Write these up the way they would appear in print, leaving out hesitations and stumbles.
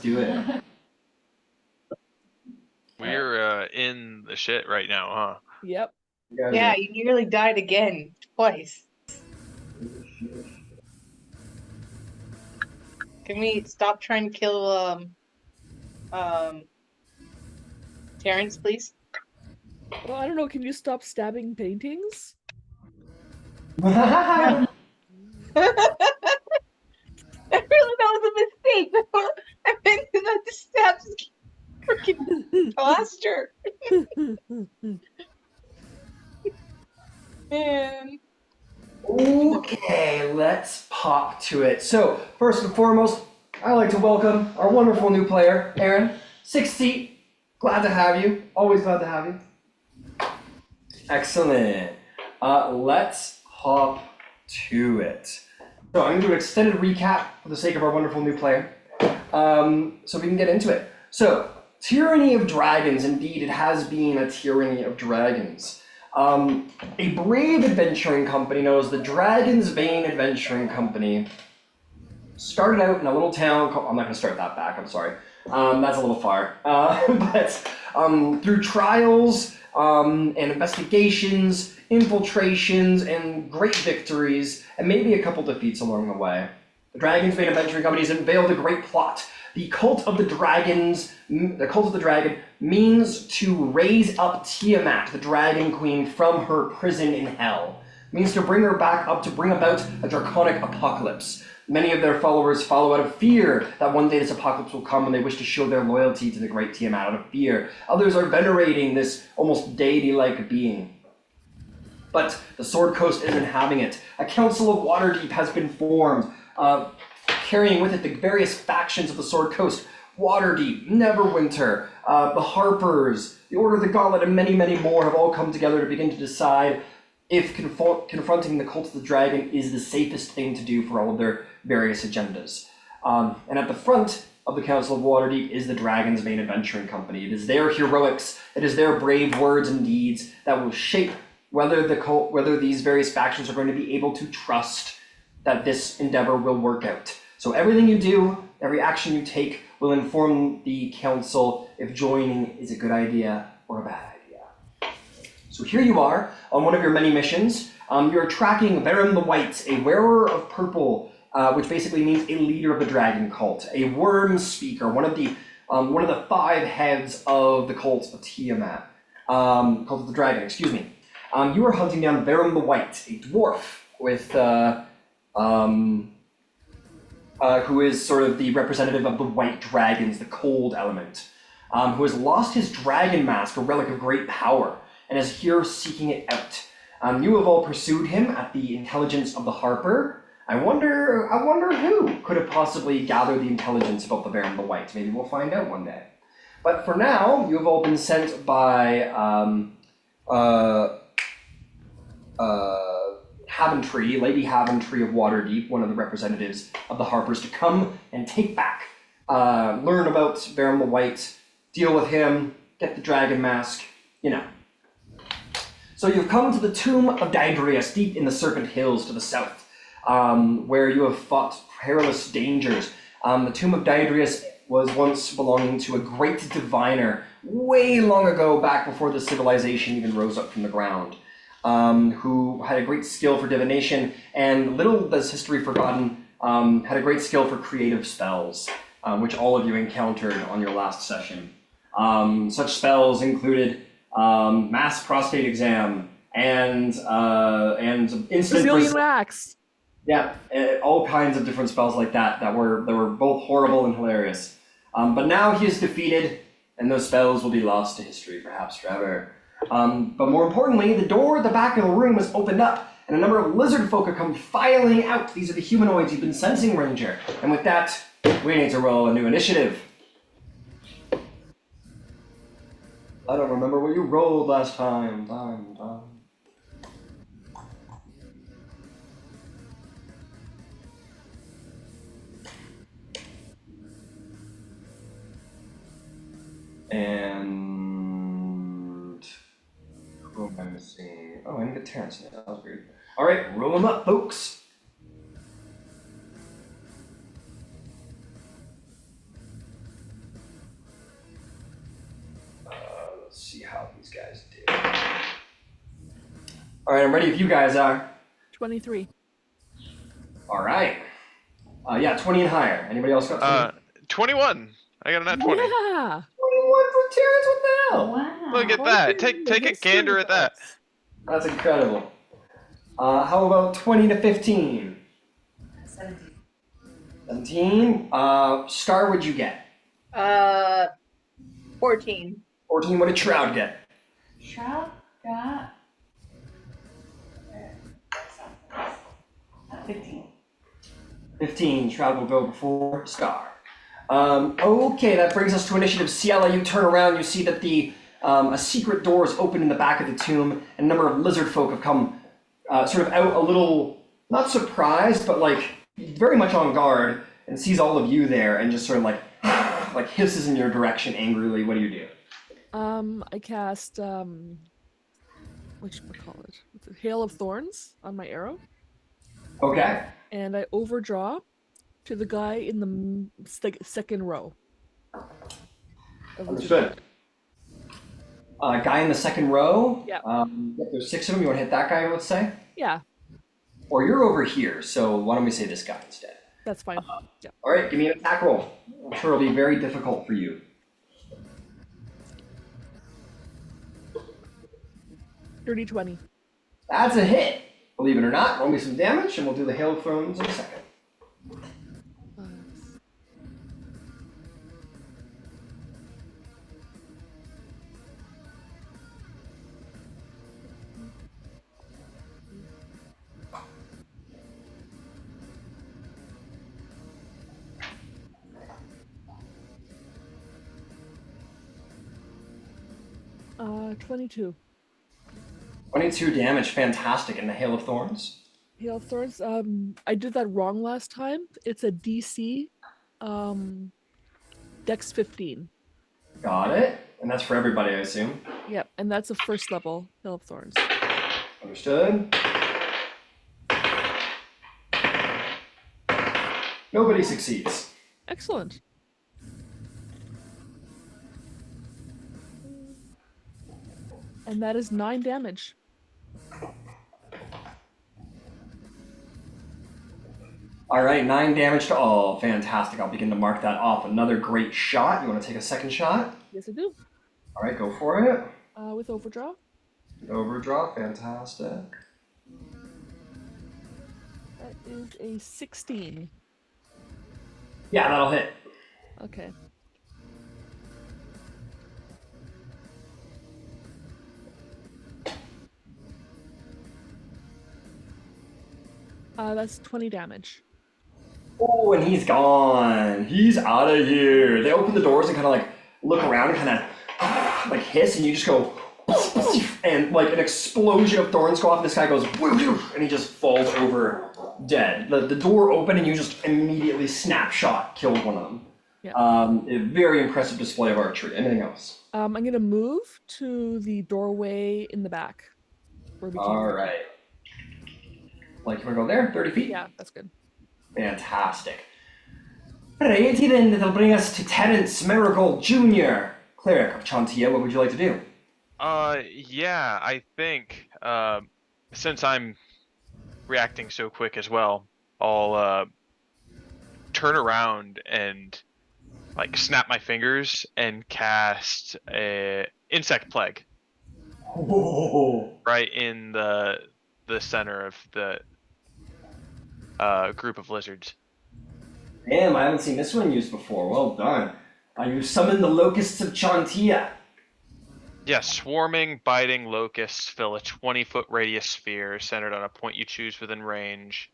do it. We're in the shit right now, huh? Yep. Yeah, you nearly died again, twice. Can we stop trying to kill Terrence, please? Well, I don't know. Can you stop stabbing paintings? I really that was a mistake. I meant not to stab freaking plaster. Man. Okay, let's pop to it. So, first and foremost, I'd like to welcome our wonderful new player, Aaron. 6th seat. Glad to have you. Always glad to have you. Excellent. Let's hop to it. So I'm going to do an extended recap for the sake of our wonderful new player, so we can get into it. So, Tyranny of Dragons, indeed, it has been a Tyranny of Dragons. A brave adventuring company known as the Dragon's Bane Adventuring Company started out in a little town called, I'm not going to start that back, I'm sorry. That's a little far. But through trials and investigations, infiltrations, and great victories, and maybe a couple defeats along the way, the Dragon's Bane Adventuring Company has unveiled a great plot. The Cult of the Dragon means to raise up Tiamat, the Dragon Queen, from her prison in Hell. It means to bring her back up to bring about a draconic apocalypse. Many of their followers follow out of fear that one day this apocalypse will come and they wish to show their loyalty to the great Tiamat out of fear. Others are venerating this almost deity-like being. But the Sword Coast isn't having it. A Council of Waterdeep has been formed, carrying with it the various factions of the Sword Coast. Waterdeep, Neverwinter, the Harpers, the Order of the Gauntlet, and many, many more have all come together to begin to decide if confronting the Cult of the Dragon is the safest thing to do for all of their various agendas. And at the front of the Council of Waterdeep is the Dragon's Bane Adventuring Company. It is their heroics, it is their brave words and deeds that will shape whether these various factions are going to be able to trust that this endeavor will work out. So everything you do, every action you take, will inform the council if joining is a good idea or a bad idea. So here you are on one of your many missions. You're tracking Verum the White, a wearer of purple, which basically means a leader of the dragon cult, a worm speaker, one of the 5 heads of the cult of Tiamat, cult of the dragon. Excuse me. You are hunting down Verum the White, a dwarf with who is sort of the representative of the white dragons, the cold element, who has lost his dragon mask, a relic of great power, and is here seeking it out. You have all pursued him at the intelligence of the Harper. I wonder who could have possibly gathered the intelligence about the Verum the White. Maybe we'll find out one day. But for now, you have all been sent by Haventry, Lady Haventry of Waterdeep, one of the representatives of the Harpers, to come and take back, learn about Verum the White, deal with him, get the dragon mask, you know. So you've come to the tomb of Daedrius, deep in the Serpent Hills to the south, where you have fought perilous dangers. The tomb of Daedrius was once belonging to a great diviner, way long ago, back before the civilization even rose up from the ground. Who had a great skill for divination, and little does history forgotten, had a great skill for creative spells, which all of you encountered on your last session. Such spells included mass prostate exam and instant Brazilian wax. Yeah, all kinds of different spells like that were both horrible and hilarious. But now he is defeated, and those spells will be lost to history, perhaps forever. But more importantly, the door at the back of the room is opened up, and a number of lizard folk have come filing out. These are the humanoids you've been sensing, Ranger. And with that, we need to roll a new initiative. I don't remember what you rolled last time. And who am I missing? Oh, I didn't get Terrence. That was weird. All right, roll them up, folks. how these guys do. All right, I'm ready if you guys are. 23. All right. Yeah, 20 and higher. Anybody else got 20? 21. I got a nat 20. Yeah. 21 for Terrence, what the hell? Wow. Look at that. Take a gander at that. That's incredible. How about 20 to 15? 17. 17. Star, what'd you get? 14. 14. What did Shroud get? Shroud got 15. 15. Shroud will go before Scar. Okay, that brings us to initiative. Ciela, you turn around, you see that a secret door is open in the back of the tomb, and a number of lizard folk have come sort of out a little, not surprised, but like very much on guard, and sees all of you there, and just sort of like hisses in your direction angrily. What do you do? I cast whatchamacallit? Hail of Thorns on my arrow, Okay. and I overdraw to the guy in the second row. Understood. Guy in the second row. Yeah. Yep, there's 6 of them. You want to hit that guy, let's say? Yeah, Or you're over here, so why don't we say this guy instead? that's fine. Yeah. All right, give me an attack roll. I'm sure it'll be very difficult for you. 30-20. That's a hit. Believe it or not, roll me some damage, and we'll do the Hail of Thrones in a second. Uh, 22. 22 damage, fantastic, in the Hail of Thorns. Hail of Thorns. I did that wrong last time. It's a DC, Dex 15. Got it. And that's for everybody, I assume. Yep, and that's a first level Hail of Thorns. Understood. Nobody succeeds. Excellent. And that is 9 damage. All right, 9 damage to all. Fantastic. I'll begin to mark that off. Another great shot. You want to take a second shot? Yes, I do. All right, go for it. With overdraw. Overdraw, fantastic. That is a 16. Yeah, that'll hit. Okay. That's 20 damage. Oh, and he's gone. He's out of here. They open the doors and kind of like look around and kind of like hiss, and you just go, and like an explosion of thorns go off. And this guy goes, and he just falls over dead. The door opened, and you just immediately snapshot killed one of them. Yeah. A very impressive display of archery. Anything else? I'm gonna move to the doorway in the back. Where we All right. Like, you want to go there? 30 feet? Yeah, that's good. Fantastic. Alrighty then, that'll bring us to Terrence Marigold Jr., Cleric of Chantia. What would you like to do? Yeah, I think, since I'm reacting so quick as well, I'll, turn around and, like, snap my fingers and cast a Insect Plague. Oh. Right in the center of the, group of lizards. Damn, I haven't seen this one used before. Well done. You summon the locusts of Chantia. Yeah, swarming, biting locusts fill a 20-foot radius sphere centered on a point you choose within range.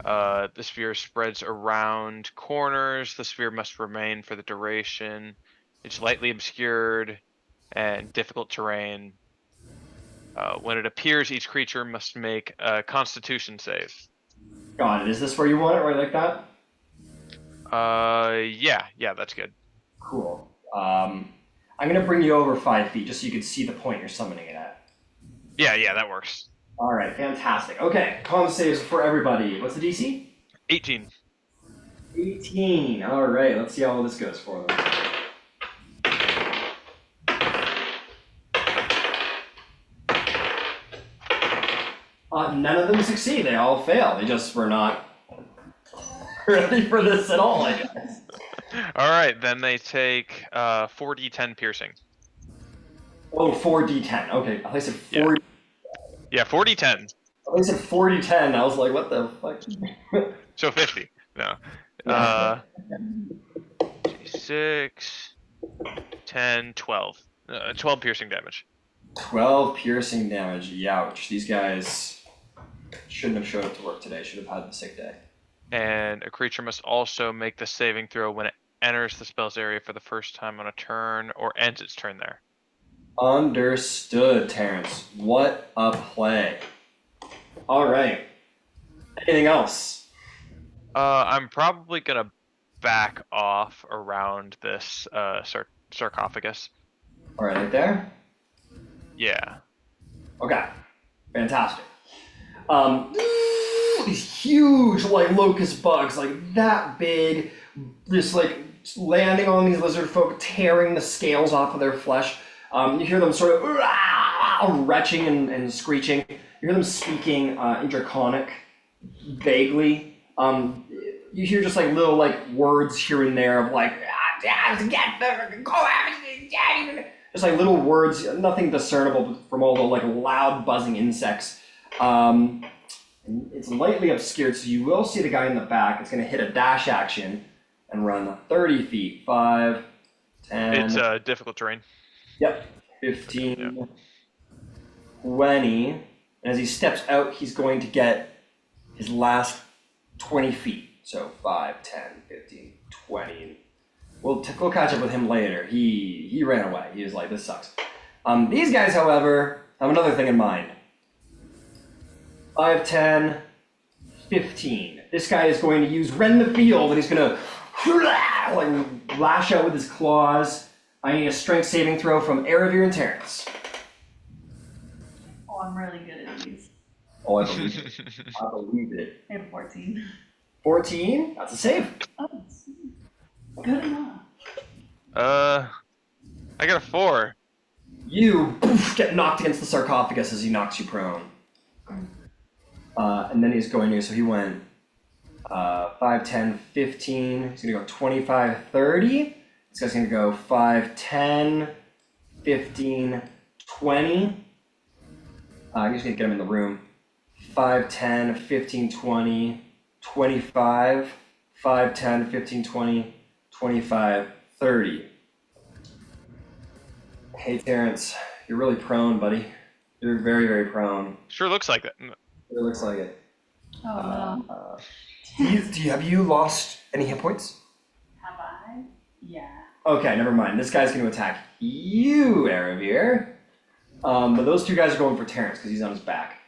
The sphere spreads around corners. The sphere must remain for the duration. It's lightly obscured and difficult terrain. When it appears, each creature must make a Constitution save. Got it. Is this where you want it, right like that? Yeah, that's good. Cool. I'm going to bring you over 5 feet just so you can see the point you're summoning it at. Yeah, that works. All right, fantastic. Okay, con saves for everybody. What's the DC? 18. 18. All right, let's see how this goes for them. None of them succeed. They all fail. They just were not ready for this at all, I guess. Alright, then they take 4d10 piercing. Oh, 4d10. Okay, I thought you said 40. Yeah, 4d10. I thought you said 40-10. I was like, what the fuck? So 50. No. Yeah. 6, 10, 12. 12 piercing damage. 12 piercing damage. Youch. These guys shouldn't have showed up to work today. Should have had the sick day. And a creature must also make the saving throw when it enters the spell's area for the first time on a turn or ends its turn there. Understood, Terrence. What a play. All right. Anything else? I'm probably gonna back off around this sarcophagus. All right, there. Yeah. Okay. Fantastic. These huge, like, locust bugs, like, that big, just, like, landing on these lizard folk, tearing the scales off of their flesh. You hear them sort of retching and screeching. You hear them speaking in Draconic, vaguely. You hear just, like, little, like, words here and there of, like, just, like, little words, nothing discernible from all the, like, loud buzzing insects. It's lightly obscured, so you will see the guy in the back. It's going to hit a dash action and run 30 feet. 5, 10... It's difficult terrain. Yep. 15, 20. And as he steps out, he's going to get his last 20 feet. So 5, 10, 15, 20. We'll catch up with him later. He ran away. He was like, this sucks. These guys, however, have another thing in mind. 5, 10, 15. This guy is going to use Rend the Field, and he's going to like lash out with his claws. I need a strength saving throw from Erebir and Terrence. Oh, I'm really good at these. Oh, I believe it. I believe it. I have 14. 14? That's a save. Oh, good enough. I got a 4. You get knocked against the sarcophagus as he knocks you prone. And then he's going to, so he went 5, 10, 15. He's going to go 25, 30. This guy's going to go 5, 10, 15, 20. I'm just going to get him in the room. 5, 10, 15, 20, 25. 5, 10, 15, 20, 25, 30. Hey, Terrence, you're really prone, buddy. You're very, very prone. Sure looks like that. It looks like it. Oh, no. Have you lost any hit points? Have I? Yeah. Okay, never mind. This guy's going to attack you, Erebir. But those two guys are going for Terrence because he's on his back.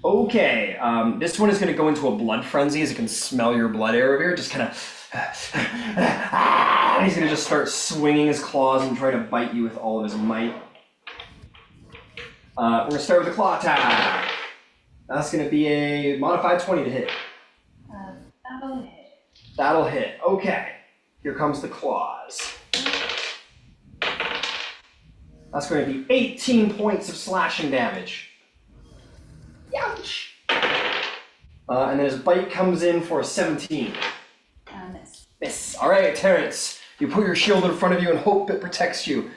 Okay, this one is going to go into a blood frenzy as it can smell your blood, Erebir. Just kind of... he's going to just start swinging his claws and try to bite you with all of his might. We're going to start with the claw attack. That's going to be a modified 20 to hit. That'll hit. That'll hit. Okay. Here comes the claws. That's going to be 18 points of slashing damage. Ouch! And then his bite comes in for a 17. Miss. Miss. Alright, Terrence. You put your shield in front of you and hope it protects you.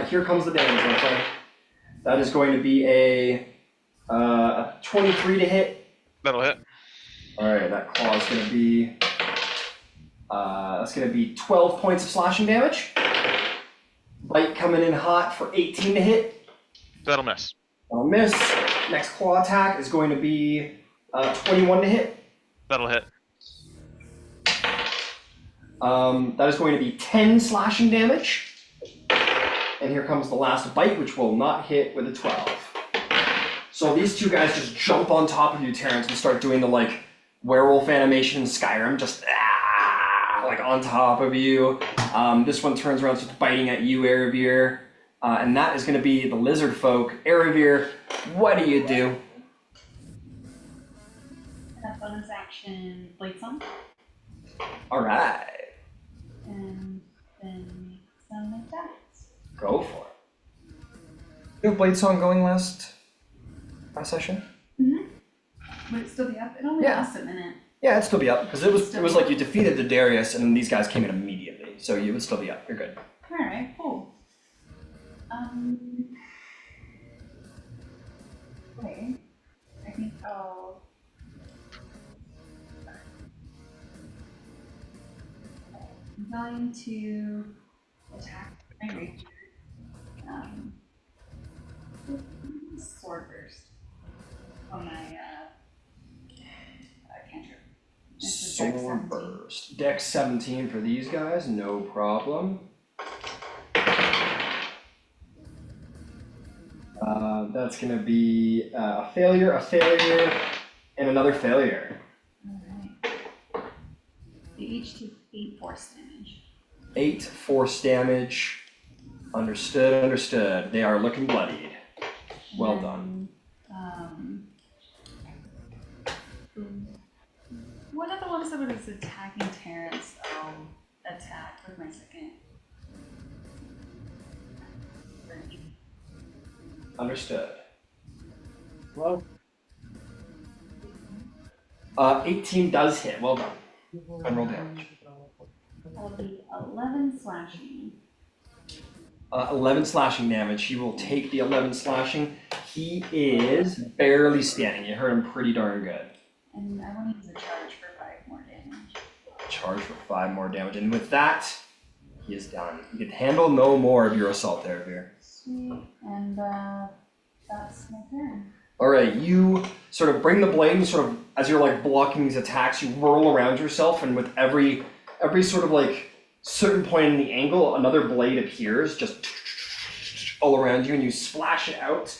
Here comes the damage, my friend. That is going to be a 23 to hit. That'll hit. Alright, that claw is going to be... that's going to be 12 points of slashing damage. Bite coming in hot for 18 to hit. That'll miss. That'll miss. Next claw attack is going to be 21 to hit. That'll hit. That is going to be 10 slashing damage. And here comes the last bite, which will not hit with a 12. So these two guys just jump on top of you, Terrence, and start doing the, like, werewolf animation in Skyrim, just like on top of you. This one turns around, starts biting at you, Erebir. And that is going to be the lizard folk. Erebir, what do you do? That bonus action, Blade Song, Alright, and then make some attacks. go for it. You have Blade Song going last session? Mm-hmm. Would it still be up? It only Yeah. lasts a minute. Yeah, it'd still be up because it was like you defeated the Darius and these guys came in immediately, so you would still be up. You're good. All right, cool. Okay. I think I'll. I'm going to attack my rapier. Sword burst on my cantrip. It's a dex Sword 17. burst. Dex 17 for these guys, no problem. That's gonna be a failure, and another failure. Alright. They each do 8 force damage. 8 force damage. Understood. They are looking bloodied. Well done. What are the ones that was attacking Terrence? Attack with my second. Understood. Well, 18 does hit. Well done. And roll damage. That'll be 11 slashing. 11 slashing damage. He will take the 11 slashing. He is barely standing. You hurt him pretty darn good. And I want to use a charge for 5 more damage. Charge for 5 more damage. And with that, he is done. You can handle no more of your assault there, Veer. Sweet. And that's my turn. Alright, you sort of bring the blade and sort of, as you're like blocking these attacks, you whirl around yourself, and with every sort of like certain point in the angle, another blade appears, just all around you, and you splash it out,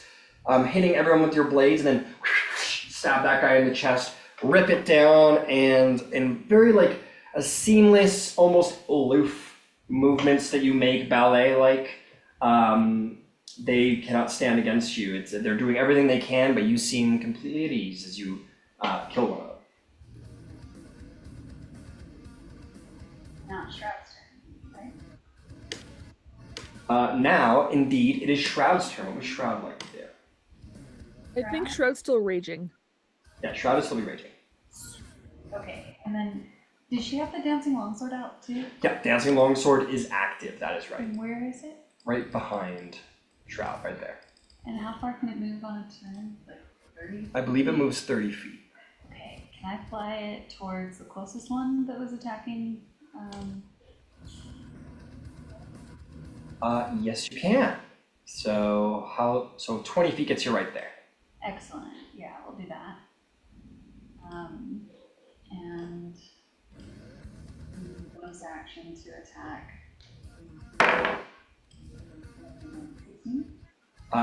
hitting everyone with your blades, and then stab that guy in the chest, rip it down, and in very like a seamless, almost aloof movements that you make ballet-like, they cannot stand against you. They're doing everything they can, but you seem completely at ease as you kill one of them. Now it's Shroud's turn, right? Now, indeed, it is Shroud's turn. What would Shroud like to do? I think Shroud's still raging. Yeah, Shroud is still be raging. Okay, and then did she have the dancing longsword out too? Yeah, Dancing Longsword is active. That is right. And where is it? Right behind Shroud, right there. And how far can it move on a turn? Like 30? I believe it moves 30 feet. Okay, can I fly it towards the closest one that was attacking? Yes, you can. So 20 feet gets you right there. Excellent. Yeah, we'll do that. And bonus action to attack.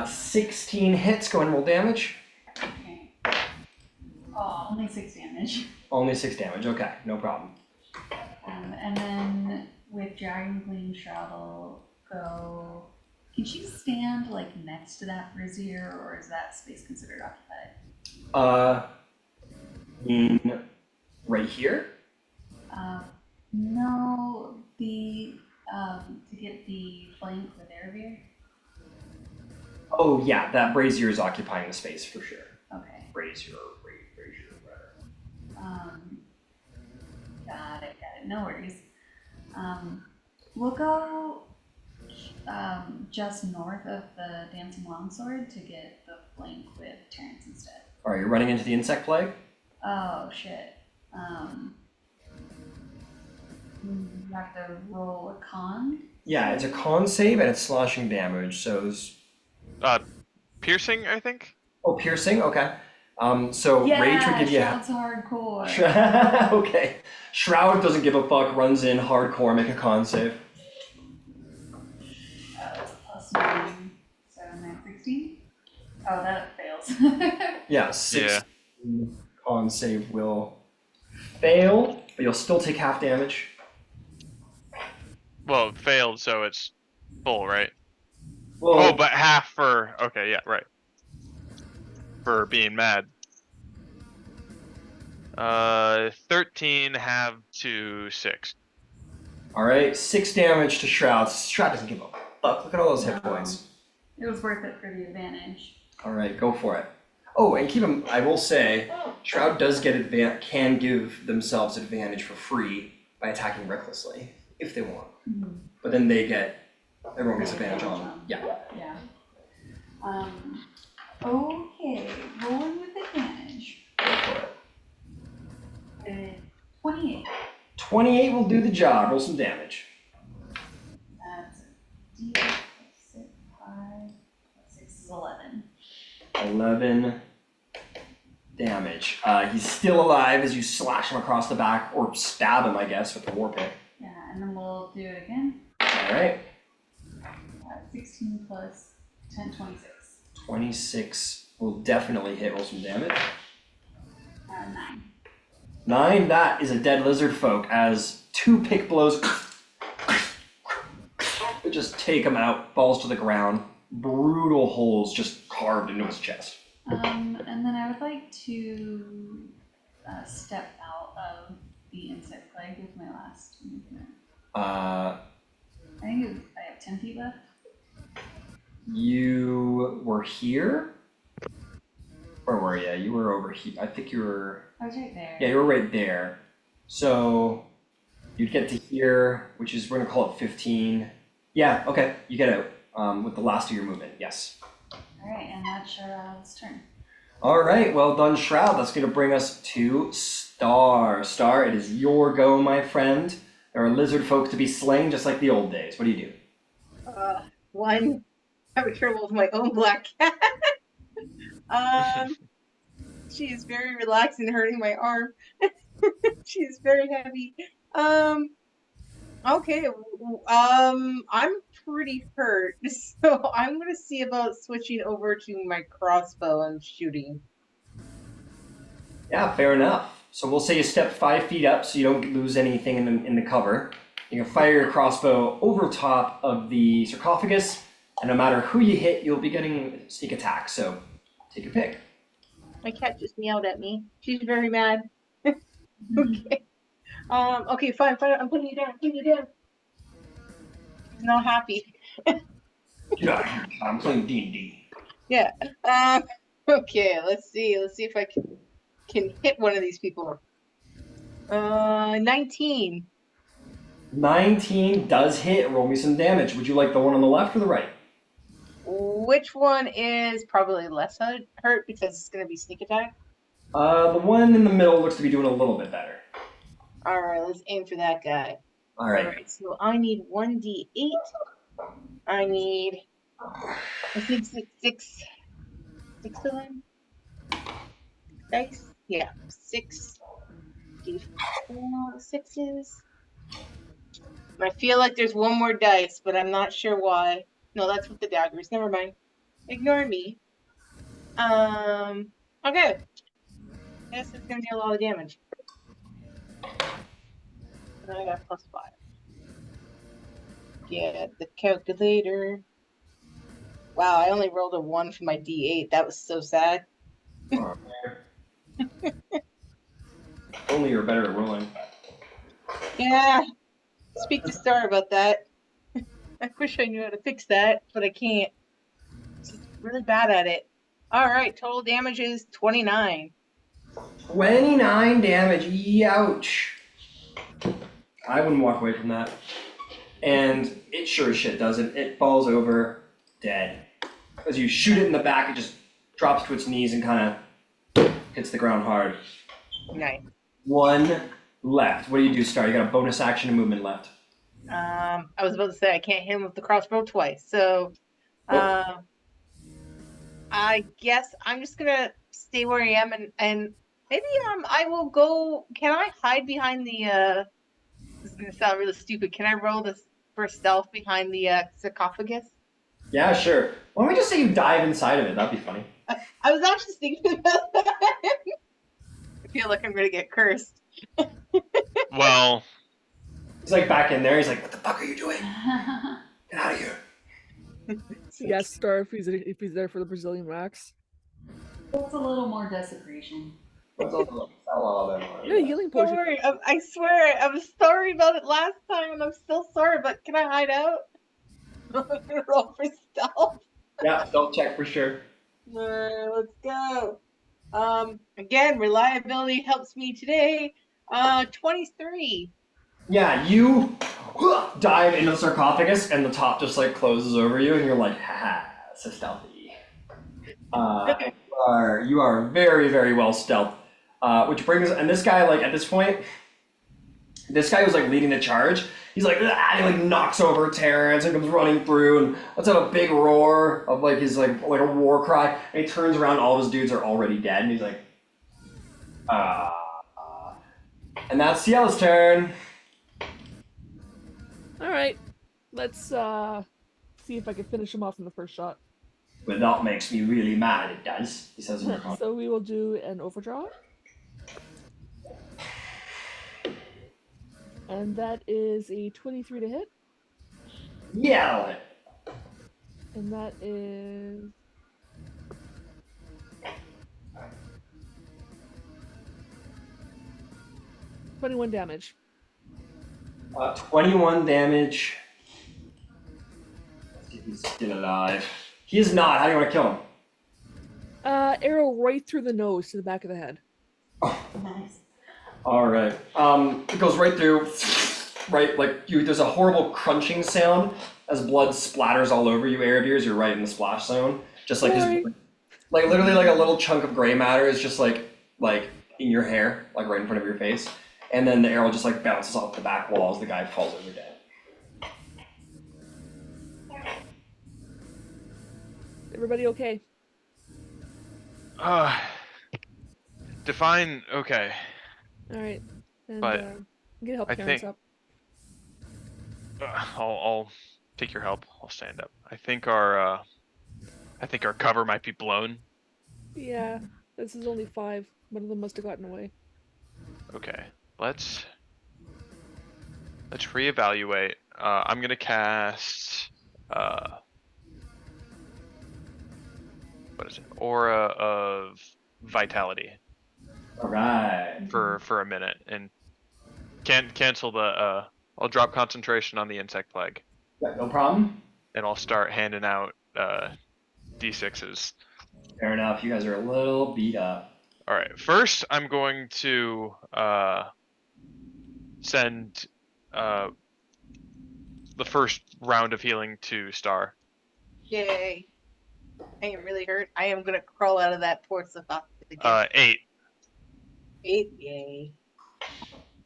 16 hits. Go ahead and roll damage. Okay. Oh, only 6 damage. Only 6 damage. Okay, no problem. And then with Dragon Queen Shroud, I'll go. Can she stand like next to that brazier, or is that space considered occupied? Right here. No, to get the flank with Airveer. Oh yeah, that brazier is occupying the space for sure. Okay. Brazier, whatever. Got it. No worries. We'll go just north of the Dancing Longsword to get the flank with Terrence instead. Alright, you're running into the insect plague? Oh shit. You have to roll a con. Yeah, it's a con save and it's slashing damage, so it's... Piercing, I think? Oh, piercing? Okay. So Rage would give you... Shroud's hardcore. Okay. Shroud doesn't give a fuck, runs in hardcore, make a con save. That's a +9, so I'm 16. Oh, that fails. Yeah, 6 con save will fail, but you'll still take half damage. Well, it failed, so it's full, right? Well, Oh, but half for... Okay, yeah, right. For being mad. 13 half to 6. Alright, 6 damage to Shroud. Shroud doesn't give a fuck. Look at all those hit points. It was worth it for the advantage. Alright, go for it. Oh, and I will say, Shroud does can give themselves advantage for free by attacking recklessly, if they want. Mhm. But then everyone gets advantage on. Yeah. Yeah. Okay, rolling with advantage. 28. 28 will do the job. Roll some damage. That's D6 5. 6 is 11. 11 damage. He's still alive as you slash him across the back, or stab him, I guess, with the war pick. Yeah, and then we'll do it again. Alright. 16 plus 10, 26. 26 will definitely hit. Roll some damage. 9. 9, that is a dead lizard folk, as 2 pick blows just take him out, falls to the ground. Brutal holes just carved into his chest. And then I would like to step out of the insect plague with my last movement. I think I have 10 feet left. You were here? Where were you? You were over here. I think you were... I was right there. Yeah, you were right there. So you'd get to here, which is, we're going to call it 15. Yeah, okay. You get out with the last of your movement, yes. Alright, and that's Shroud's turn. All right, well done, Shroud. That's going to bring us to Star. Star, it is your go, my friend. There are lizard folk to be slain, just like the old days. What do you do? One, having trouble with my own black cat. She is very relaxed and hurting my arm. She's very heavy. Okay. I'm pretty hurt, so I'm gonna see about switching over to my crossbow and shooting. Yeah, fair enough. So we'll say you step 5 feet up so you don't lose anything in the cover. You can fire your crossbow over top of the sarcophagus, and no matter who you hit, you'll be getting sneak attack. So take your pick. My cat just meowed at me. She's very mad. Okay. Okay, fine. I'm putting you down. Putting you down. She's not happy. Get out of here, I'm playing D&D. Yeah. Okay. Let's see. Let's see if I can hit one of these people. 19. 19 does hit. Roll me some damage. Would you like the one on the left or the right? Which one is probably less hurt because it's going to be sneak attack? The one in the middle looks to be doing a little bit better. All right, let's aim for that guy. All right. All right, so I need 1d8. I need, I think six of them. Dice? Yeah, 6 d4 sixes. I feel like there's one more dice, but I'm not sure why. No, that's with the daggers. Never mind. Ignore me. Okay. Guess it's gonna be a lot of damage. And I got +5. Get the calculator. Wow, I only rolled a 1 for my d8. That was so sad. Only you're better at rolling. Yeah. Speak to Star about that. I wish I knew how to fix that, but I can't. She's really bad at it. Alright, total damage is 29. 29 damage. Youch. I wouldn't walk away from that. And it sure as shit doesn't. It falls over dead. As you shoot it in the back, it just drops to its knees and kind of hits the ground hard. Nice. 1 left. What do you do, Star? You got a bonus action and movement left. I was about to say I can't hit him with the crossbow twice, so I guess I'm just gonna stay where I am and maybe I will go. Can I hide behind the this is gonna sound really stupid. Can I roll this for stealth behind the sarcophagus? Yeah, sure. Why don't we just say you dive inside of it? That'd be funny. I was actually thinking about that. I feel like I'm gonna get cursed. Well, He's like back in there. He's like, "What the fuck are you doing? Get out of here!" Yes, Star, if he's there for the Brazilian wax. It's a little more desecration. Yeah, healing Don't potion. worry. I swear I was sorry about it last time, and I'm still sorry. But can I hide out? I'm gonna roll for stealth. Yeah, stealth check for sure. Let's go. Again, reliability helps me today. 23. Yeah, you dive into the sarcophagus, and the top just like closes over you, and you're like, haha, so stealthy. You are very, very well stealthed. Which brings, and this guy, like, at this point, this guy was like leading the charge. He's like, ah, and he like knocks over Terrence and comes running through and lets out a big roar of like his like a war cry. And he turns around, all of his dudes are already dead, and he's like, and that's Ciela's turn. All right, let's see if I can finish him off in the first shot. Well, that makes me really mad. It does. He says in the comment. So we will do an overdraw. And that is a 23 to hit. Yeah, that'll hit. And that is 21 damage. 21 damage. Let's see if he's still alive. He is not. How do you want to kill him? Arrow right through the nose to the back of the head. Nice. All right. It goes right through. Right, like you. There's a horrible crunching sound as blood splatters all over you, Aradir. You're right in the splash zone. Just like his, like literally like a little chunk of gray matter is just like in your hair, like right in front of your face, and then the arrow just like bounces off the back wall as the guy falls over dead. Everybody okay? Define okay. All right. And But I'm gonna help I Terrence think- up. I'll take your help. I'll stand up. I think our cover might be blown. Yeah, this is only 5. One of them must have gotten away. Okay, let's reevaluate. I'm gonna cast what is it? Aura of Vitality All right. for a minute and cancel the. I'll drop concentration on the insect plague, Yeah, no problem. and I'll start handing out d6s. Fair enough. You guys are a little beat up. All right. First, I'm going to send the first round of healing to Star. Yay. I am really hurt. I am gonna crawl out of that poor sarcophagus again. 8. 8. Yay.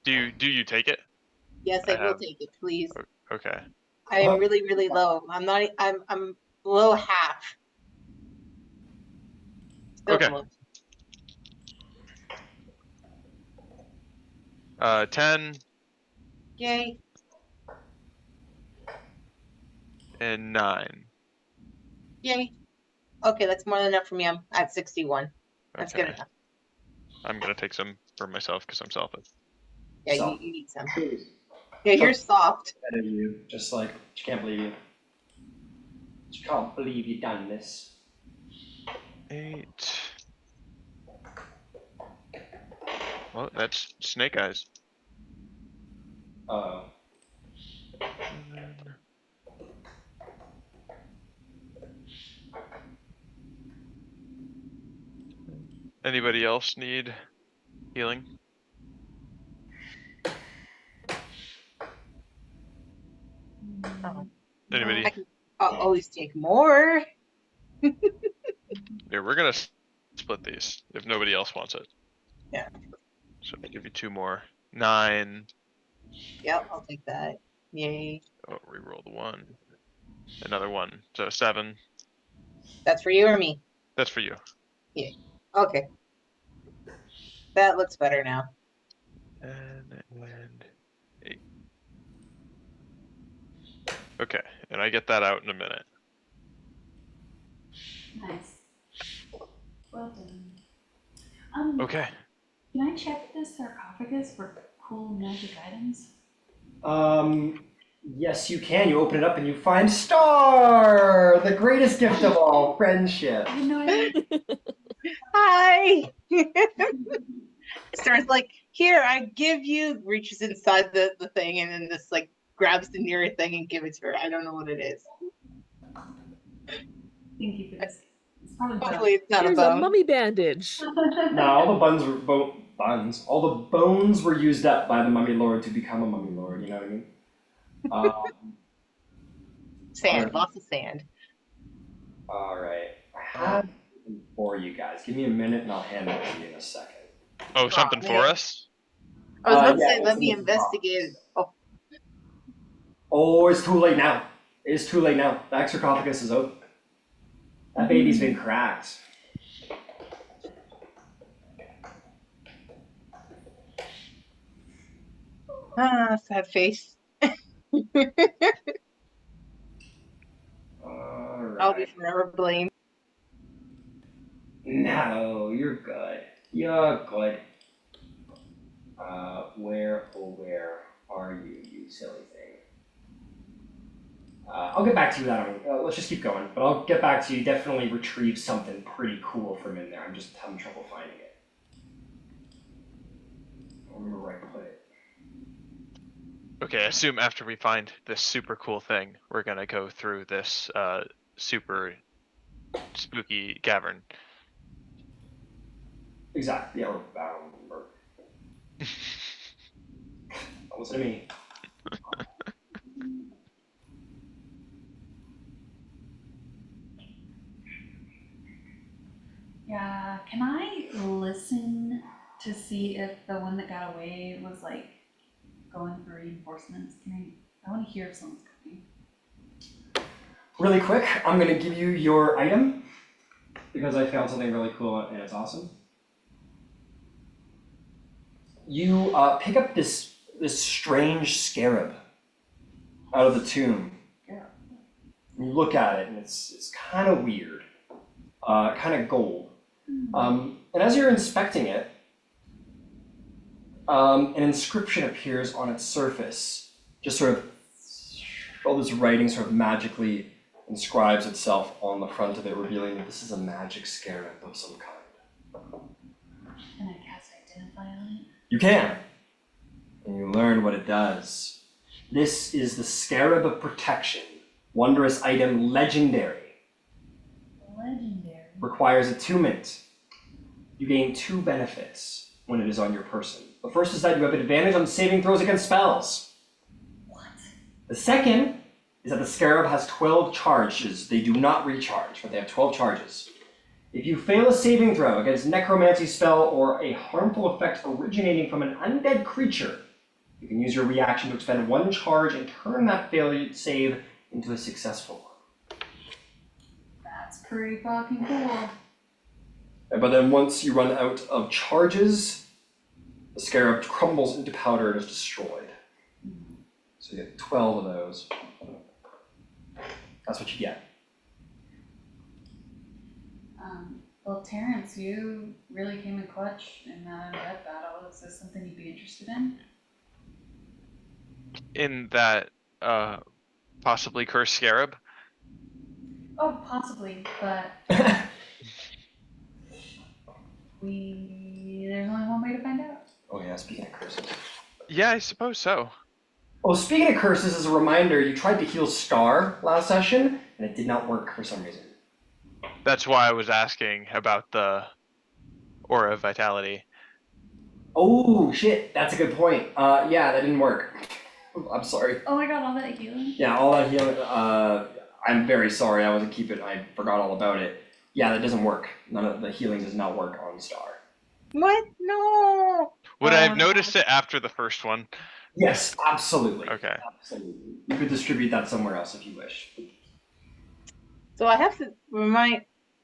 Do you take it? Yes, I I will have- take it, please. Okay. I am really, really low. I'm below half. Still Okay. low. 10 Yay. and 9. Yay. Okay, that's more than enough for me. I'm at 61. That's Okay. good enough. I'm gonna take some for myself because I'm selfish. Yeah, Soft. you need some. Yeah, you're soft. Better you. Just like, you can't believe you. You can't believe you done this. 8. Well, that's Snake Eyes. Uh-oh. Anybody else need healing? Anybody? I can always take more. Yeah, we're gonna split these if nobody else wants it. Yeah. So I'll give you 2 more. 9. Yep, I'll take that. Yay. Oh, reroll the 1. Another 1. So 7. That's for you or me? That's for you. Okay. That looks better now. And 8. Okay, and I get that out in a minute. Nice. Well done. Okay. Can I check this sarcophagus for cool magic items? Yes, you can. You open it up and you find Star, the greatest gift of all, friendship. I had no idea. Hi. Starts like, here, I give you, reaches inside the thing and then just like grabs the nearest thing and give it to her. I don't know what it is. Thank you for this. Probably Hopefully it's not Here's a a bone. mummy bandage. No, all the buns. All the bones were used up by the mummy lord to become a mummy lord. You know what I mean? Sand, Alright. lots of sand. All right. I have something for you guys. Give me a minute, and I'll hand it to you in a second. Oh, something for man. us? I was about to Yeah, say, it's let in me the investigate it. box. Oh, Oh, it's too late now. It's too late now. That sarcophagus is open. That baby's been cracked. sad face. All I'll be right. forever blamed. No, you're good. You're good. Where are you, you silly thing? I'll get back to you with that. Let's just keep going. But I'll get back to you. Definitely retrieve something pretty cool from in there. I'm just having trouble finding it. I don't remember where I put it. Okay, I assume after we find this super cool thing, we're gonna go through this super spooky cavern. Exactly. Yeah, I don't remember. Don't listen to me. Yeah, can I listen to see if the one that got away was like going for reinforcements? I want to hear if someone's coming. Really quick, I'm gonna give you your item because I found something really cool and it's awesome. You pick up this strange scarab out of the tomb. Yeah. And you look at it and it's kind of weird, kind of gold. And as you're inspecting it, an inscription appears on its surface. Just sort of all this writing sort of magically inscribes itself on the front of it, revealing that this is a magic scarab of some kind. Can I cast Identify on it? You can. And you learn what it does. This is the Scarab of Protection. Wondrous item, legendary. Legendary. Requires attunement. You gain 2 benefits when it is on your person. The first is that you have an advantage on saving throws against spells. What? The second is that the Scarab has 12 charges. They do not recharge, but they have 12 charges. If you fail a saving throw against necromancy spell or a harmful effect originating from an undead creature, you can use your reaction to expend 1 charge and turn that failed save into a successful one. That's pretty fucking cool. But then once you run out of charges, the scarab crumbles into powder and is destroyed. So you get 12 of those. That's what you get. Well, Terrence, you really came in clutch in that undead battle. Is this something you'd be interested in? In that possibly cursed scarab. Oh, possibly, but there's only one way to find out. Oh yeah, speaking of curses. Yeah, I suppose so. Oh, speaking of curses, as a reminder, you tried to heal Star last session, and it did not work for some reason. That's why I was asking about the Aura of Vitality. Oh shit, that's a good point. Yeah, that didn't work. I'm sorry. Oh my god, all that healing? Yeah, all that healing. I'm very sorry. I wasn't keeping. I forgot all about it. Yeah, that doesn't work. None of the healing does not work on Star. What? No. Would I have noticed it after the first one? Yes, absolutely. Okay. Absolutely. You could distribute that somewhere else if you wish. So I have to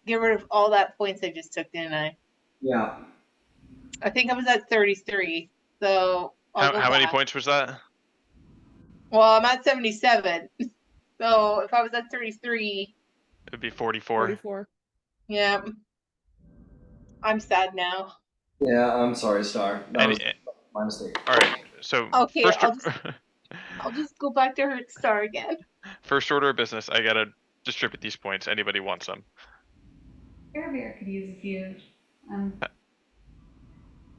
get rid of all that points I just took, didn't I? Yeah. I think I was at 33. So How many points was that? Well, I'm at 77. So if I was at 33, It'd be 44. 44. yeah. I'm sad now. Yeah, I'm sorry, Star. That was my mistake. All right. So Okay, first, I'll just go back to Hurt Star again. first order of business. I gotta distribute these points. Anybody wants them? Bear could use a few.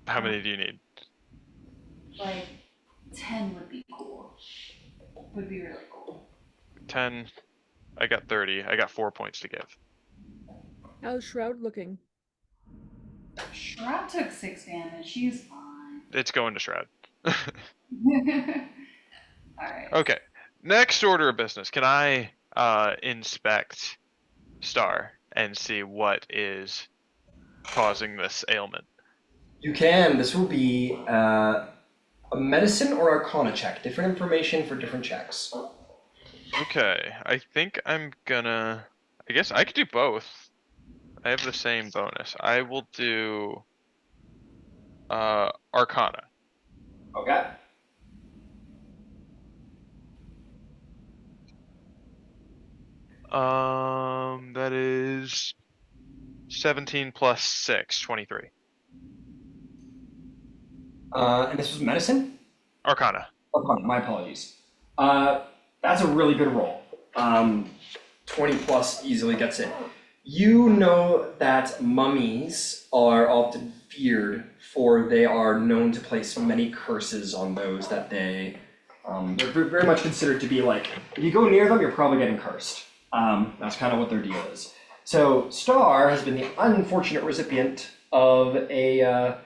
How many do you need? Like 10 would be cool. Would be really cool. 10. I got 30. I got 4 points to give. How's Shroud looking? Shroud took 6 damage. She's fine. It's going to Shroud. Alright. Okay. Next order of business. Can I inspect Star and see what is causing this ailment? You can. This will be a medicine or arcana check. Different information for different checks. Okay. I think I'm gonna. I guess I could do both. I have the same bonus. I will do Arcana. Okay. That is 17 plus 6, 23. And this was medicine? Arcana. Arcana, my apologies. That's a really good roll. 20 plus easily gets it. You know that mummies are often feared, for they are known to place many curses on those that they're very much considered to be like, if you go near them, you're probably getting cursed. That's kind of what their deal is. So Star has been the unfortunate recipient of a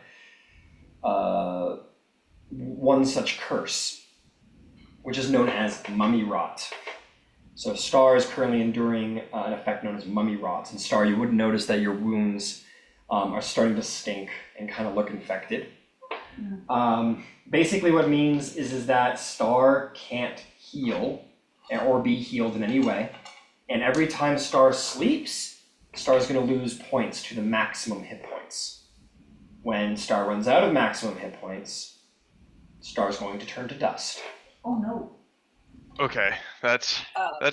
one such curse, which is known as mummy rot. So Star is currently enduring an effect known as mummy rot. And Star, you would notice that your wounds are starting to stink and kind of look infected. Basically what it means is that Star can't heal or be healed in any way. And every time Star sleeps, Star is going to lose points to the maximum hit points. When Star runs out of maximum hit points, Star is going to turn to dust. Oh no. Okay, that's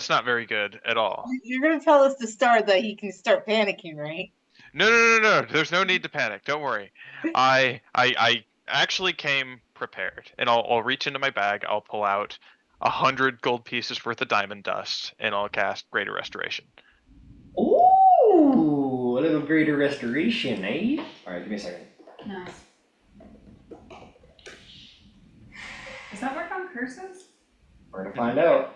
not very good at all. You're gonna tell us to start that he can start panicking, right? No. There's no need to panic. Don't worry. I actually came prepared, and I'll reach into my bag. I'll pull out 100 gold pieces worth of diamond dust, and I'll cast Greater Restoration. Ooh, a little greater restoration, eh? Alright, give me a second. Nice. Does that work on curses? We're gonna find out.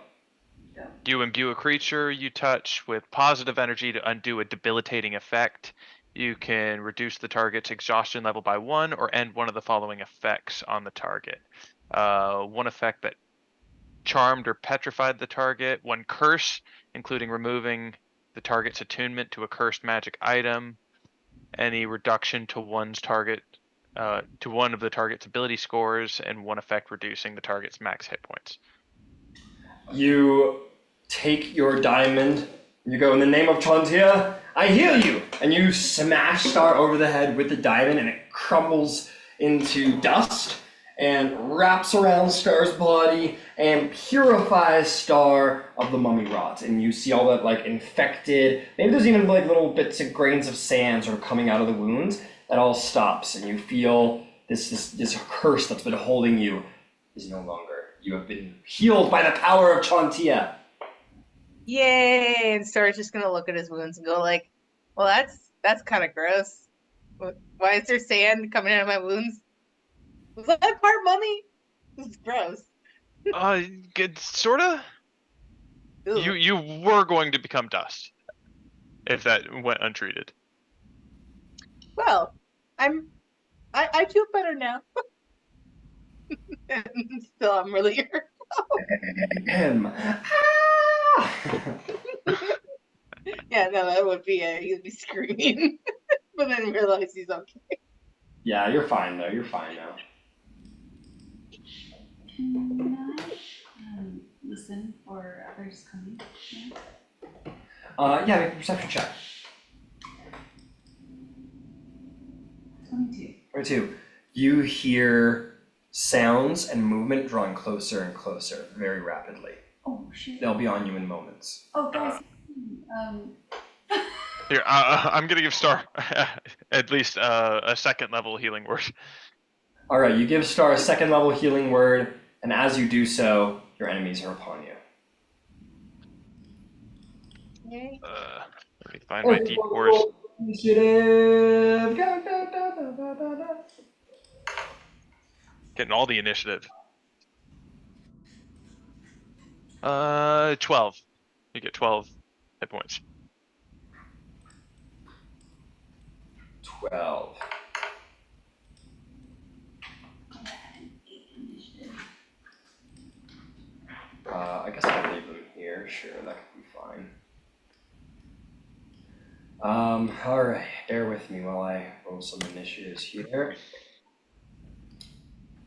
You imbue a creature you touch with positive energy to undo a debilitating effect. You can reduce the target's exhaustion level by 1 or end one of the following effects on the target. One effect that charmed or petrified the target. One curse, including removing the target's attunement to a cursed magic item. Any reduction to one's target, to one of the target's ability scores, and one effect reducing the target's max hit points. You take your diamond, you go, in the name of Chantia, I heal you! And you smash Star over the head with the diamond, and it crumbles into dust and wraps around Star's body and purifies Star of the mummy rot. And you see all that like infected, maybe there's even like little bits of grains of sand sort of coming out of the wounds. That all stops, and you feel this curse that's been holding you is no longer. You have been healed by the power of Chantia. Yay! And Star's just gonna look at his wounds and go like, well, that's kind of gross. Why is there sand coming out of my wounds? Was that part mummy? This is gross. Good, sorta. Ew. You were going to become dust if that went untreated. Well, I feel better now. And still, I'm really hurt. Yeah, no, that would be he'd be screaming, but then realize he's okay. Yeah, you're fine though. You're fine now. Can I listen for others coming? Yeah, make a perception check. 22. Or two. You hear sounds and movement drawing closer and closer very rapidly. Oh shit. They'll be on you in moments. Oh guys, Here, I'm gonna give Star at least a second level healing word. Alright, you give Star a second level healing word, and as you do so, your enemies are upon you. Yay. Let me find my D4s. Initiative! Getting all the initiative. 12. You get 12 hit points. 12. I guess I'll leave them here. Sure, that could be fine. Alright, bear with me while I roll some initiatives here.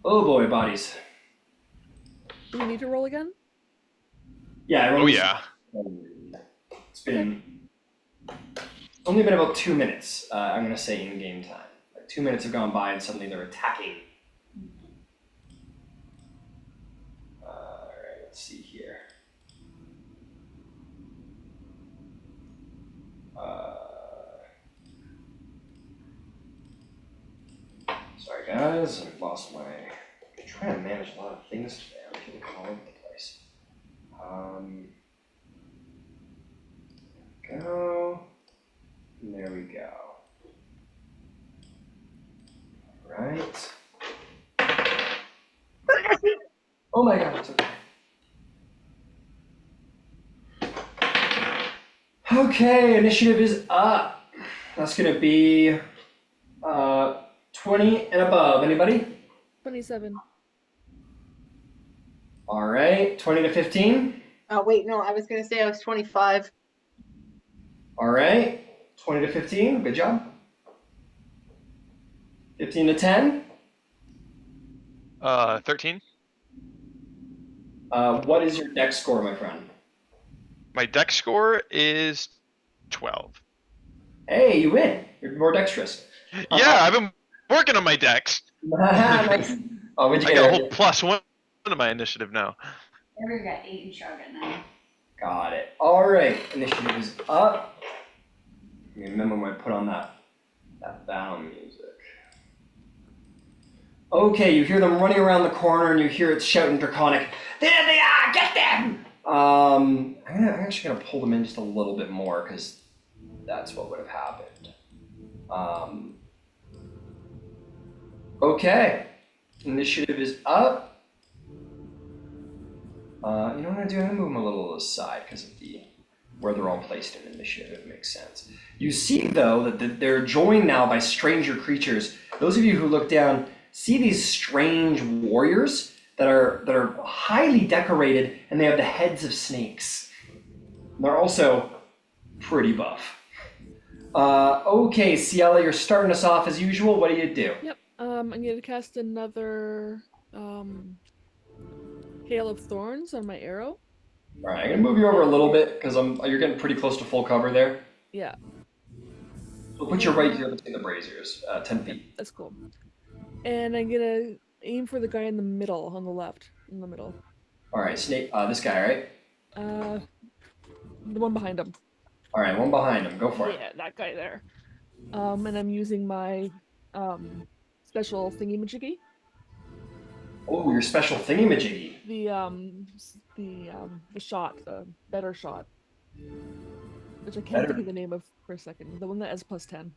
Oh boy, bodies. Do we need to roll again? Yeah, I Oh rolled. yeah. It's only been about 2 minutes, I'm gonna say in game time. Like 2 minutes have gone by and suddenly they're attacking. Alright, let's see here. Sorry guys, I've lost my... I'm trying to manage a lot of things today. I'm feeling all over the place. Go. And there we go. Alright. Oh my god, it's okay. Okay, initiative is up. That's gonna be 20 and above. Anybody? 27. Alright, 20 to 15. Oh wait, no, I was gonna say I was 25. Alright, 20 to 15. Good job. 15 to 10. 13. What is your dex score, my friend? My dex score is 12. Hey, you win. You're more dexterous. Yeah, I've been working on my dex. Nice. Oh, what'd you I get? got a Eric? whole +1 to my initiative now. Eric got 8 and Shaw got 9. Got it. Alright, initiative is up. Remember when I put on that bound music. Okay, you hear them running around the corner and you hear it shouting draconic, "There they are! Get them!" I'm actually gonna pull them in just a little bit more because that's what would have happened. Okay, initiative is up. You know what I'm gonna do? I'm gonna move them a little aside because of where they're all placed in initiative. It makes sense. You see though that they're joined now by stranger creatures. Those of you who look down see these strange warriors that are highly decorated and they have the heads of snakes. And they're also pretty buff. Okay, Ciela, you're starting us off as usual. What do you do? Yep. I'm gonna cast another Hail of Thorns on my arrow. All right, I'm gonna move you over a little bit because you're getting pretty close to full cover there. Yeah, So put you right here between the braziers, 10 feet. that's cool. And I'm gonna aim for the guy in the middle, on the left, in the middle. All right, Snake. This guy, right? The one behind him. All right, one behind him. Go for it. Yeah, that guy there. And I'm using my special thingy-majiggy. Oh, your special thingy-majiggy. The shot, the better shot, which I can't think of the name of for a second. The one that has +10.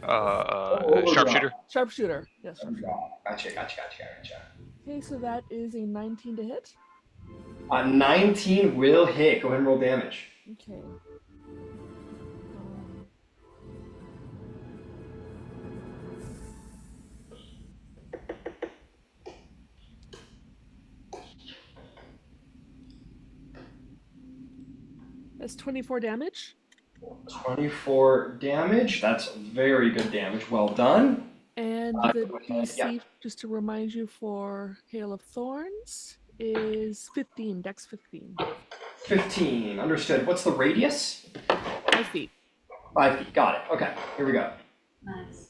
Sharpshooter. Sharpshooter. Yes. Sharpshooter. Gotcha. Okay, so that is a 19 to hit. 19 will hit. Go ahead and roll damage. Okay. That's 24 damage. 24 damage. That's very good damage. Well done. And the DC, just to remind you, for Hail of Thorns is 15, Dex 15. 15. Understood. What's the radius? 5 feet. 5 feet. Got it. Okay. Here we go. Nice.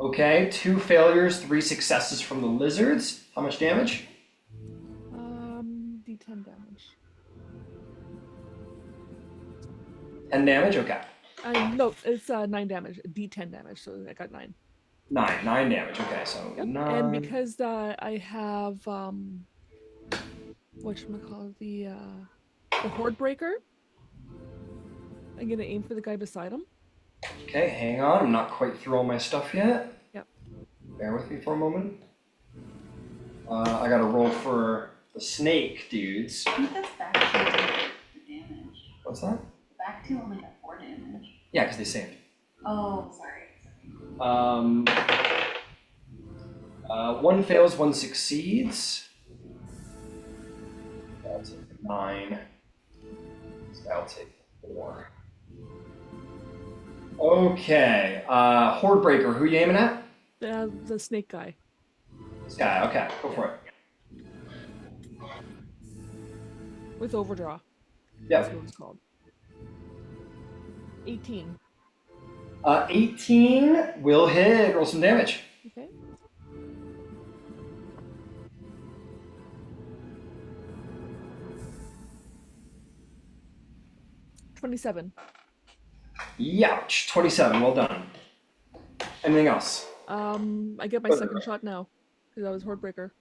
Okay. 2 failures, 3 successes from the lizards. How much damage? D10 damage. 10 damage. Okay. No, it's 9 damage. D10 damage, so I got 9. 9 damage. Okay, so Yep. 9. And because I have whatchamacallit, the Horde Breaker, I'm gonna aim for the guy beside him. Okay, hang on. I'm not quite through all my stuff yet. Yep. Bear with me for a moment. I gotta roll for the snake dudes. I think that's back to the damage. What's that? Back to only got 4 damage. Yeah, because they saved. Oh, sorry. One fails, one succeeds. I'll take 9. I'll take 4. Okay. Hordebreaker, who are you aiming at? The snake guy. This guy. Okay, go for it. With overdraw. Yeah. That's what it's called. 18. 18 will hit. Roll some damage. Okay. $27. Youch. 27. Well done. Anything else? I get my second shot now because I was Hordebreaker.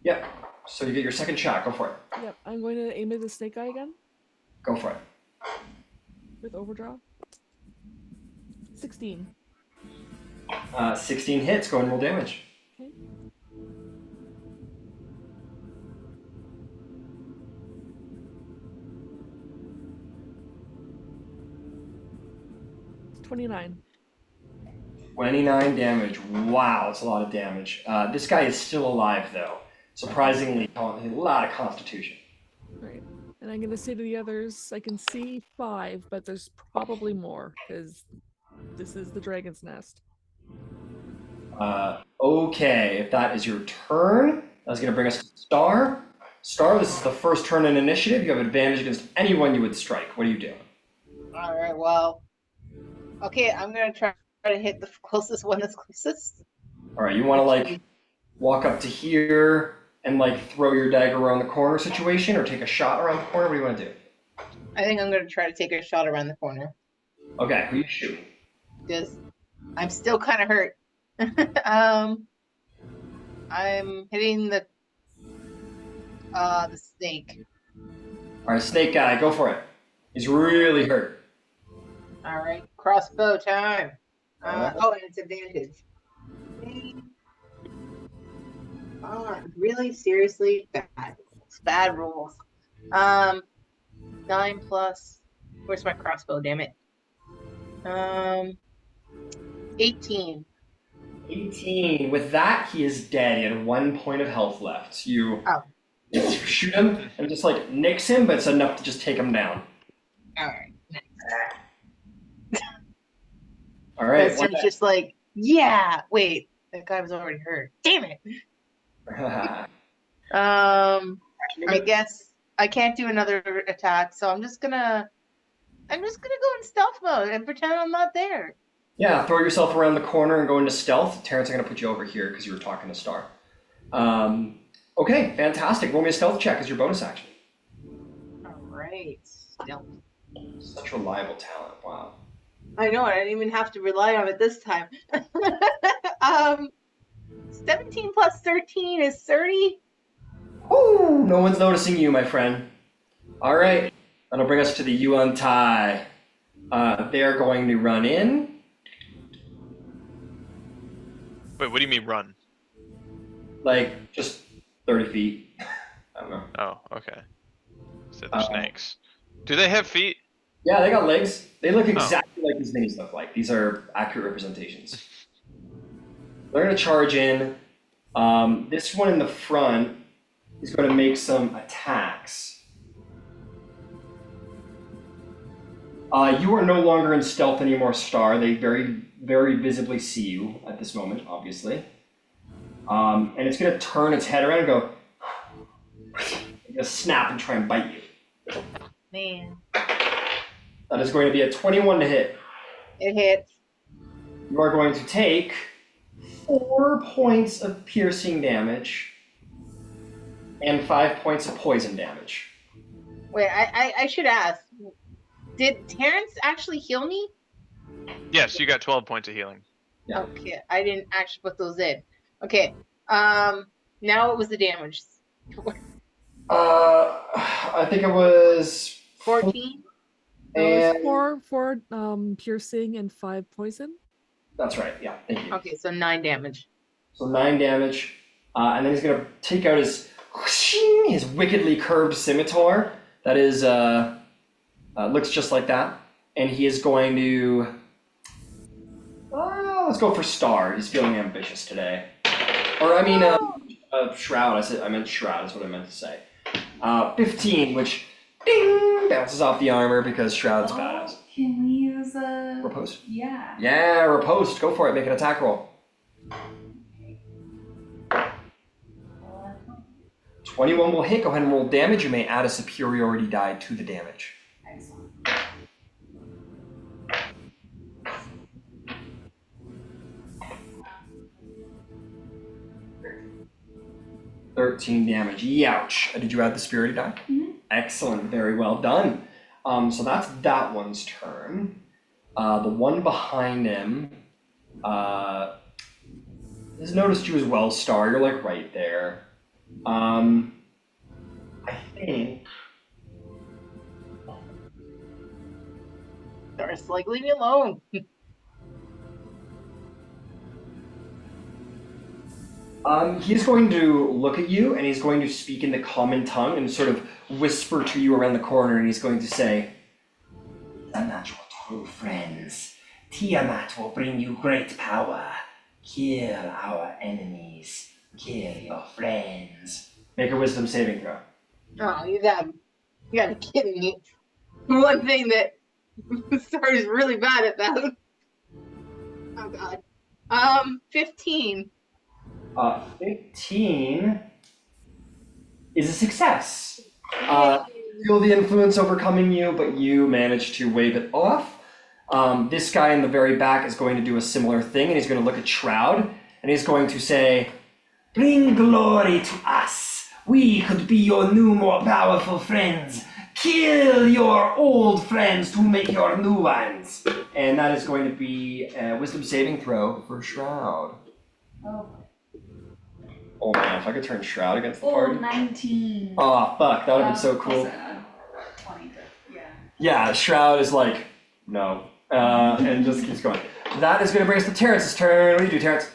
Yep. So you get your second shot. Go for it. Yep. I'm going to aim at the snake guy again Go for it. with overdraw. 16. 16 hits. Go and roll damage. Okay. $29. 29 damage. Wow, that's a lot of damage. This guy is still alive, though. Surprisingly, a lot of constitution. Right. And I'm going to say to the others, I can see 5, but there's probably more because this is the dragon's nest. Okay, if that is your turn, that's going to bring us to Star. Star, this is the first turn in initiative. You have advantage against anyone you would strike. What do you do? All right, well, okay, I'm gonna try to hit the closest one that's closest. All right, you want to like walk up to here and like throw your dagger around the corner situation, or take a shot around the corner? What do you want to do? I think I'm gonna try to take a shot around the corner Okay, who you shooting? because I'm still kind of hurt. I'm hitting the snake. All right, snake guy, go for it. He's really hurt. All right, crossbow time. Alright. Oh, and it's advantage. Really, seriously, bad. It's bad rolls. 9 plus. Where's my crossbow? Damn it. 18. 18. With that, he is dead. He had 1 point of health left. You shoot him and just like nicks him, but it's enough to just take him down. All right. All right. It's just like, yeah. Wait, that guy was already hurt. Damn it. I guess I can't do another attack, so I'm just gonna go in stealth mode and pretend I'm not there. Yeah, throw yourself around the corner and go into stealth. Terrence, I'm going to put you over here because you were talking to Star. Okay, fantastic. Roll me a stealth check as your bonus action. All right, stealth. Such reliable talent. Wow. I know, I didn't even have to rely on it this time. 17 plus 13 is 30. Ooh, no one's noticing you, my friend. All right, that'll bring us to the Yuan Tai. They're going to run in. Wait, what do you mean run? Like, just 30 feet. I don't know. Oh, okay. So they're snakes. Do they have feet? Yeah, they got legs. They look exactly like these minis look like. These are accurate representations. They're going to charge in. This one in the front is going to make some attacks. You are no longer in stealth anymore, Star. They very, very visibly see you at this moment, obviously. And it's going to turn its head around and go, it's going to snap and try and bite you. Man, That is going to be a 21 to hit. it hits. You are going to take 4 points of piercing damage and 5 points of poison damage. Wait, I should ask. Did Terrence actually heal me? Yes, you got 12 points of healing. Yeah. Okay, I didn't actually put those in. Okay, now what was the damage? I think it was 14? and Four piercing and 5 poison. that's right. Yeah, thank you. Okay, so 9 damage. So 9 damage, and then he's gonna take out his his wickedly curved scimitar. That is, looks just like that. And he is going to, let's go for Star. He's feeling ambitious today. Or, I mean, Shroud. I meant Shroud is what I meant to say. 15, which, ding, bounces off the armor because Shroud's badass. Can we use a... Riposte? Yeah. Yeah, riposte. Go for it. Make an attack roll. 21 will hit. Go ahead and roll damage. You may add a superiority die to the damage. Excellent. 13 damage. Youch. Did you add the superiority die? Mm-hmm. Excellent. Very well done. So that's that one's turn. The one behind him has noticed you as well, Star. You're like right there. I think. Star's like, leave me alone. He's going to look at you and he's going to speak in the common tongue and sort of whisper to you around the corner, and he's going to say, "Unnatural true friends. Tiamat will bring you great power. Kill our enemies. Kill your friends." Make a wisdom saving throw. Oh, you gotta be kidding me. One thing that Star is really bad at that. Oh god. 15. 15 is a success. Feel the influence overcoming you, but you manage to wave it off. This guy in the very back is going to do a similar thing, and he's going to look at Shroud, and he's going to say, "Bring glory to us. We could be your new, more powerful friends. Kill your old friends to make your new ones." And that is going to be a wisdom saving throw for Shroud. Oh. Oh man, if I could turn Shroud against the Oh, party. 19. Oh fuck, that would have been so cool. 20 to, yeah. Yeah, Shroud is like, no. And just keeps going. That is going to bring us to Terrence's turn. What do you do, Terrence?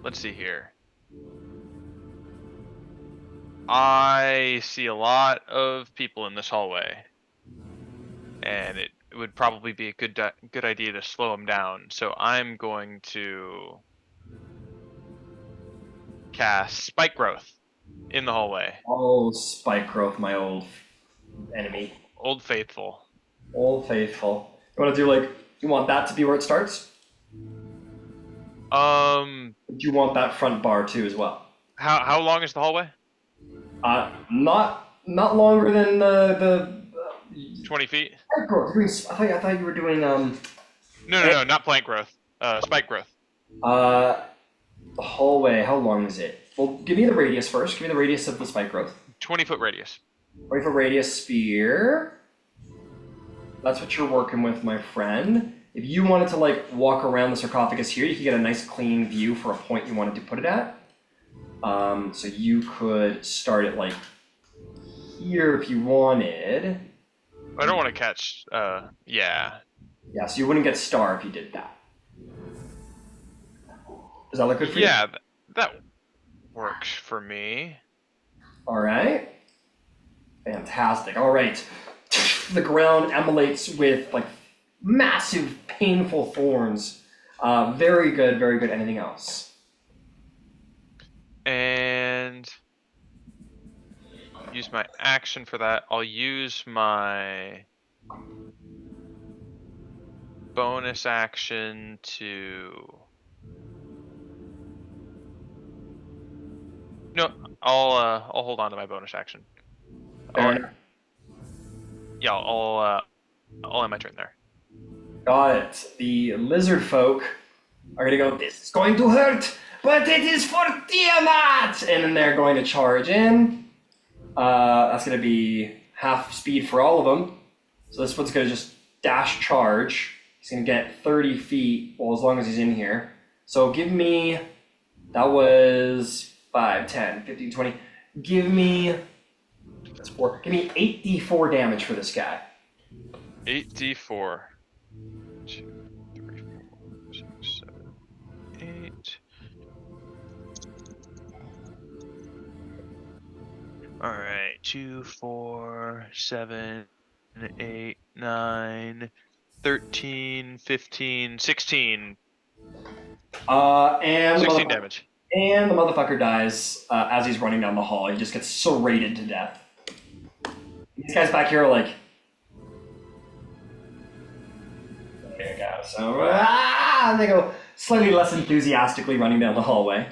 Let's see here. I see a lot of people in this hallway, and it would probably be a good idea to slow them down. So I'm going to cast Spike Growth in the hallway. Oh, Spike Growth, my old enemy. Old Faithful. Old Faithful. You want to do like, you want that to be where it starts? Do you want that front bar too as well? How long is the hallway? Not longer than the 20 feet? Spike Growth. I thought you were doing No, not plank growth. Spike growth. The hallway. How long is it? Well, give me the radius first. Give me the radius of the Spike Growth. 20-foot radius. 20-foot radius sphere. That's what you're working with, my friend. If you wanted to like walk around the sarcophagus here, you could get a nice clean view for a point you wanted to put it at. So you could start it like here if you wanted. I don't want to catch. Yeah. Yeah, so you wouldn't get Star if you did that. Does that look good for you? Yeah, that works for me. All right. Fantastic. All right. The ground emulates with like massive, painful thorns. Very good, very good. Anything else? And use my action for that. I'll use my bonus action to... No, I'll hold on to my bonus action. Yeah, I'll end my turn there. Got it. The lizard folk are gonna go, "This is going to hurt, but it is for Tiamat!" And then they're going to charge in. That's gonna be half speed for all of them. So this one's gonna just dash charge. He's gonna get 30 feet, well, as long as he's in here. So give me, that was 5, 10, 15, 20. Give me, that's 4. Give me 8d4 damage for this guy. 8d4. 2, 3, 4, 5, 6, 7, 8. 2, 4, 7, 8, 9, 13, 15, 16. And 16 damage. And the motherfucker dies as he's running down the hall. He just gets serrated to death. These guys back here are like, there you go. So, and they go slightly less enthusiastically running down the hallway.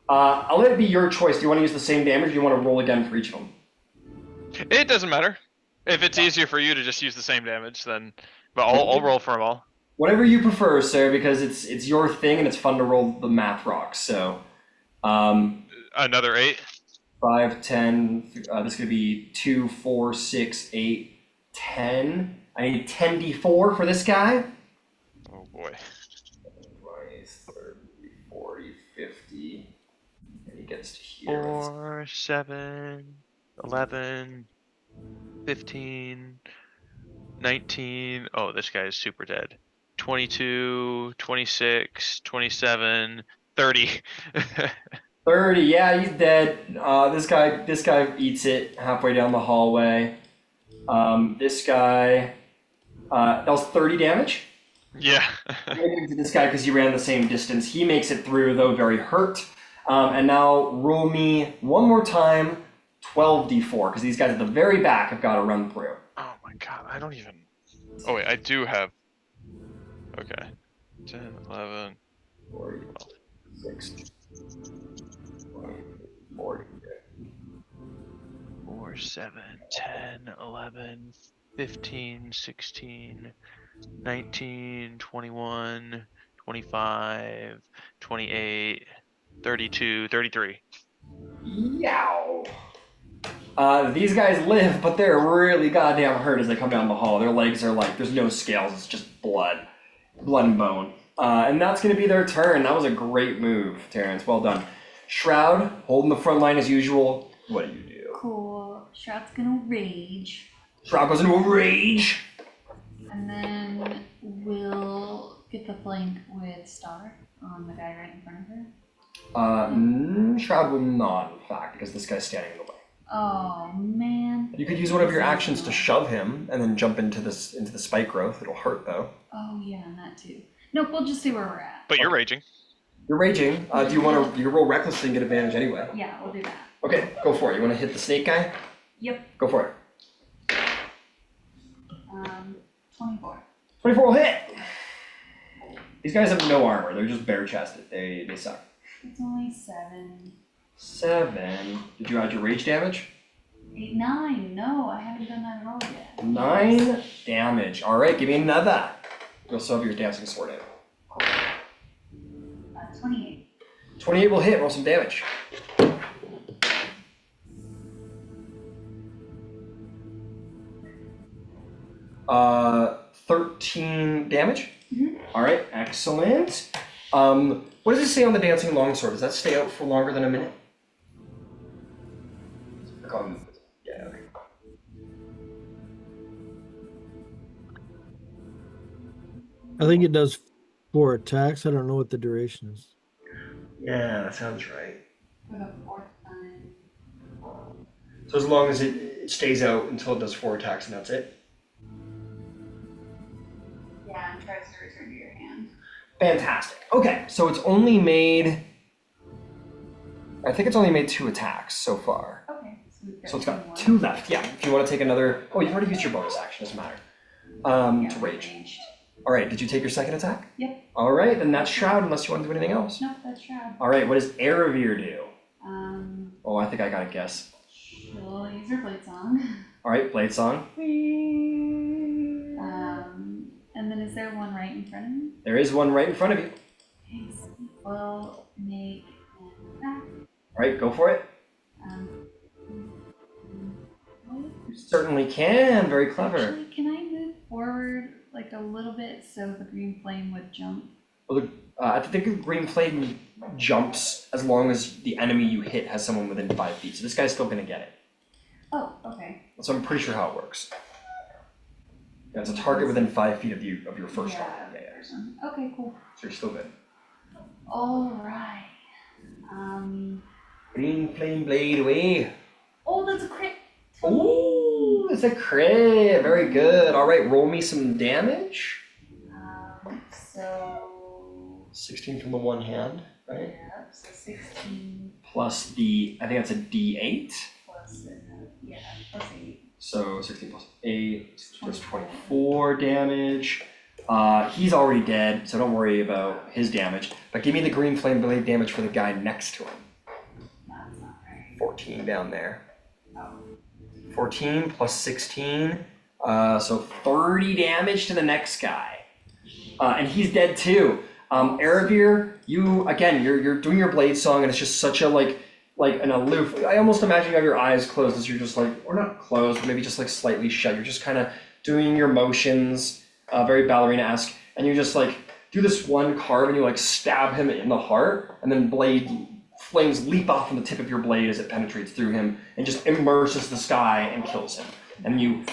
I'll let it be your choice. Do you want to use the same damage, or do you want to roll again for each of them? It doesn't matter. If it's easier for you to just use the same damage, then. But I'll roll for them all. Whatever you prefer, sir, because it's your thing and it's fun to roll the math rocks. So, Another 8. 5, 10. This is gonna be 2, 4, 6, 8, 10. I need 10d4 for this guy. Oh boy. 20, 30, 40, 50. And he gets to here. 4, 7, 11, 15, 19. Oh, this guy is super dead. 22, 26, 27, 30. 30, yeah, he's dead. This guy eats it halfway down the hallway. This guy, that was 30 damage. Yeah. I'm gonna to this guy because he ran the same distance. He makes it through, though very hurt. And now roll me one more time, 12d4, because these guys at the very back have got to run through. Oh my god, I don't even. Oh wait, I do have. Okay. 10, 11. 40, 60, 20, 40. 4, 7, 10, 11, 15, 16, 19, 21, 25, 28, 32, 33. Yow! These guys live, but they're really goddamn hurt as they come down the hall. Their legs are like, there's no scales, it's just blood. Blood and bone. And that's going to be their turn. That was a great move, Terrence. Well done. Shroud, holding the front line as usual. What do you do? Cool. Shroud's gonna rage. Shroud goes into a rage. And then we'll get the flank with Star on the guy right in front of her. Shroud will not, in fact, because this guy's standing in the way. Oh man. You could use one of your actions to shove him and then jump into the spike growth. It'll hurt though. Oh yeah, and that too. Nope, we'll just see where we're at. But you're raging. You're raging. Do you want to? You roll recklessly and get advantage anyway. Yeah, we'll do that. Okay, go for it. You want to hit the snake guy? Yep. Go for it. 24. 24 will hit. These guys have no armor. They're just bare chested. They suck. It's only 7. 7. Did you add your rage damage? 8, 9. No, I haven't done that roll yet. 9 damage. All right, give me another. You also have your dancing sword in. 28. 28 will hit. Roll some damage. 13 damage. Mm-hmm. All right, excellent. What does it say on the dancing longsword? Does that stay out for longer than a minute? Yeah. Okay. I think it does 4 attacks. I don't know what the duration is. Yeah, that sounds right. For the 4th time. So as long as it stays out until it does 4 attacks and that's it? Yeah, and tries to return to your hand. Fantastic. Okay, so it's only made... I think it's only made 2 attacks so far. Okay, So it's got 2 left. Yeah, if you want to take another... Oh, you've already used your bonus action. Doesn't matter. To rage. Raged. All right, did you take your second attack? Yep. All right, then that's Shroud unless you want to do anything else. No, that's Shroud. All right, what does Erebir do? Oh, I think I got to guess. she'll use her Blade Song. All right, Blade Song. And then is there one right in front of me? There is one right in front of you. Okay, so we'll make an attack. All right, go for it. You certainly can. Very clever. Actually, can I move forward like a little bit so the green flame would jump? Well, I think the green flame jumps as long as the enemy you hit has someone within 5 feet. So this guy's still going to get it. Oh, okay. So I'm pretty sure how it works. Yeah, it's a target within 5 feet of your first target. Yeah. Okay, cool. So you're still good. All right. Green flame blade away. Oh, that's a crit. Ooh, it's a crit. Very good. All right, roll me some damage. So 16 from the one hand, right? yeah, so 16 Plus the, I think that's a D8. plus plus 8. So 16 plus 8, that's 24 damage. He's already dead, so don't worry about his damage. But give me the green flame blade damage for the guy next to him. That's not right. 14 down there. Oh. 14 plus 16, so 30 damage to the next guy. And he's dead too. Erebir, you, again, you're doing your blade song and it's just such a like an aloof, I almost imagine you have your eyes closed as you're just like, or not closed, but maybe just like slightly shut. You're just kind of doing your motions, very ballerina-esque, and you just like do this one carve and you like stab him in the heart, and then blade flames leap off from the tip of your blade as it penetrates through him and just immerses the sky and kills him. And you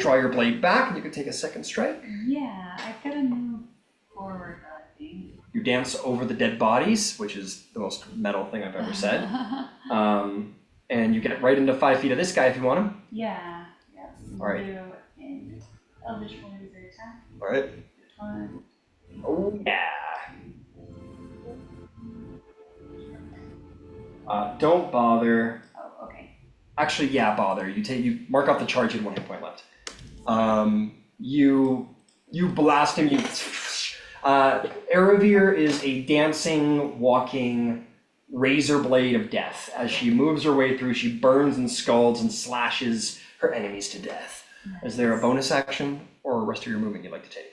draw your blade back and you can take a second strike. Yeah, I've got to move forward, I think. You dance over the dead bodies, which is the most metal thing I've ever said. And you get right into 5 feet of this guy if you want him. Yeah. All right. Do an Elvish Warrior attack. All right. One. Oh yeah. Don't bother. Oh, okay. Actually, yeah, bother. You mark off the charge. You had 1 hit point left. You blast him. Erebir is a dancing, walking razor blade of death. As she moves her way through, she burns and scalds and slashes her enemies to death. Nice. Is there a bonus action or a rest of your movement you'd like to take?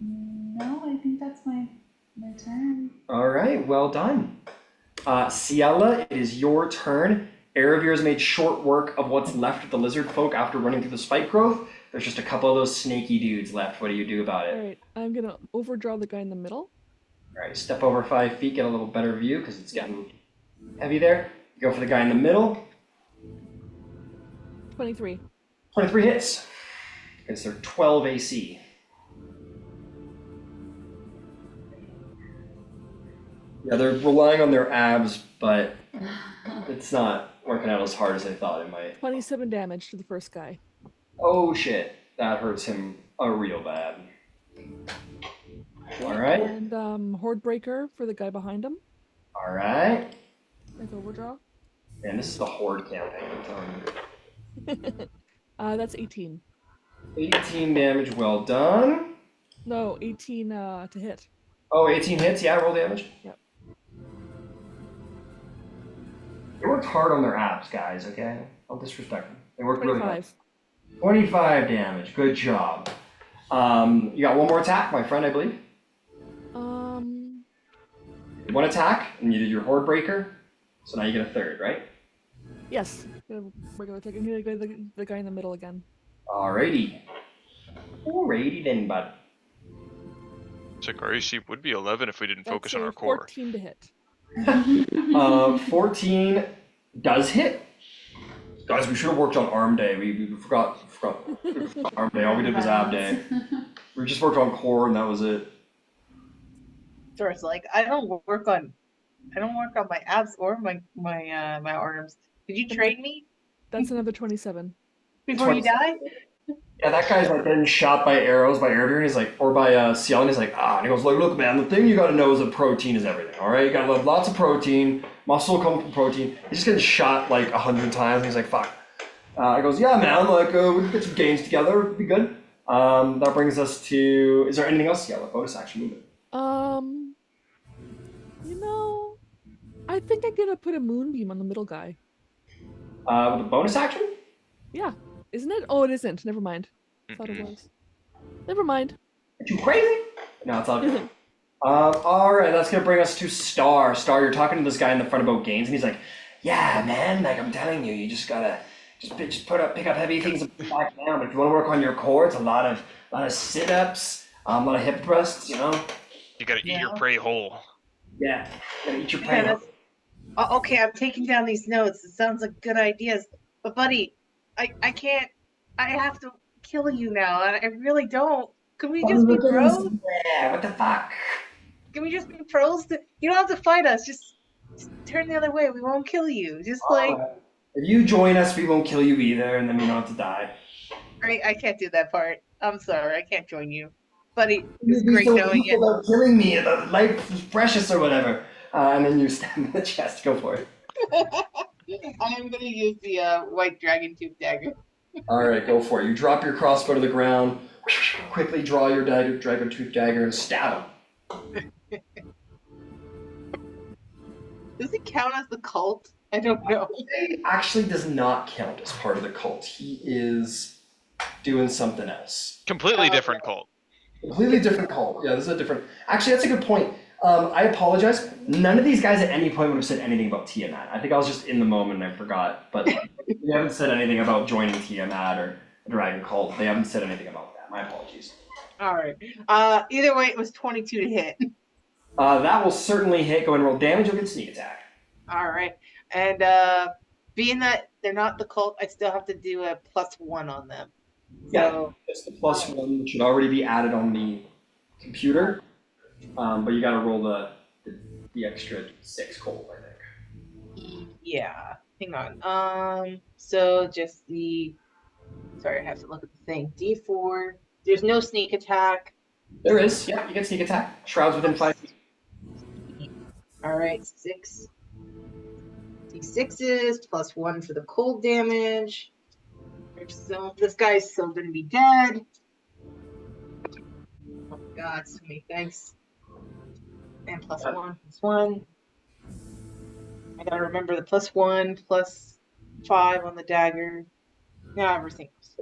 No, I think that's my turn. All right, well done. Ciela, it is your turn. Erebir has made short work of what's left of the lizard folk after running through the spike growth. There's just a couple of those snaky dudes left. What do you do about it? Alright, I'm gonna overdraw the guy in the middle. All right, step over 5 feet, get a little better view because it's getting heavy there. You go for the guy in the middle. 23. 23 hits. Because they're 12 AC. Yeah, they're relying on their abs, but it's not working out as hard as I thought it might. 27 damage to the first guy. Oh shit, that hurts him real bad. All right. And Horde Breaker for the guy behind him. All right. With overdraw. And this is the Horde campaign, I'm telling you. That's 18. 18 damage, well done. No, 18 to hit. Oh, 18 hits, yeah, roll damage. Yep. They worked hard on their abs, guys, okay? Don't disrespect them. They worked really hard. 25. 25 damage, good job. You got one more attack, my friend, I believe. One attack, and you did your Horde Breaker, so now you get a third, right? Yes. Regular attack. I'm gonna go the guy in the middle again. Alrighty. Alrighty then, bud. So our AC would be 11 if we didn't focus That's on a our core. 14 to hit. 14 does hit. Guys, we should have worked on arm day. We forgot arm day. All we did was ab day. We just worked on core and that was it. Dora's like, I don't work on my abs or my arms. Did you train me That's another 27. before you die? Yeah, that guy's like getting shot by arrows by Erebir, and he's like, or by Ciel, and he's like, and he goes, like, look, man, the thing you gotta know is that protein is everything, all right? You gotta have lots of protein. Muscle comes from protein. He's just getting shot like 100 times, and he's like, fuck. I goes, yeah, man, like, we can get some gains together. It'd be good. That brings us to, is there anything else? Yeah, like bonus action movement. I think I'm gonna put a moonbeam on the middle guy. With a bonus action? Yeah. Isn't it? Oh, it isn't. Never mind. Thought it was. Never mind. Are you crazy? No, it's all good. Alright, that's gonna bring us to Star. Star, you're talking to this guy in the front about gains, and he's like, yeah, man, like I'm telling you, you just gotta just pick up heavy things and put back down. But if you want to work on your core, it's a lot of sit-ups, a lot of hip thrusts, you know? You gotta eat your prey whole. Yeah, you gotta eat your prey. Okay, I'm taking down these notes. It sounds like good ideas. But buddy, I can't, I have to kill you now. I really don't. Can we just be pros? Yeah, what the fuck? Can we just be pros? You don't have to fight us. Just turn the other way. We won't kill you. Just If you join us, we won't kill you either, and then you don't have to die. I can't do that part. I'm sorry, I can't join you. Buddy, You'd it's be great so knowing you. about killing me. The life is precious or whatever. And then you stab him in the chest. Go for it. I am gonna use the white dragon tooth dagger. All right, go for it. You drop your crossbow to the ground. Quickly draw your dragon tooth dagger and stab him. Does it count as the cult? I don't know. He actually does not count as part of the cult. He is doing something else. Completely different cult. Completely different cult. Yeah, this is a different. Actually, that's a good point. I apologize. None of these guys at any point would have said anything about Tiamat. I think I was just in the moment and I forgot. But they haven't said anything about joining Tiamat or a dragon cult. They haven't said anything about that. My apologies. All right. Either way, it was 22 to hit. That will certainly hit. Go and roll damage. You'll get sneak attack. All right. And being that they're not the cult, I still have to do a +1 on them. Yeah, it's the +1, which should already be added on the computer. But you got to roll the extra 6 cold, I think. Yeah. Hang on. So just sorry, I have to look at the thing. D4. There's no sneak attack. There is. Yeah, you get sneak attack. Shrouds within 5 feet. All right, 6. D6s +1 for the cold damage. So this guy's still gonna be dead. Oh my god, so many things. And +1. I gotta remember the +1, +5 on the dagger. Now everything else.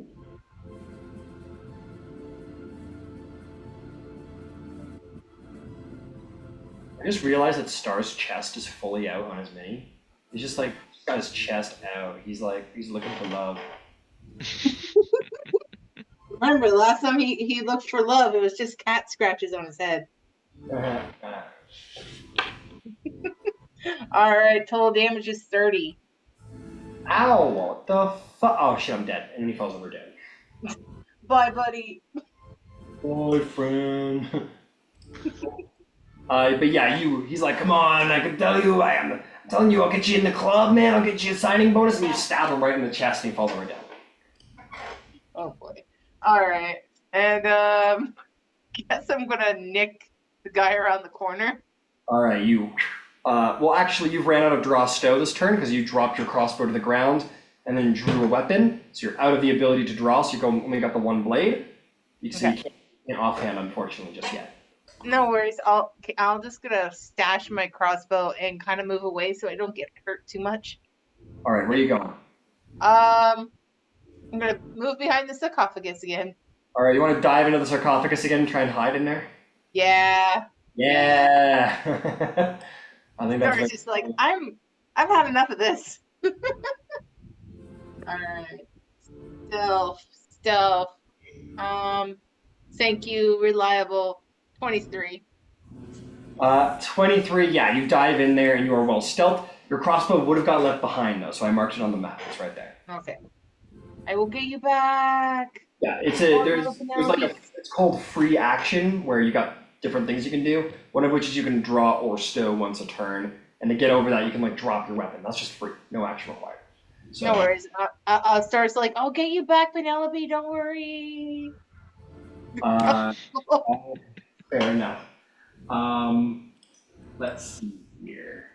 I just realized that Star's chest is fully out on his mini. He's just like got his chest out. He's looking for love. Remember, the last time he looked for love, it was just cat scratches on his head. Alright, total damage is 30. Ow! What the fuck? Oh shit, I'm dead. And then he falls over dead. Bye, buddy. Bye, friend. But yeah, he's like, come on, I can tell you, I'm telling you, I'll get you in the club, man, I'll get you a signing bonus, and you stab him right in the chest and he falls over dead. Oh boy. Alright. And guess I'm gonna nick the guy around the corner. Alright, well actually you've ran out of draw stow this turn because you dropped your crossbow to the ground and then drew a weapon, so you're out of the ability to draw, so you only got the one blade. So you can't offhand, unfortunately, just yet. No worries. I'll just gonna stash my crossbow and kind of move away so I don't get hurt too much. All right, where are you going? I'm gonna move behind the sarcophagus again. All right, you want to dive into the sarcophagus again and try and hide in there? Yeah. Yeah. I think that's just like I've had enough of this. All right. Stealth. Thank you, reliable. 23. 23, yeah, you dive in there and you are well stealth. Your crossbow would have got left behind though, so I marked it on the map. It's right there. Okay. I will get you back. Yeah, it's called free action, where you got different things you can do. One of which is you can draw or stow once a turn, and to get over that you can like drop your weapon. That's just free, no action required. So, no worries. Star's like, I'll get you back, Penelope. Don't worry. Fair enough. Let's see here.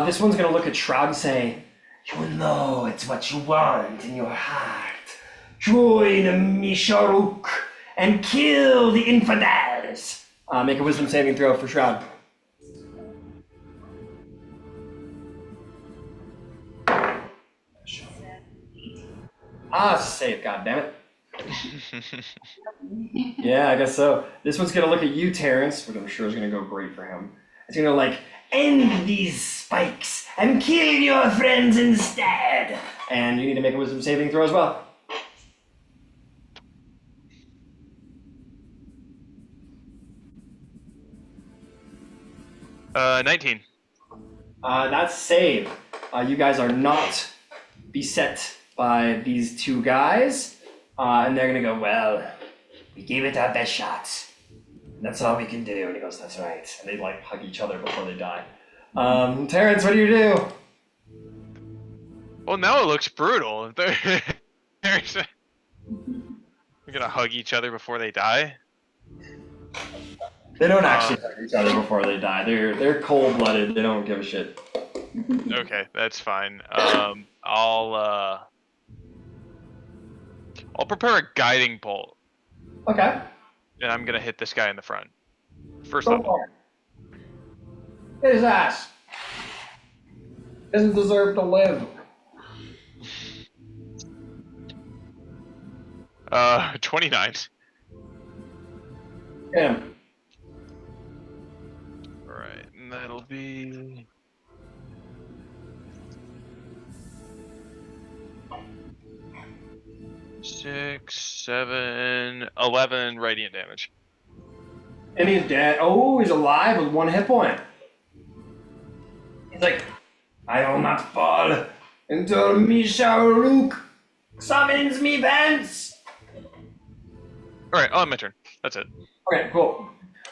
This one's gonna look at Shroud and say, "You know it's what you want in your heart. Join me, Sharuk, and kill the infidels." Make a wisdom saving throw for Shroud. Save, goddammit. Yeah, I guess so. This one's gonna look at you, Terrence, which I'm sure is gonna go great for him. It's gonna like, end these spikes and kill your friends instead. And you need to make a wisdom saving throw as well. Uh, 19. That's save. You guys are not beset by these two guys, and they're gonna go, well, we gave it our best shots. That's all we can do. And he goes, that's right. And they like hug each other before they die. Terrence, what do you do? Well, now it looks brutal. They're gonna hug each other before they die. They don't actually hug each other before they die. They're cold-blooded. They don't give a shit. Okay, that's fine. I'll prepare a guiding bolt, Okay. and I'm gonna hit this guy in the front. First Go level. for it. Hit his ass. Doesn't deserve to live. 29. Hit him. Alright, and that'll be... Six, 7, 11 radiant damage. And he's dead. Oh, he's alive with 1 hit point. He's like, I will not fall until Misha-Luke summons me thence. Alright, I'll have my turn. That's it. Okay, cool.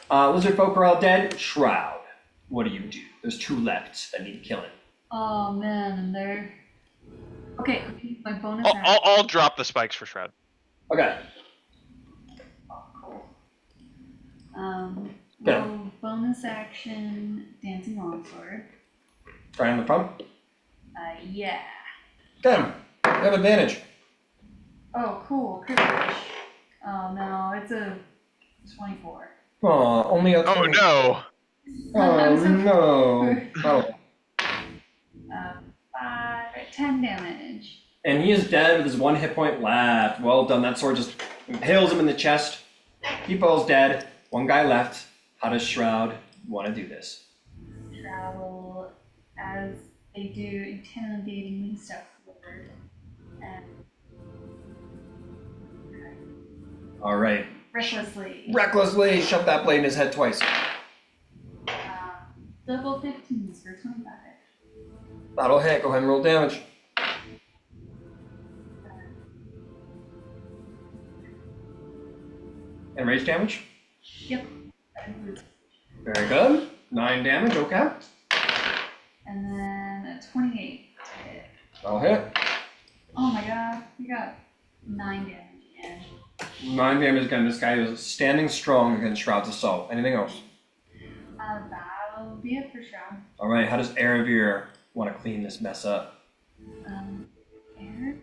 Lizard folk are all dead. Shroud. What do you do? There's 2 left that need killing. Oh man, and they're okay. My bonus. I'll drop the spikes for Shroud. Okay. Oh, cool. Okay. Well, bonus action, dancing longsword. Try on the front. Yeah. Get him. You have advantage. Oh, cool. Privilege. Oh no, it's a 24. Oh, only a. Oh no! Oh no. Oh. 10 damage. And he is dead with his 1 hit point left. Well done. That sword just impales him in the chest. He falls dead. 1 guy left. How does Shroud want to do this? Travel as they do intimidatingly step forward. And Alright. recklessly. Recklessly shove that blade in his head twice. Double 15s for 25. That'll hit. Go ahead and roll damage. And rage damage? Yep. That includes. Very good. 9 damage, okay. And then a 28 to hit. That'll hit. Oh my god, we got 9 damage again. 9 damage again. This guy is standing strong against Shroud's assault. Anything else? That'll be it for Shroud. Alright, how does Erebir want to clean this mess up? Eric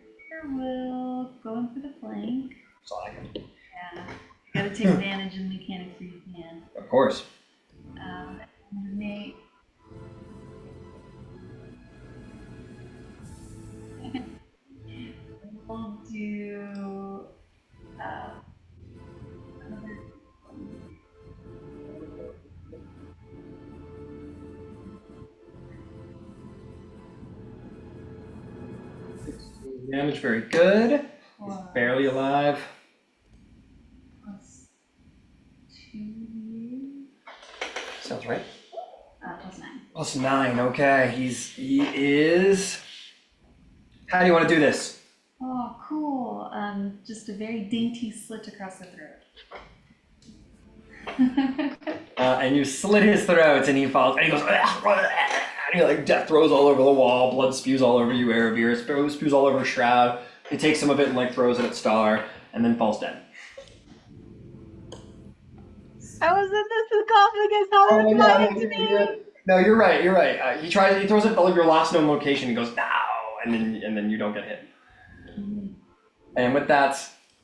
will go in for the flank. So I can. Yeah. You gotta take advantage of the mechanics where you can. Of course. Make we'll do another Damage, very good. plus, Barely alive. plus 2 Sounds right. plus 9. Plus 9, okay. He is. How do you want to do this? Oh, cool. Just a very dainty slit across the throat. And you slit his throat, and he falls, and he goes, and he like death throws all over the wall, blood spews all over you, Erebir, spews all over Shroud. He takes some of it and like throws it at Star, and then falls dead. I was in this conflict. How did it come no, into me? No, you're right. You're right. He throws it at your last known location. He goes, "No," and then you don't get hit. And with that,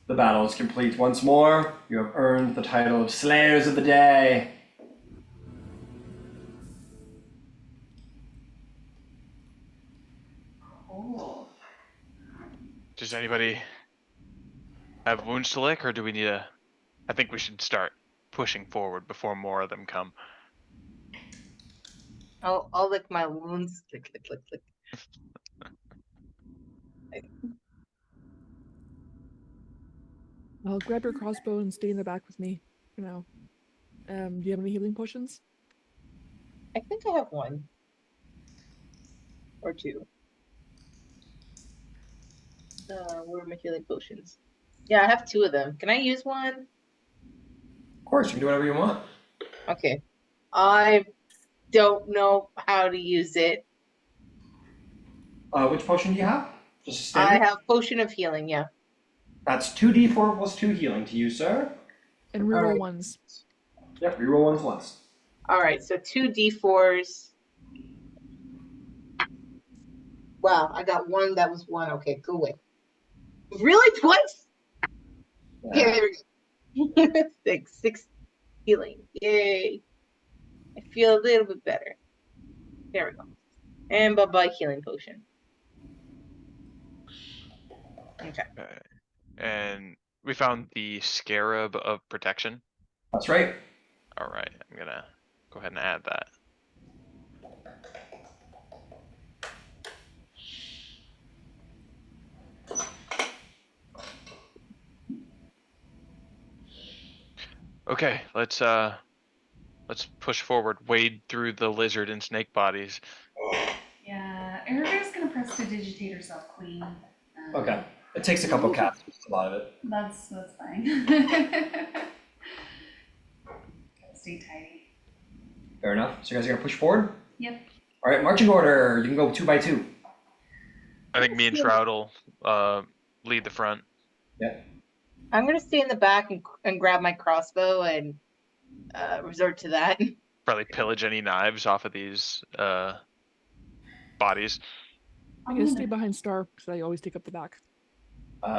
the battle is complete once more. You have earned the title of Slayers of the Day. Cool. Does anybody have wounds to lick, or do we need a... I think we should start pushing forward before more of them come. I'll lick my wounds. Lick, lick, lick, lick. I'll grab your crossbow and stay in the back with me for now. Do you have any healing potions? I think I have 1 or 2. Where are my healing potions? Yeah, I have 2 of them. Can I use one? Of course, you can do whatever you want. Okay. I don't know how to use it. Which potion do you have? Just a I standard? have potion of healing, yeah. That's 2d4 plus 2 healing to you, sir. And reroll Alright. ones. Yep, reroll ones once. Alright, so 2 d4s. Wow, I got 1 that was 1. Okay, go away. Really? Twice? Okay, Yeah. there we go. 6 healing. Yay. I feel a little bit better. There we go. And bye-bye healing potion. Okay. And we found the Scarab of Protection. That's right. Alright, I'm gonna go ahead and add that. Okay, let's push forward, wade through the lizard and snake bodies. Yeah, Erica's gonna press to digitate herself clean. Okay. It takes a couple casts, a lot of it. That's fine. Stay tidy. Fair enough. So you guys are gonna push forward? Yep. Alright, marching order. You can go 2 by 2. I think me and Shroud will lead the front. Yeah. I'm gonna stay in the back and grab my crossbow and resort to that. Probably pillage any knives off of these bodies. I'm gonna stay behind Star because I always take up the back.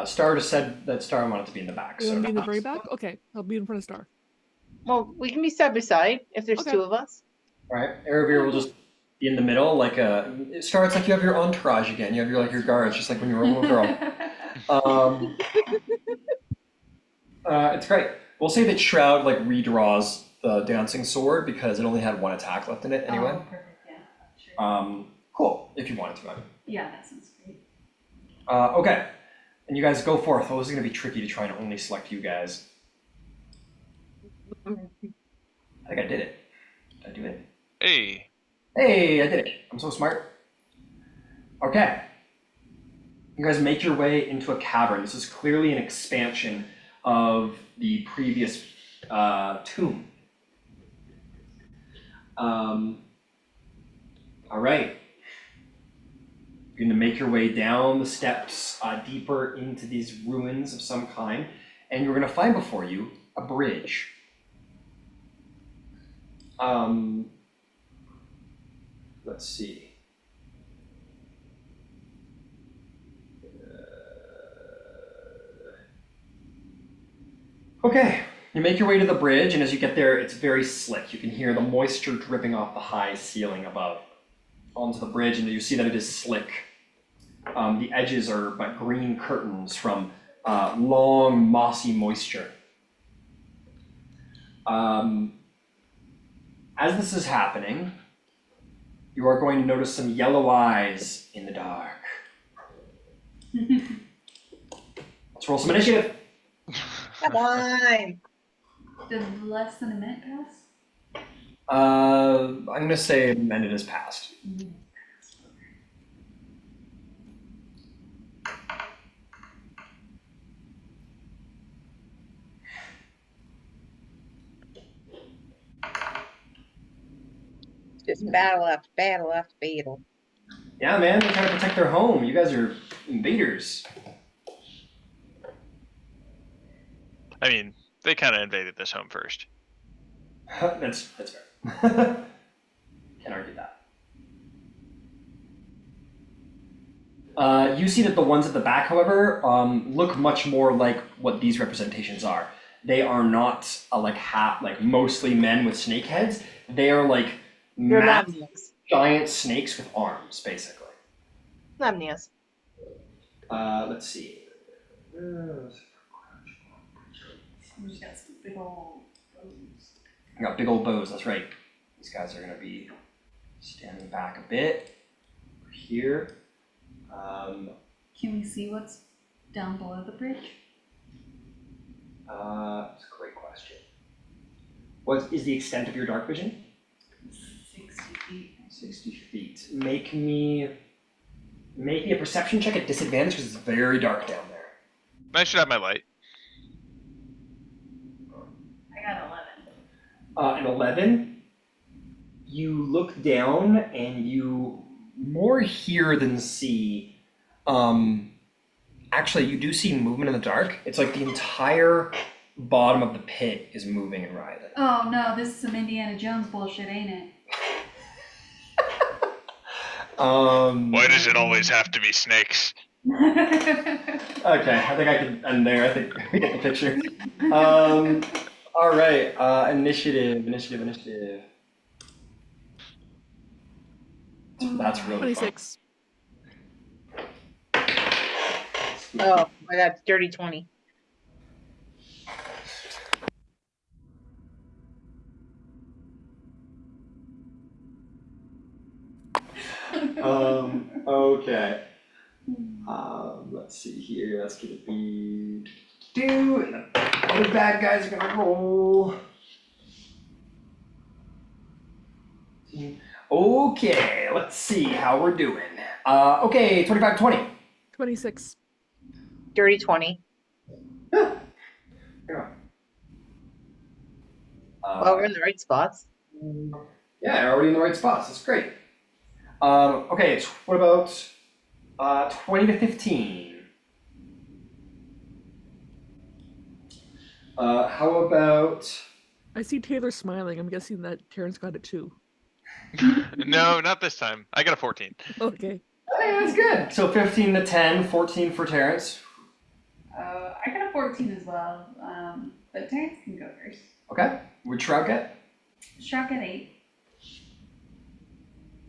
Star just said that Star wanted to be in the back. You So want to be in the very back? Okay, I'll be in front of Star. Well, we can be side by side if there's Okay. 2 of us. Alright, Erebir will just be in the middle, like Star, it's like you have your entourage again. You have your guards, just like when you were a little girl. It's great. We'll say that Shroud like redraws the dancing sword because it only had 1 attack left in it anyway. Oh, perfect, yeah. Sure. Cool, if you wanted to. I mean. Yeah, that sounds great. Okay, and you guys go forth. Well, this is gonna be tricky to try and only select you guys. I think I did it. Did I do it? Hey, Hey, I did it. I'm so smart. Okay. You guys make your way into a cavern. This is clearly an expansion of the previous tomb. All right. You're going to make your way down the steps deeper into these ruins of some kind, and you're going to find before you a bridge. Let's see. Okay, you make your way to the bridge, and as you get there, it's very slick. You can hear the moisture dripping off the high ceiling above onto the bridge, and you see that it is slick. The edges are but green curtains from long, mossy moisture. As this is happening, you are going to notice some yellow eyes in the dark. Let's roll some initiative. Come on. Did less than a minute pass? I'm going to say a minute has passed. Just battle after battle after battle. Yeah, man, they're trying to protect their home. You guys are invaders. I mean, they kind of invaded this home first. That's fair. Can't argue that. You see that the ones at the back, however, look much more like what these representations are. They are not like mostly men with snake heads. They are like They're massive, Lamnias. giant snakes with arms, basically. Lamnias. Let's see. We got some big old bows. I got big old bows, that's right. These guys are going to be standing back a bit. Over here. Can we see what's down below the bridge? That's a great question. What is the extent of your dark vision? 60 feet. 60 feet. Make me Make me a perception check at disadvantage because it's very dark down there. I should have my light. I got 11. An 11. You look down and you more hear than see. Actually, you do see movement in the dark. It's like the entire bottom of the pit is moving and writhing. Oh no, this is some Indiana Jones bullshit, ain't it? Why does it always have to be snakes? Okay, I think I can end there. I think we get the picture. All right, initiative. That's really fun. 26. Oh, that's dirty 20. Okay. Let's see here. That's gonna be and the other bad guys are gonna roll. Okay, let's see how we're doing. Okay, 25-20. 26. Dirty 20. Yeah. Well, we're in the right spots. Yeah, already in the right spots. That's great. Okay, what about 20-15? How about... I see Taylor smiling. I'm guessing that Terrence got it too. No, not this time. I got a 14. Okay. Hey, that's good. So 15-10, 14 for Terrence. I got a 14 as well, but Terrence can go first. Okay. Would Shroud get? Shroud at 8.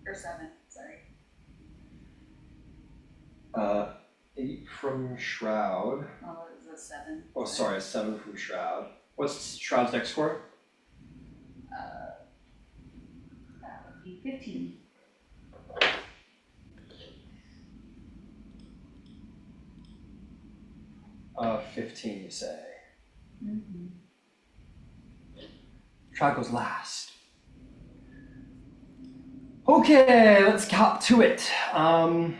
Or 7, sorry. 8 from Shroud. Oh, it was a 7. Oh, sorry, 7 from Shroud. What's Shroud's dex score? That would be 15. Uh, 15, you say. Mm-hmm. Shroud goes last. Okay, let's hop to it. Gotta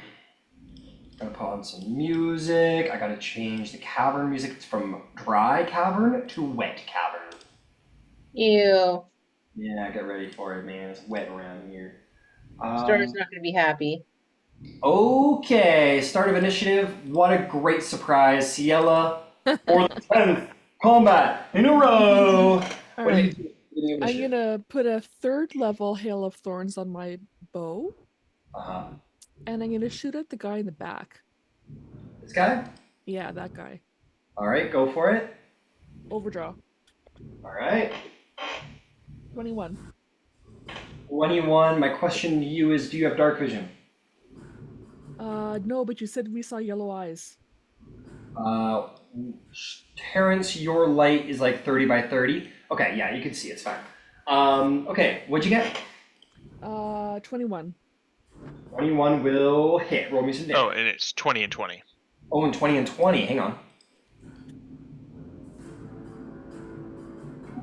put on some music. I gotta change the cavern music. It's from dry cavern to wet cavern. Ew. Yeah, get ready for it, man. It's wet around here. Storm's not going to be happy. Okay, start of initiative. What a great surprise. Ciela for the 10th combat in a row. All What do you right. do? Beginning of I'm initiative. gonna put a 3rd level Hail of Thorns on my bow, Uh-huh. and I'm gonna shoot at the guy in the back. This guy? Yeah, that guy. All right, go for it. Overdraw. All right. 21. 21. My question to you is, do you have dark vision? No, but you said we saw yellow eyes. Terrence, your light is like 30 by 30. Okay, yeah, you can see. It's fine. Okay, what'd you get? 21. 21 will hit. Roll me some damage. Oh, and it's 20 and 20. Oh, and 20 and 20. Hang on.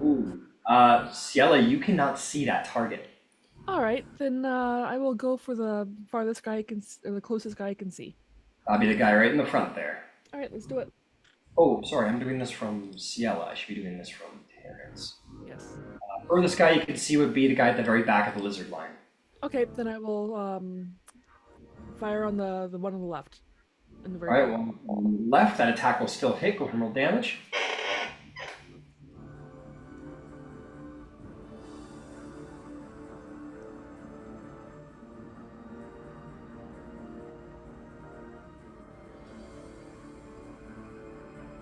Ooh. Ciela, you cannot see that target. All right, then I will go for the farthest guy I can, or the closest guy I can see. That'll be the guy right in the front there. All right, let's do it. Oh, sorry, I'm doing this from Ciela. I should be doing this from Terrence. Yes. Furthest guy you can see would be the guy at the very back of the lizard line. Okay, then I will fire on the one on the left. In the very Alright, well, on the left, that attack will still hit. Go ahead and roll damage.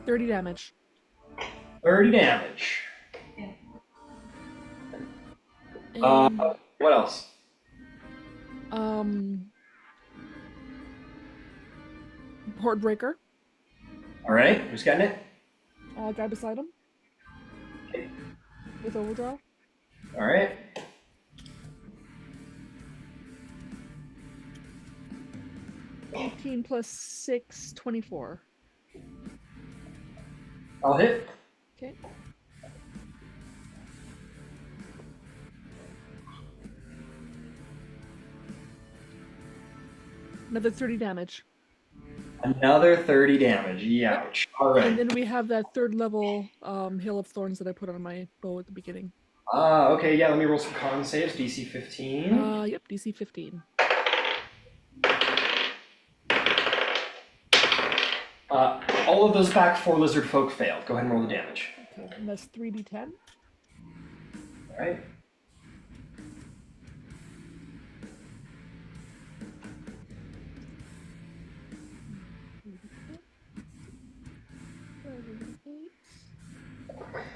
$30 damage. 30 damage. And, What else? Horde Breaker. Alright, who's getting it? Guy beside him. Okay. With overdraw. Alright. $18 plus 6, 24. I'll hit. Okay. Another 30 damage. Another 30 damage. Ouch. All right. And then we have that 3rd level Hail of Thorns that I put on my bow at the beginning. Okay, yeah, let me roll some con saves. DC 15. Yep, DC 15. All of those back 4 lizard folk failed. Go ahead and roll the damage. Okay, and that's 3d10. All right.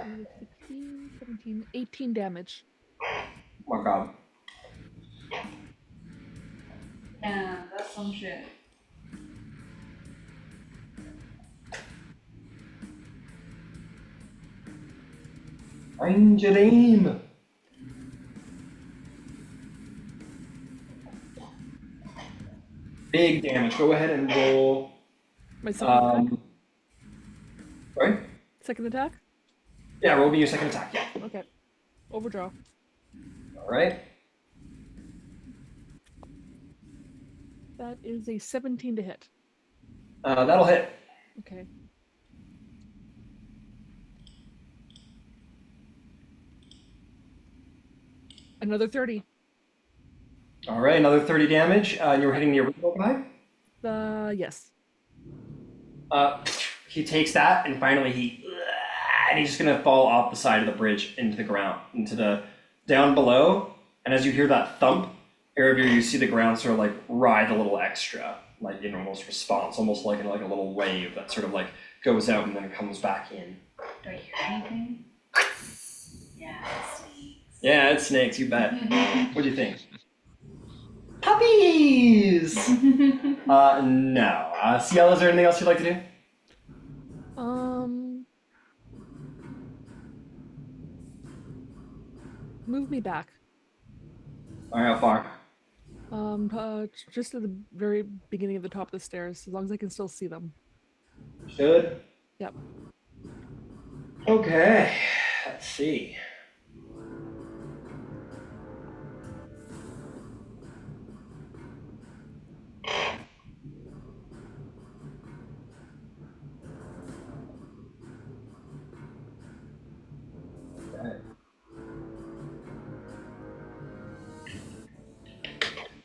Eight, 16, 17, 18 damage. Oh my god. Yeah, that's some shit. Find your aim. Big damage. Go ahead and roll. My second attack? Sorry? Second attack? Yeah, roll me your second attack. Yeah. Okay. Overdraw. All right. That is a 17 to hit. That'll hit. Okay. Another 30. All right, another 30 damage. And you're hitting the original guy. Yes. He takes that, and finally he's just gonna fall off the side of the bridge into the ground, into the down below. And as you hear that thump, Erebir, you see the ground sort of like writhe a little extra, like in almost response, almost like in like a little wave that sort of like goes out and then comes back in. Do I hear anything? Yeah, snakes. Yeah, it's snakes, you bet. What do you think? Puppies! No. Ciel, is there anything else you'd like to do? Move me back. All right, how far? Just at the very beginning of the top of the stairs, as long as I can still see them. Should? Yep. Okay, let's see.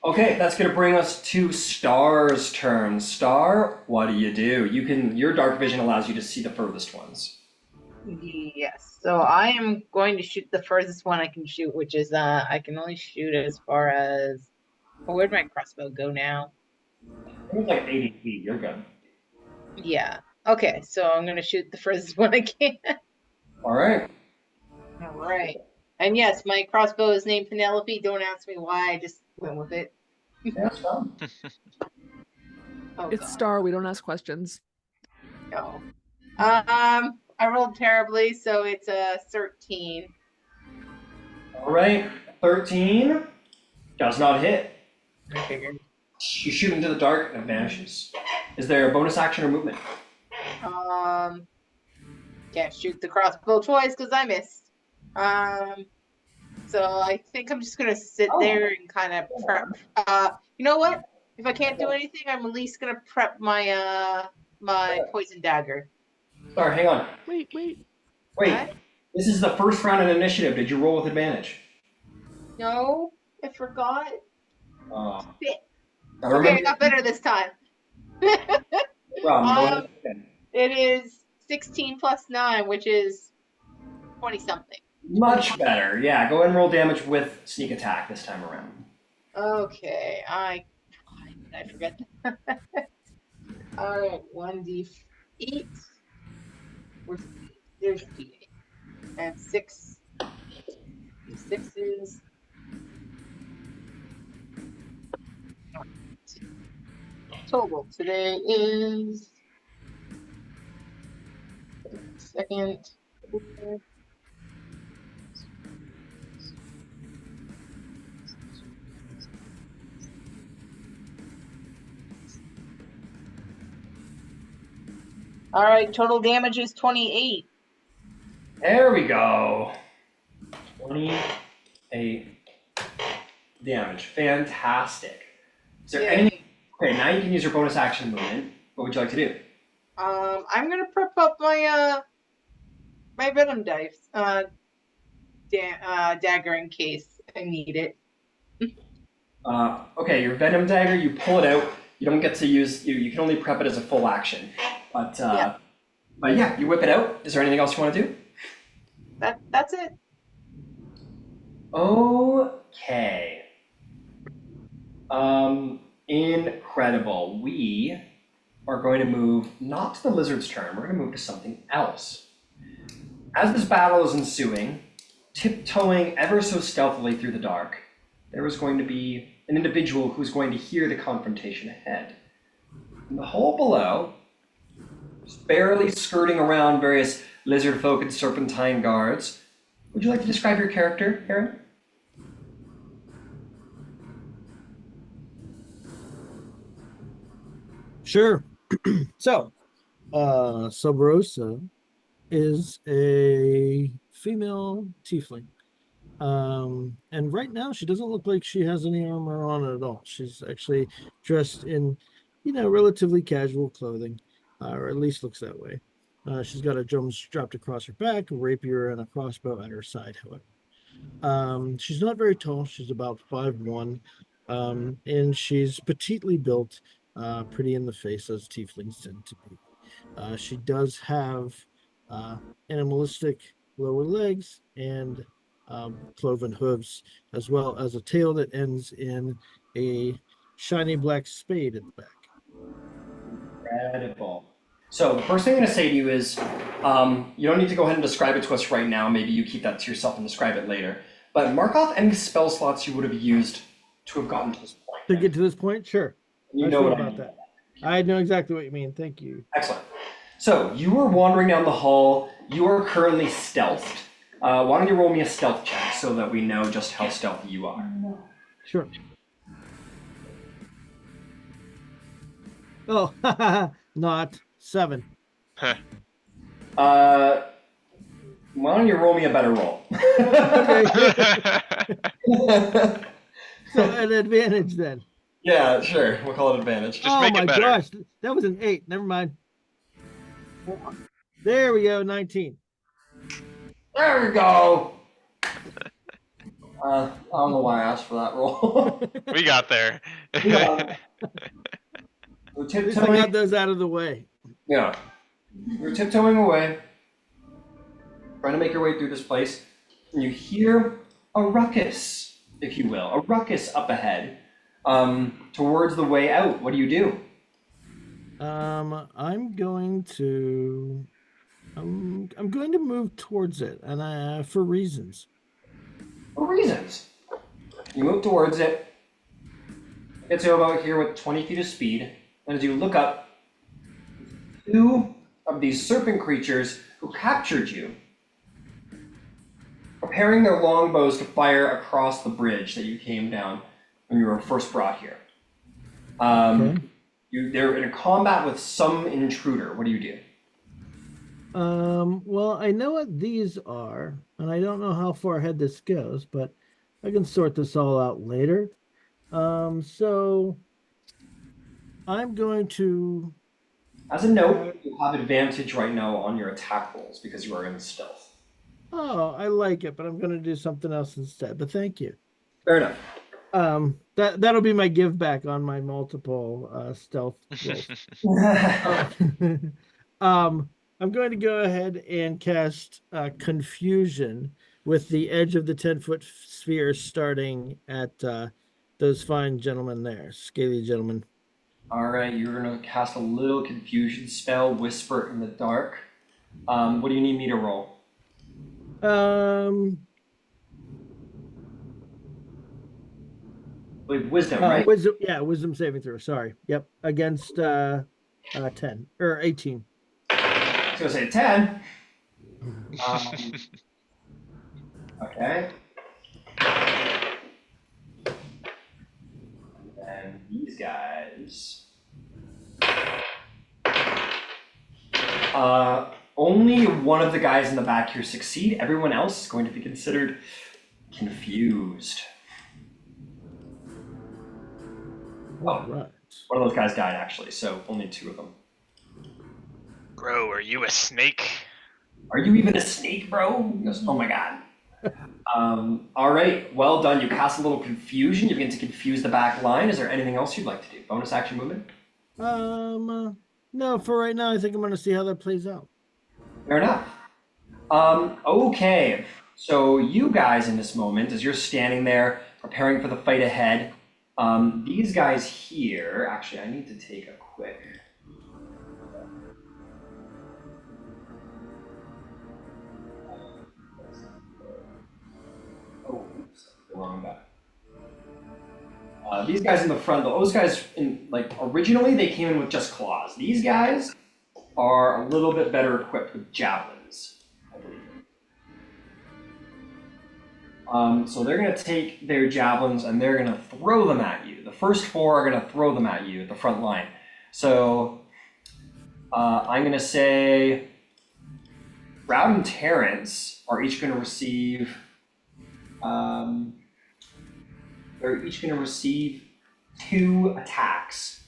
Okay, that's gonna bring us to Star's turn. Star, what do? Your dark vision allows you to see the furthest ones. Yes. So I am going to shoot the furthest one I can shoot, which is I can only shoot as far as. Oh, where'd my crossbow go now? It's like 80 feet, you're good. Yeah. Okay, so I'm gonna shoot the furthest one I can. All right. All right. And yes, my crossbow is named Penelope. Don't ask me why. I just went with it. Yeah, that's fine. Oh, It's God. Star, we don't ask questions. No. I rolled terribly, so it's a 13. All right, 13 does not hit. I figured. You shoot into the dark and it vanishes. Is there a bonus action or movement? Can't shoot the crossbow twice because I missed. So I think I'm just gonna sit there and kind of prep. You know what? If I can't do anything, I'm at least gonna prep my my poison dagger. Sorry, hang on. Wait. Wait, What? this is the first round in initiative. Did you roll with advantage? No, I forgot. Shit. I Okay, I remember. got better this time. Go ahead. It is 16 plus 9, which is 20 something. Much better. Yeah, go ahead and roll damage with sneak attack this time around. Okay, I forget. All right, 1d8. There's d8 and 6 d6s. Total today is second. All right, total damage is 28. There we go. 28 damage. Fantastic. Is there anything Okay, now you can use your bonus action movement. What would you like to do? I'm gonna prep up my my venom dice, dagger in case I need it. Okay, your venom dagger, you pull it out. You don't get to use, you can only prep it as a full action. But yeah, you whip it out. Is there anything else you want to do? That's it. Okay. Incredible. We are going to move not to the lizard's turn, we're going to move to something else. As this battle is ensuing, tiptoeing ever so stealthily through the dark, there is going to be an individual who's going to hear the confrontation ahead. In the hole below, just barely skirting around various lizard folk and serpentine guards. Would you like to describe your character, Aaron? Sure. So, Subrosa is a female tiefling. And right now she doesn't look like she has any armor on at all. She's actually dressed in, relatively casual clothing, or at least looks that way. She's got a drum strapped across her back, a rapier, and a crossbow at her side, however. She's not very tall. She's about 5'1", and she's petitely built, pretty in the face, as tieflings tend to be. She does have animalistic lower legs and cloven hooves, as well as a tail that ends in a shiny black spade at the back. Incredible. So the first thing I'm going to say to you is, you don't need to go ahead and describe it to us right now. Maybe you keep that to yourself and describe it later. But mark off any spell slots you would have used to have gotten to this point. To get to this point, sure. You know what about that. I know exactly what you mean. Thank you. Excellent. So you were wandering down the hall. You are currently stealthed. Why don't you roll me a stealth check so that we know just how stealthy you are? Sure. Oh, not 7. Why don't you roll me a better roll? So an advantage then. Yeah, sure. We'll call it advantage. Just make it better. Oh my gosh, that was an 8. Never mind. There we go, 19. There we go. I don't know why I asked for that roll. We got there. We're At least I tiptoeing. got those out of the way. Yeah. You're tiptoeing away, trying to make your way through this place, and you hear a ruckus, if you will, a ruckus up ahead, towards the way out. What do you do? I'm going to move towards it, and for reasons. For reasons. You move towards it. Get to about here with 20 feet of speed, and as you look up, 2 of these serpent creatures who captured you, preparing their longbows to fire across the bridge that you came down when you were first brought here. Okay. They're in a combat with some intruder. What do you do? Well, I know what these are, and I don't know how far ahead this goes, but I can sort this all out later. So I'm going to... As a note, you have advantage right now on your attack rolls because you are in stealth. Oh, I like it, but I'm going to do something else instead, but thank you. Fair enough. That'll be my give back on my multiple stealth rolls. I'm going to go ahead and cast Confusion with the edge of the 10-foot sphere starting at those fine gentlemen there, scaly gentlemen. All right, you're going to cast a little confusion spell, Whisper in the Dark. What do you need me to roll? Wisdom, right? Wisdom saving throw. Sorry. Yep. Against 10 or 18. I was going to say 10. Okay. And these guys. Only one of the guys in the back here succeed. Everyone else is going to be considered confused. All right. One of those guys died, actually, so only 2 of them. Bro, are you a snake? Are you even a snake, bro? He goes, oh my god. All right, well done. You cast a little confusion. You begin to confuse the back line. Is there anything else you'd like to do? Bonus action movement? No, for right now, I think I'm going to see how that plays out. Fair enough. Okay. So you guys in this moment, as you're standing there preparing for the fight ahead, these guys here, actually, I need to take a quick. Oh, oops, the wrong guy. These guys in the front, those guys, originally they came in with just claws. These guys are a little bit better equipped with javelins, I believe. So they're going to take their javelins and they're going to throw them at you. The first 4 are going to throw them at you at the front line. So I'm going to say Shroud and Terrence are each going to receive. They're each going to receive 2 attacks.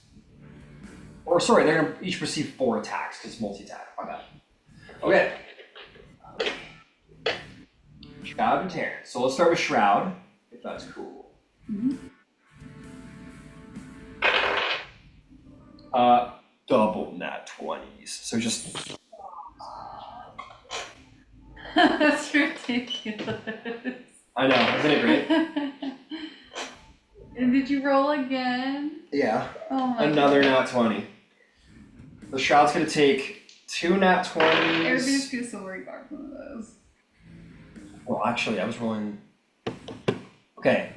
Or sorry, they're going to each receive 4 attacks because it's multi-attack. My bad. Okay. Shroud and Terrence. So let's start with Shroud, if that's cool. Double nat 20s. So just. That's ridiculous. I know, isn't it great? And did you roll again? Yeah. Oh my Another God. nat 20. The Shroud's gonna take 2 nat 20s. Everybody's gonna still worry about one of those. Well, actually, I was rolling. Okay.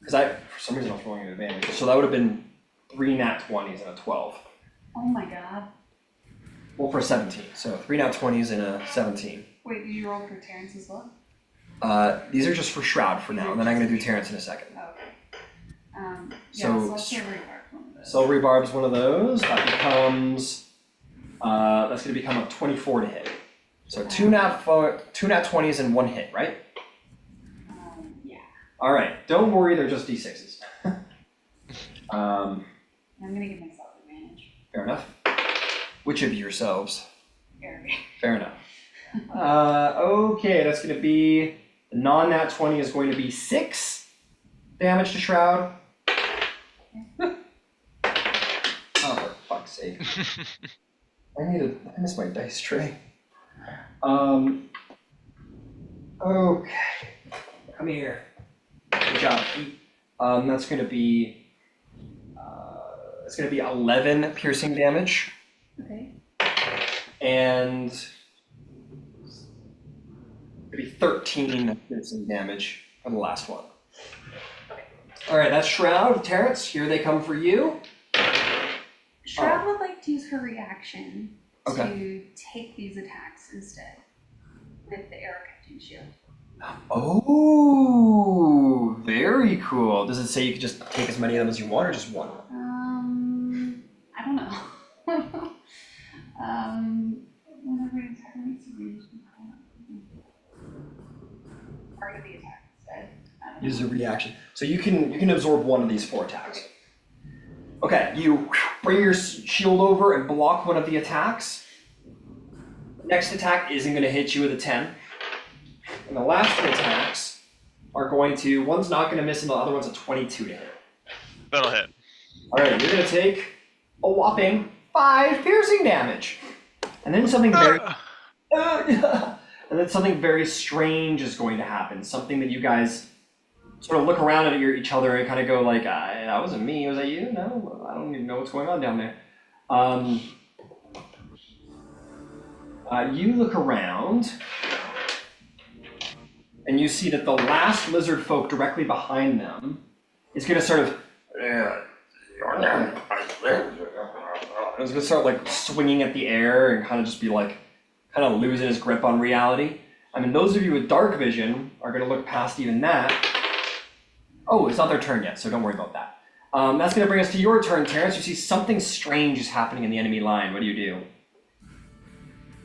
Because for some reason, I was rolling an advantage. So that would have been 3 nat 20s and a 12. Oh my God. Well, for a 17. So 3 nat 20s and a 17. Wait, did you roll for Terrence as well? These are just for Shroud for now, and then I'm gonna do Terrence in a second. Okay. So, Yeah, so I'll still rebarb one of those. Silvery Barb's one of those. That becomes. That's gonna become a 24 to hit. So 2 nat 20s and 1 hit, right? Yeah. All right. Don't worry, they're just d6s. I'm gonna give myself advantage. Fair enough. Which of yourselves? Eric. Fair enough. Okay, that's gonna be the non-nat 20 is going to be 6 damage to Shroud. Oh, for fuck's sake! I missed my dice tray. Okay, come here. Good job. That's gonna be. It's gonna be 11 piercing damage. Okay. And it'll be 13 piercing damage for the last one. All right, that's Shroud. Terrence, here they come for you. Shroud would like to use her reaction Okay. to take these attacks instead with the arrow catching shield. Oh, very cool. Does it say you can just take as many of them as you want, or just one? I don't know. Whenever an attack makes a range, part of the attack instead. Use a reaction. So you can absorb one of these 4 attacks. Okay, you bring your shield over and block one of the attacks. Next attack isn't going to hit you with a 10. And the last 2 attacks are going to, one's not going to miss and the other one's a 22 to hit. That'll hit. All right, you're going to take a whopping 5 piercing damage. And then something very and then something very strange is going to happen. Something that you guys sort of look around at each other and kind of go like, that wasn't me, was that you? No, I don't even know what's going on down there. You look around and you see that the last lizard folk directly behind them is going to sort of it's going to start like swinging at the air and kind of just be like kind of losing his grip on reality. I mean, those of you with dark vision are going to look past even that. Oh, it's not their turn yet, so don't worry about that. That's going to bring us to your turn, Terrence. You see something strange is happening in the enemy line. What do you do?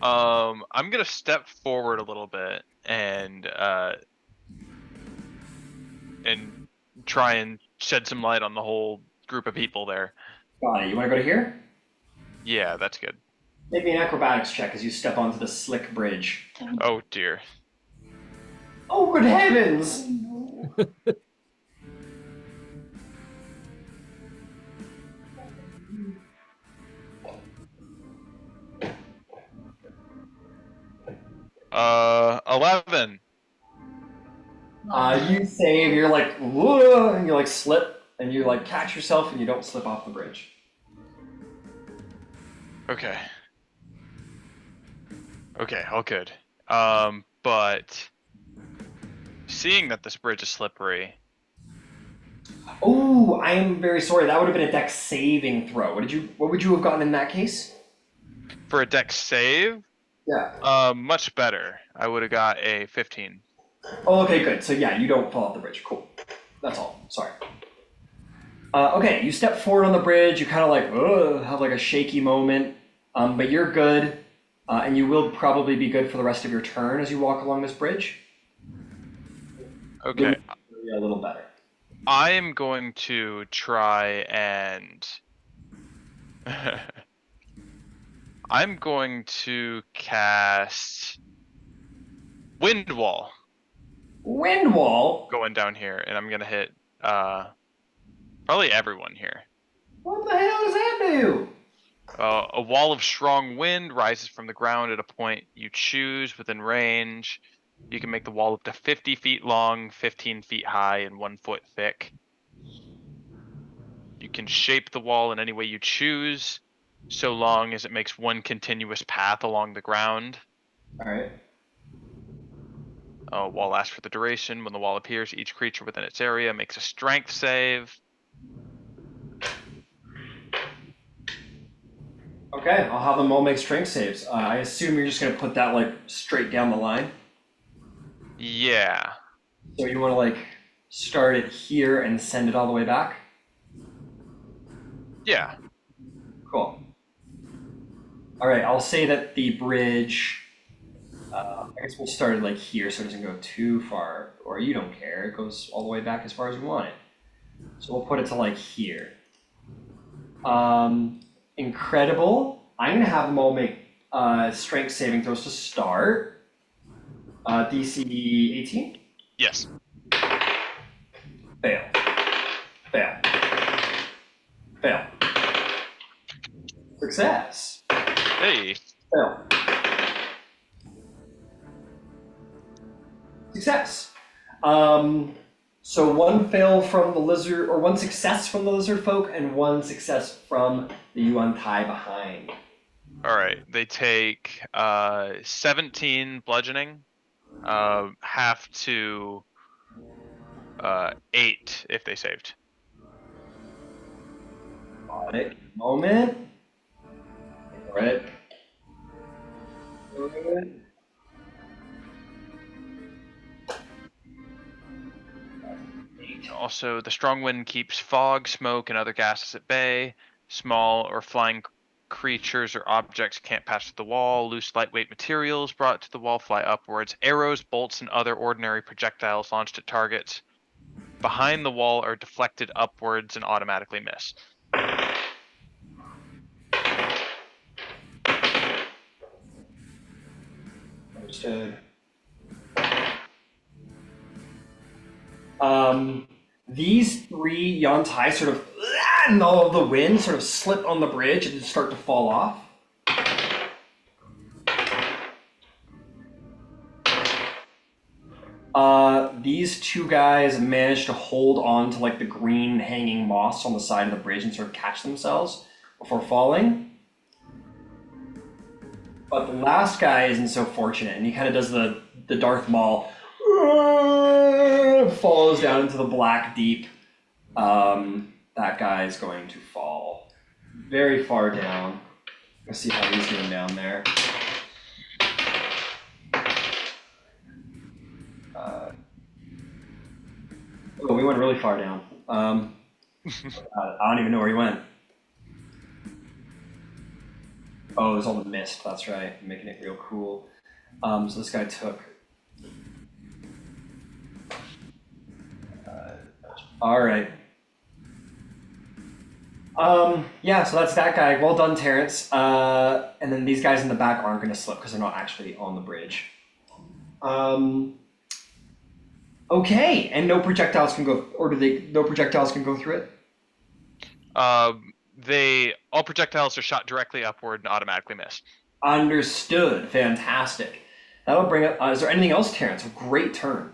I'm gonna step forward a little bit and try and shed some light on the whole group of people there. Got it. You want to go to here? Yeah, that's good. Make me an acrobatics check as you step onto the slick bridge. Oh dear. Oh, good heavens! Oh. 11. You save, you're like, whoa, and you like slip, and you like catch yourself, and you don't slip off the bridge. Okay. Okay, all good. But seeing that this bridge is slippery, Oh, I am very sorry. That would have been a dex saving throw. What would you have gotten in that case? for a dex save, Yeah. much better. I would have got a 15. Oh, okay, good. So yeah, you don't fall off the bridge. Cool. That's all. Sorry. Okay, you step forward on the bridge. You kind of like, ugh, have like a shaky moment, but you're good, and you will probably be good for the rest of your turn as you walk along this bridge. Okay, A little better. I am going to try and I'm going to cast Wind Wall Wind wall. going down here, and I'm gonna hit probably everyone here. What the hell does that do? A wall of strong wind rises from the ground at a point you choose within range. You can make the wall up to 50 feet long, 15 feet high, and 1 foot thick. You can shape the wall in any way you choose, so long as it makes one continuous path along the ground. All right. Wall lasts for the duration. When the wall appears, each creature within its area makes a strength save. Okay, I'll have them all make strength saves. I assume you're just gonna put that like straight down the line. Yeah. So you want to like start it here and send it all the way back? Yeah. Cool. All right, I'll say that the bridge, I guess we'll start it like here so it doesn't go too far, or you don't care, it goes all the way back as far as we want it. So we'll put it to like here. Incredible. I'm gonna have them all make strength saving throws to start. DC 18? Yes. Fail. Fail. Fail. Success. Hey. Fail. Success. So one fail from the lizard, or one success from the lizard folk, and one success from the Yuan Tai behind. All right. They take 17 bludgeoning, half to 8 if they saved. Got it. Moment. All right. Good. Also, the strong wind keeps fog, smoke, and other gases at bay. Small or flying creatures or objects can't pass through the wall. Loose, lightweight materials brought to the wall fly upwards. Arrows, bolts, and other ordinary projectiles launched at targets behind the wall are deflected upwards and automatically miss. Understood. These three Yantai sort of, and all of the wind sort of slip on the bridge and just start to fall off. These two guys manage to hold on to like the green hanging moss on the side of the bridge and sort of catch themselves before falling. But the last guy isn't so fortunate, and he kind of does the Darth Maul, falls down into the black deep. That guy is going to fall very far down. Let's see how he's doing down there. Oh, we went really far down. I don't even know where he went. Oh, it was all the mist, that's right, making it real cool. So this guy took... all right. Yeah, so that's that guy. Well done, Terrence. And then these guys in the back aren't going to slip because they're not actually on the bridge. Okay, and no projectiles can go, or no projectiles can go through it? All projectiles are shot directly upward and automatically miss. Understood. Fantastic. That'll bring up, is there anything else, Terrence? A great turn.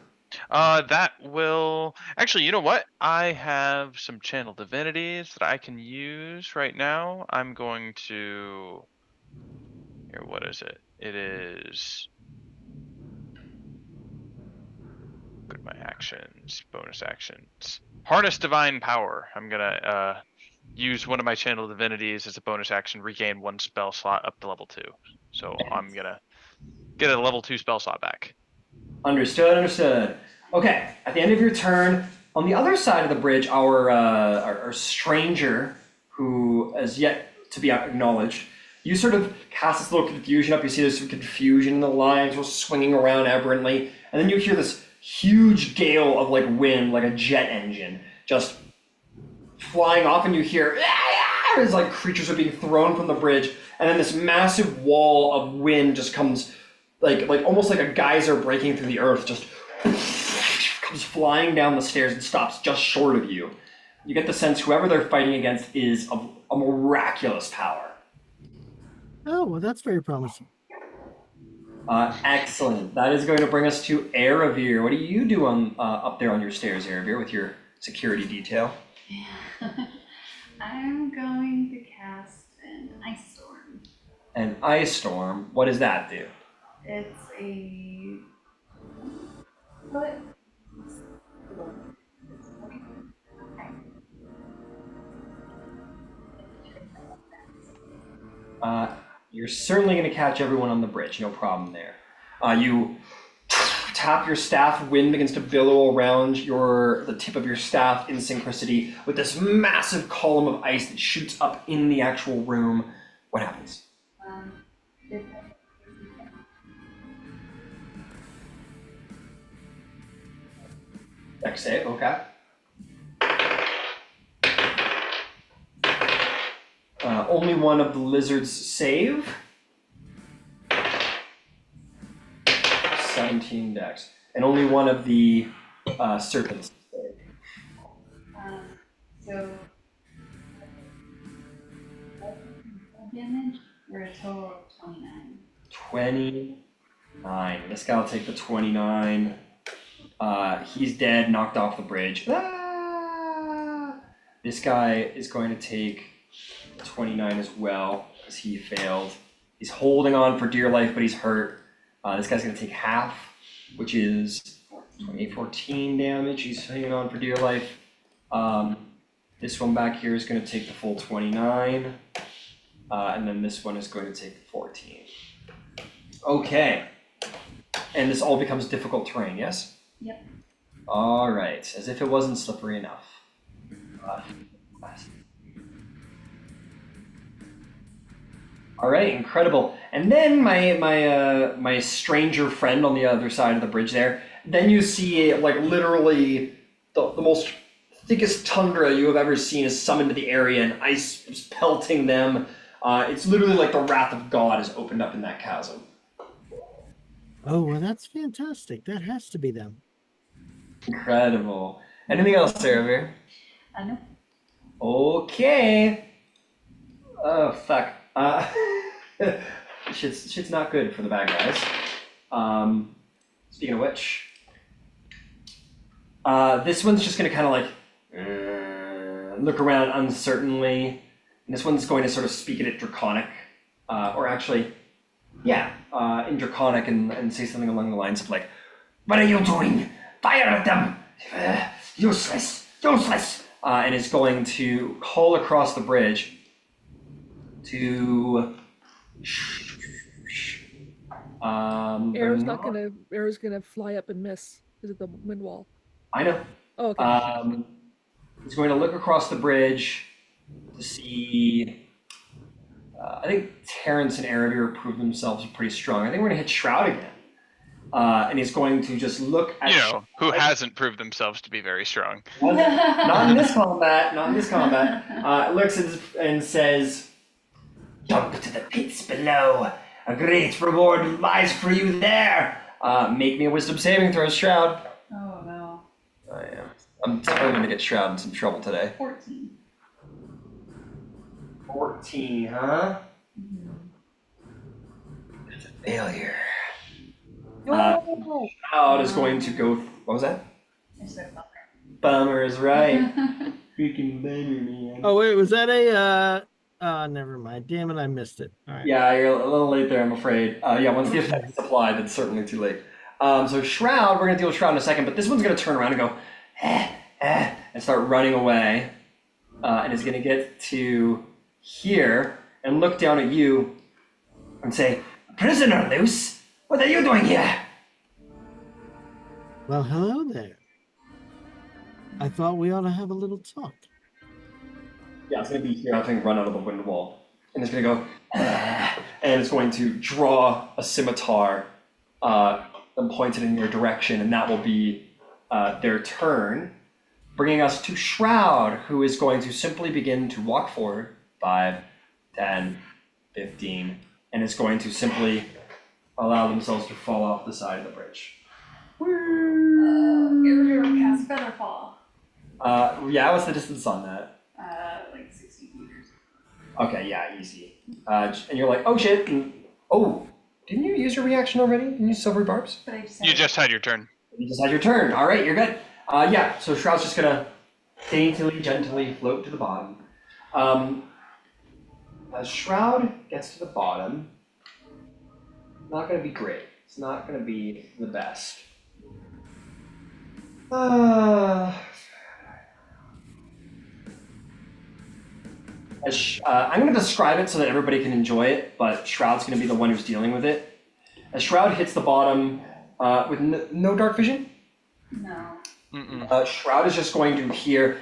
That will actually. You know what? I have some channel divinities that I can use right now. I'm going to. Here, what is it? It is. Go to my actions, bonus actions. Harness divine power. I'm gonna use one of my channel divinities as a bonus action, regain 1 spell slot up to level 2. So I'm gonna get a level 2 spell slot back. Understood. Okay, at the end of your turn, on the other side of the bridge, our stranger, who has yet to be acknowledged, you sort of cast this little confusion up. You see there's some confusion in the lines, swinging around aberrantly, and then you hear this huge gale of like wind, like a jet engine, just flying off, and you hear as like creatures are being thrown from the bridge, and then this massive wall of wind just comes, like almost like a geyser breaking through the earth, just comes flying down the stairs and stops just short of you. You get the sense whoever they're fighting against is of a miraculous power. Oh, well, that's very promising. Excellent. That is going to bring us to Erebir. What do you do on up there on your stairs, Erebir, with your security detail? I'm going to cast an Ice Storm. An Ice Storm? What does that do? It's a... What? You're certainly going to catch everyone on the bridge, no problem there. You tap your staff, wind begins to billow around the tip of your staff in synchronicity with this massive column of ice that shoots up in the actual room. What happens? Dex save, okay. Only one of the lizards save. 17 dex. And only one of the serpents save. So, damage, we're a total of 29. 29. This guy will take the 29. He's dead, knocked off the bridge. Ah! This guy is going to take 29 as well, because he failed. He's holding on for dear life, but he's hurt. This guy's going to take half, which is 14 damage. He's hanging on for dear life. This one back here is going to take the full 29. And then this one is going to take 14. Okay. And this all becomes difficult terrain, yes? Yep. All right. As if it wasn't slippery enough. All right, incredible. And then my stranger friend on the other side of the bridge there, then you see like literally the most thickest tundra you have ever seen is summoned to the area, and ice is pelting them. It's literally like the wrath of God has opened up in that chasm. Oh, well, that's fantastic. That has to be them. Incredible. Anything else, Sarah? No. Okay. Oh, fuck. Shit's not good for the bad guys. Speaking of which, this one's just gonna kind of like look around uncertainly. And this one's going to sort of speak it at Draconic, or actually, yeah, in Draconic, and say something along the lines of like, "What are you doing? Fire at them! Useless! And is going to call across the bridge to. Arrow's gonna fly up and miss because of the wind wall. I know. Oh, okay. He's going to look across the bridge to see. I think Terrence and Erebir proved themselves pretty strong. I think we're going to hit Shroud again. and he's going to just look at who hasn't proved themselves to be very strong. Not in this combat. Not in this combat. Looks and says, "Jump to the pits below. A great reward lies for you there. Make me a wisdom saving throw, Shroud." Oh no. I am. I'm definitely going to get Shroud in some trouble today. 14. 14, huh? Mm-hmm. It's a failure. No. Shroud is going to go. What was that? I said bummer. Bummer is right. Freaking bummer, man. Oh wait, was that a? Never mind. Damn it, I missed it. All right. Yeah, you're a little late there, I'm afraid. Yeah, once the effect is applied, it's certainly too late. So Shroud, we're going to deal with Shroud in a second, but this one's going to turn around and go, and start running away. And is going to get to here and look down at you and say, "Prisoner Loose, what are you doing here?" Well, hello there. I thought we ought to have a little talk. Yeah, it's going to be here. I think run out of the window wall. And it's going to go, and it's going to draw a scimitar and point it in your direction, and that will be their turn. Bringing us to Shroud, who is going to simply begin to walk forward 5, 10, 15, and is going to simply allow themselves to fall off the side of the bridge. Get rid of cast Featherfall. Yeah, what's the distance on that? Like 60 meters. Okay, yeah, easy. And you're like, oh shit, and, oh, didn't you use your reaction already? Didn't you use silvery barbs? But I just You just had your turn. You just had your turn. All right, you're good. Yeah, so Shroud's just gonna daintily, gently float to the bottom. As Shroud gets to the bottom, not gonna be great. It's not gonna be the best. I'm gonna describe it so that everybody can enjoy it, but Shroud's gonna be the one who's dealing with it. As Shroud hits the bottom with no dark vision, No. Shroud is just going to hear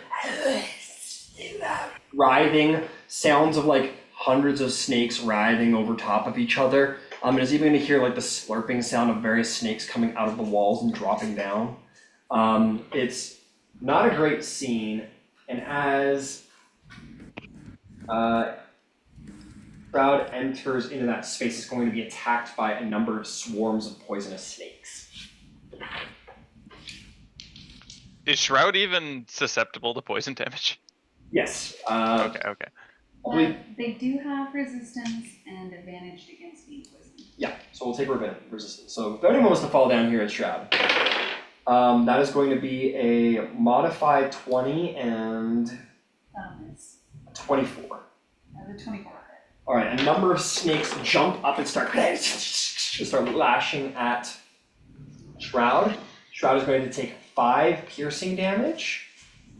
writhing sounds of like hundreds of snakes writhing over top of each other. And is even going to hear like the slurping sound of various snakes coming out of the walls and dropping down. It's not a great scene, and as Shroud enters into that space, it's going to be attacked by a number of swarms of poisonous snakes. Is Shroud even susceptible to poison damage? Yes. Okay. But they do have resistance and advantage against being poisoned. Yeah, so we'll take resistance. So if anyone wants to fall down here at Shroud, that is going to be a modified 20 and Miss. 24. The 24. All right, a number of snakes jump up and start lashing at Shroud. Shroud is going to take 5 piercing damage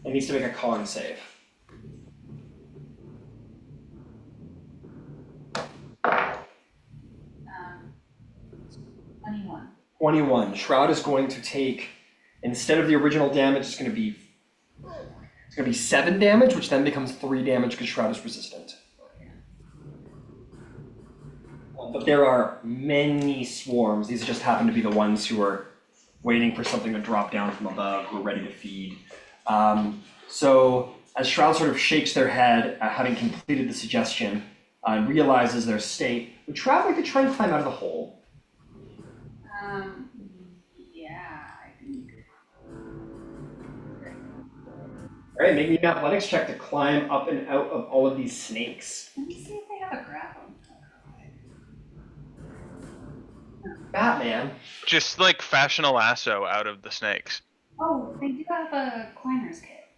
and needs to make a con save. 21. 21. Shroud is going to take, instead of the original damage, it's going to be 7 damage, which then becomes 3 damage because Shroud is resistant. But there are many swarms. These just happen to be the ones who are waiting for something to drop down from above, who are ready to feed. So as Shroud sort of shakes their head at having completed the suggestion and realizes their state, would Shroud like to try and climb out of the hole? Yeah, I think. All right, make me an athletics check to climb up and out of all of these snakes. Let me see if they have a grapple. Batman. Just like fashion a lasso out of the snakes. Oh, they do have a climber's kit.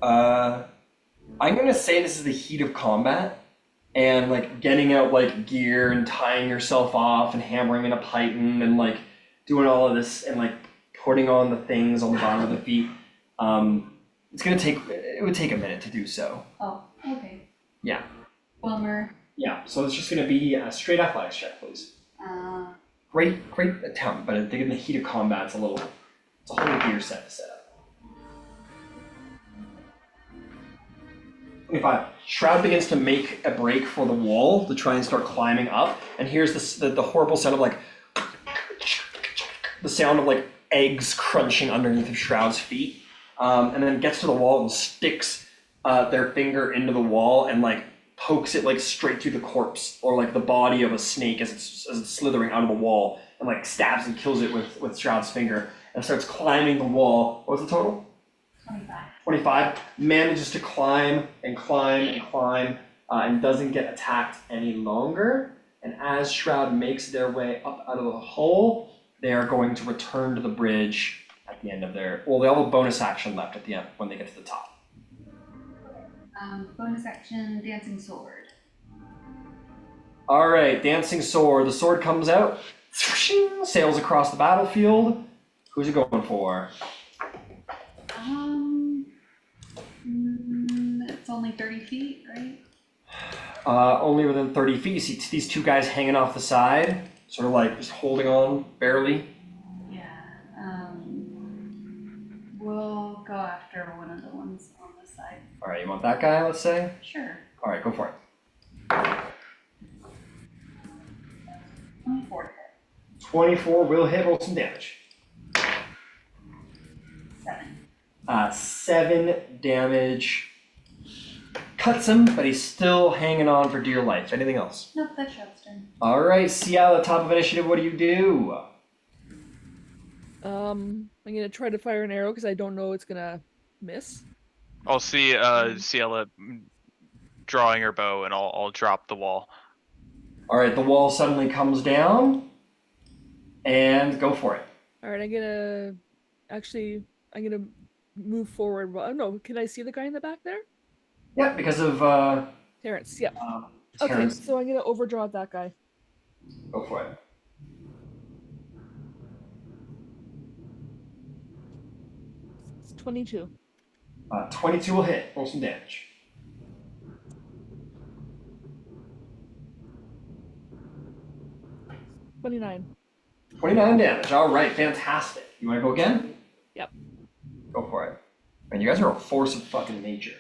I'm gonna say this is the heat of combat, and like getting out like gear and tying yourself off and hammering in a python and like doing all of this and like putting on the things on the bottom of the feet. It would take a minute to do so. Oh, okay. Yeah. Bummer. Yeah, so it's just gonna be a straight athletics check, please. Great attempt, but I think in the heat of combat, it's a whole gear set to set up. 25. Shroud begins to make a break for the wall to try and start climbing up, and here's the horrible sound of like the sound of like eggs crunching underneath of Shroud's feet, and then gets to the wall and sticks their finger into the wall and like pokes it like straight through the corpse or like the body of a snake as it's slithering out of the wall, and like stabs and kills it with Shroud's finger, and starts climbing the wall. What was the total? 25. Manages to climb and climb and climb, and doesn't get attacked any longer. And as Shroud makes their way up out of the hole, they are going to return to the bridge at the end of their... Well, they all have a bonus action left at the end when they get to the top. Bonus action, Dancing Sword. All right, Dancing Sword. The sword comes out, sails across the battlefield. Who's it going for? It's only 30 feet, right? Only within 30 feet. You see these two guys hanging off the side, sort of like just holding on, barely. Yeah. We'll go after one of the ones on this side. All right, you want that guy, let's say? Sure. All right, go for it. 24 hit. 24 will hit, roll some damage. 7. 7 damage. Cuts him, but he's still hanging on for dear life. Anything else? Nope, that's Shroud's turn. All right, Ciel at the top of initiative, what do you do? I'm gonna try to fire an arrow because I don't know it's gonna miss. I'll see Ciela drawing her bow, and I'll drop the wall. All right, the wall suddenly comes down, and go for it. All right, I'm gonna move forward. Well, no, can I see the guy in the back there? Yeah, because of Terrence. Yeah. Okay, Terrence. so I'm gonna overdraw that guy. Go for it. It's 22. 22 will hit. Roll some damage. $29. 29 damage. All right, fantastic. You want to go again? Yep. Go for it. Man, you guys are a force of fucking nature.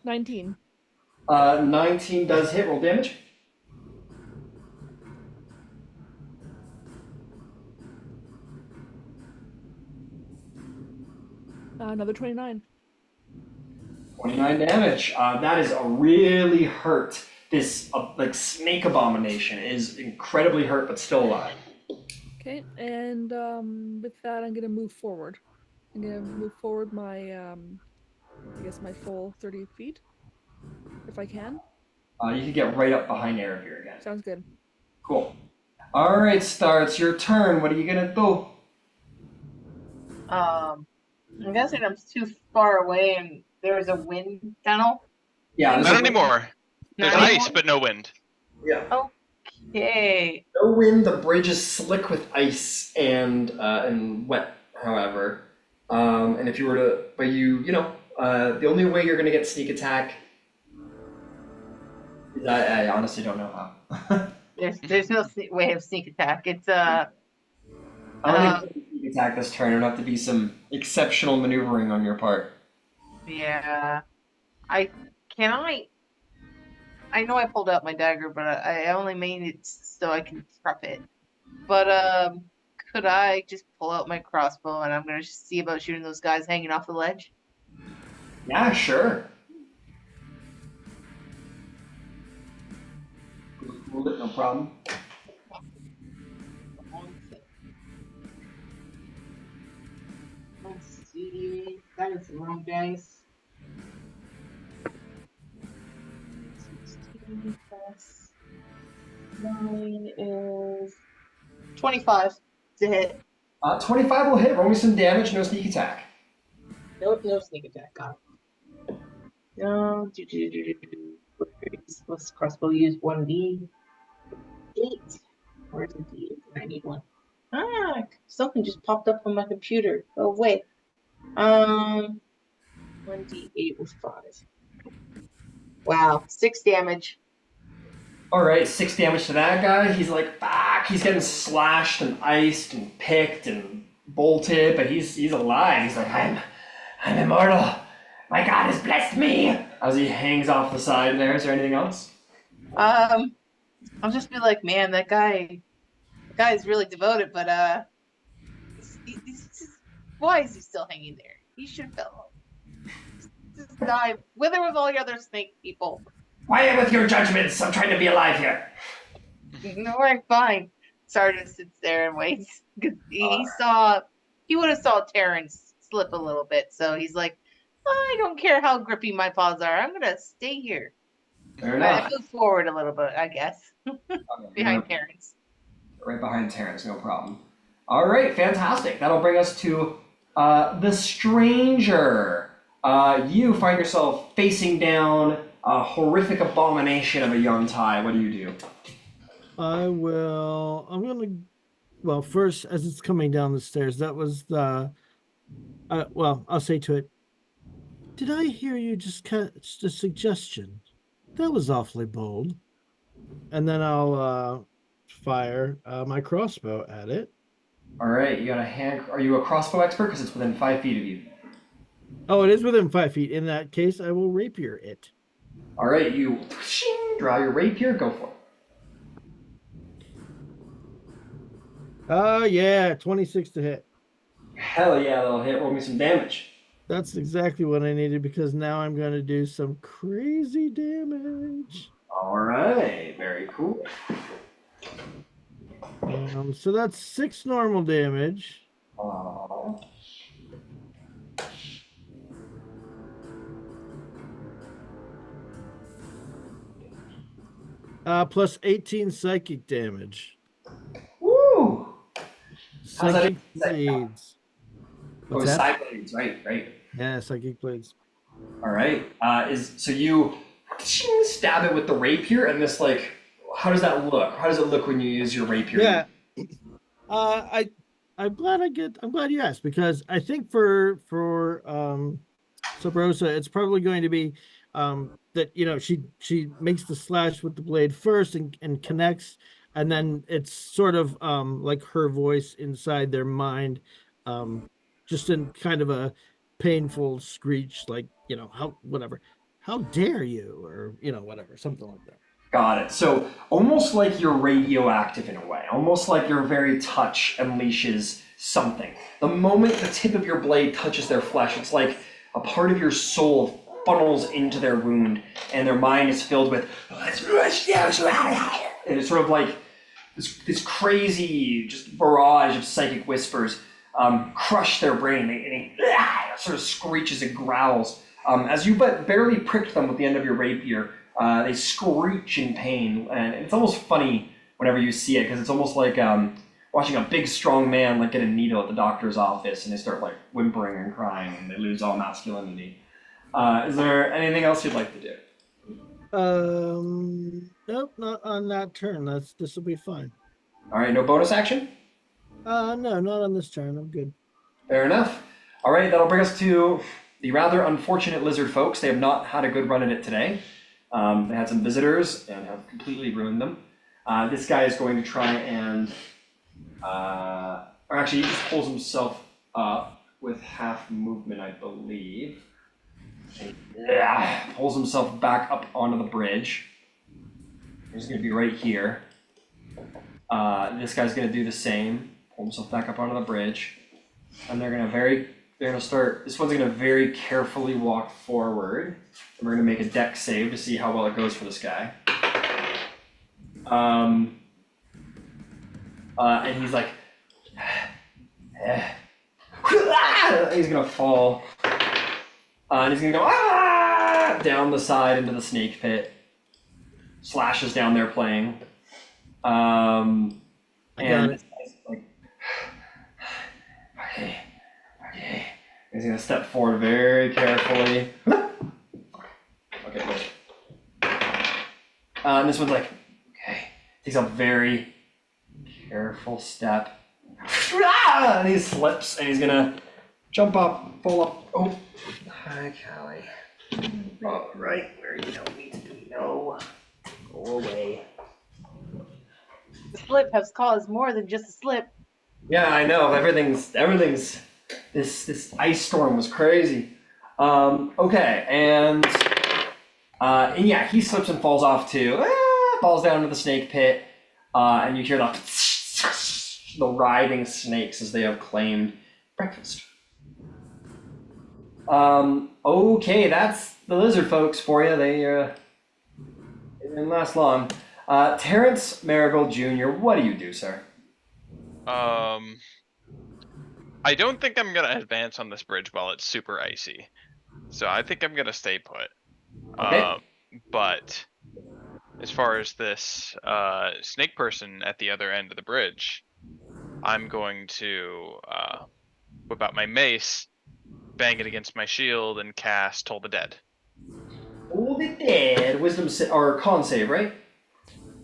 19. 19 does hit. Roll damage. Another 29. 29 damage. That is a really hurt. This like snake abomination is incredibly hurt, but still alive. Okay, and with that, I'm gonna move forward. I'm gonna move forward my, I guess my full 30 feet, if I can. You can get right up behind Erebir again. Sounds good. Cool. All right, Star, it's your turn. What are you gonna do? I'm guessing I'm too far away and there's a wind tunnel. Yeah, Not anymore. There's Not ice, anymore? but no wind. Yeah. Okay. No wind. The bridge is slick with ice and wet. However, and if you were to, but the only way you're gonna get sneak attack. I honestly don't know how. There's no way of sneak attack. It's I don't think you can sneak attack this turn. It'd have to be some exceptional maneuvering on your part. yeah. I know I pulled out my dagger, but I only made it so I can prep it. But could I just pull out my crossbow and I'm gonna see about shooting those guys hanging off the ledge? Yeah, sure. Hold it, no problem. Let's see. That is the wrong dice. 16 plus 9 is 25 to hit. 25 will hit. Roll me some damage. No sneak attack. No sneak attack. Got it. No. Let's crossbow use 1d8. Where's the d8? I need one. Something just popped up on my computer. Oh wait. 1d8 was 5. Wow, 6 damage. All right, 6 damage to that guy. He's like back. He's getting slashed and iced and picked and bolted, but he's alive. He's like, I'm immortal. My God has blessed me. As he hangs off the side there. Is there anything else? I'll just be like, man, that guy guy's really devoted, but why is he still hanging there? He should fell. Just die. Wither with all the other snake people. Quiet with your judgments. I'm trying to be alive here. No, I'm fine. Sardis sits there and waits because he would have saw Terrence slip a little bit, so he's like, I don't care how grippy my paws are. I'm gonna stay here. Fair I enough. move forward a little bit, I guess, behind Terrence. Right behind Terrence, no problem. All right, fantastic. That'll bring us to the stranger. You find yourself facing down a horrific abomination of a young Thai. What do you do? I'm gonna. Well, first, as it's coming down the stairs, that was the. Well, I'll say to it. Did I hear you just catch a suggestion? That was awfully bold. And then I'll fire my crossbow at it. All right, you got a hand. Are you a crossbow expert? Because it's within 5 feet of you. Oh, it is within 5 feet. In that case, I will rapier it. All right, you draw your rapier. Go for it. Yeah, 26 to hit. Hell yeah, that'll hit. Roll me some damage. That's exactly what I needed because now I'm going to do some crazy damage. All right, very cool. So that's 6 normal damage. Oh. Plus 18 psychic damage. Woo! Psychic blades. Oh, side blades, right. Yeah, psychic blades. All right. So you stab it with the rapier, and this how does that look? How does it look when you use your rapier? Yeah. I'm glad you asked because I think for Sabrosa, it's probably going to be that she makes the slash with the blade first and connects, and then it's sort of like her voice inside their mind, just in kind of a painful screech, like how dare you, or whatever, something like that. Got it. So almost like you're radioactive in a way, almost like your very touch unleashes something. The moment the tip of your blade touches their flesh, it's like a part of your soul funnels into their wound, and their mind is filled with, and it's sort of like this crazy just barrage of psychic whispers crush their brain, and it sort of screeches and growls. As you but barely pricked them with the end of your rapier, they screech in pain, and it's almost funny whenever you see it, because it's almost like watching a big, strong man get a needle at the doctor's office, and they start whimpering and crying, and they lose all masculinity. Is there anything else you'd like to do? Nope, not on that turn. This will be fine. All right, no bonus action? No, not on this turn. I'm good. Fair enough. All right, that'll bring us to the rather unfortunate lizard folks. They have not had a good run at it today. They had some visitors and have completely ruined them. This guy is going to try and, or actually he just pulls himself up with half movement, I believe. And, pulls himself back up onto the bridge. He's going to be right here. This guy's going to do the same. Pull himself back up onto the bridge. And they're going to start, this one's going to very carefully walk forward. And we're going to make a dex save to see how well it goes for this guy. And he's like, he's going to fall. And he's going to go down the side into the snake pit. Slash is down there playing. And this guy's like, okay. He's going to step forward very carefully. Okay, good. And this one's like, okay. Takes a very careful step. And he slips, and he's going to jump up, pull up. Oh, hi, Callie. All right, where you don't need to be. No. Go away. The slip has caused more than just a slip. Yeah, I know. Everything's. This ice storm was crazy. Okay, and yeah, he slips and falls off too. Falls down into the snake pit, and you hear the the writhing snakes as they have claimed breakfast. Okay, that's the lizard folks for you. They didn't last long. Terrence Marigold Jr., what do you do, sir? I don't think I'm gonna advance on this bridge while it's super icy. So I think I'm gonna stay put. Okay. But as far as this snake person at the other end of the bridge, I'm going to whip out my mace, bang it against my shield, and cast Toll the Dead. Toll the Dead, or con save, right?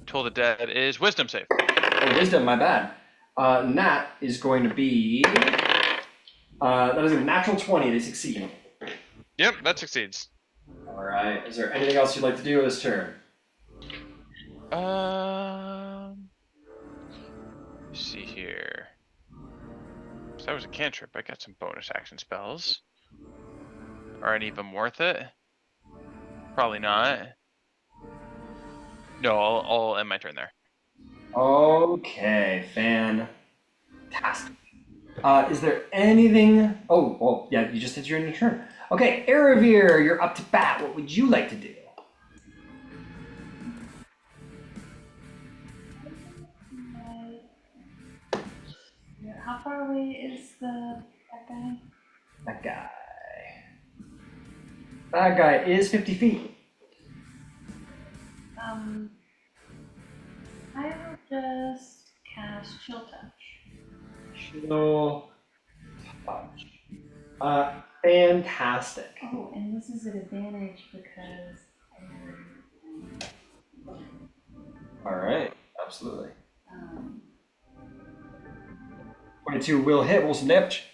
Toll the Dead is wisdom save. Oh, wisdom, my bad. And that is going to be... that is a natural 20, they succeed. Yep, that succeeds. Alright, is there anything else you'd like to do this turn? Let's see here. So that was a cantrip. I got some bonus action spells. Are any of them worth it? Probably not. No, I'll end my turn there. Okay, fantastic. Is there anything... Oh, well, yeah, you just did your turn. Okay, Eravir, you're up to bat. What would you like to do? How far away is that guy? That guy is 50 feet. I will just cast Chill Touch. Chill touch. Fantastic. Oh, and this is an advantage because Alright, absolutely. 22 will hit, roll some damage.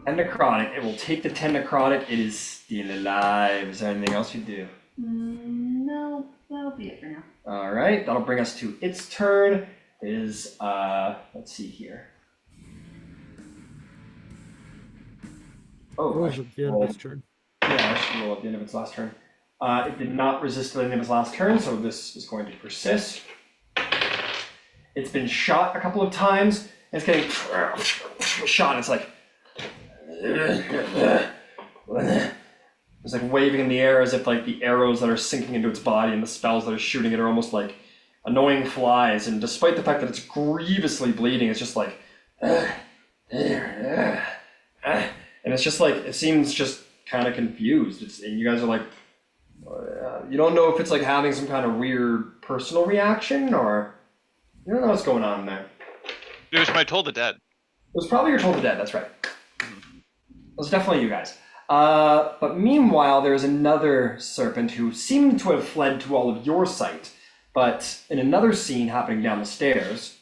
10 necrotic. It will take the 10 necrotic. It is still alive. Is there anything else you do? No, that'll be it for now. Alright, that'll bring us to its turn. It is, let's see here. Oh, Or was it the end of its turn? Yeah, I should roll at the end of its last turn. It did not resist the end of its last turn, so this is going to persist. It's been shot a couple of times, and it's getting shot. It's like it's like waving in the air as if like the arrows that are sinking into its body and the spells that are shooting it are almost like annoying flies. And despite the fact that it's grievously bleeding, it's just like and it's just like it seems just kind of confused. And you guys are like, you don't know if it's like having some kind of weird personal reaction or you don't know what's going on there. It was my Toll the Dead. It was probably your Toll the Dead, that's right. It was definitely you guys. But meanwhile, there's another serpent who seemed to have fled to all of your sight, but in another scene happening down the stairs,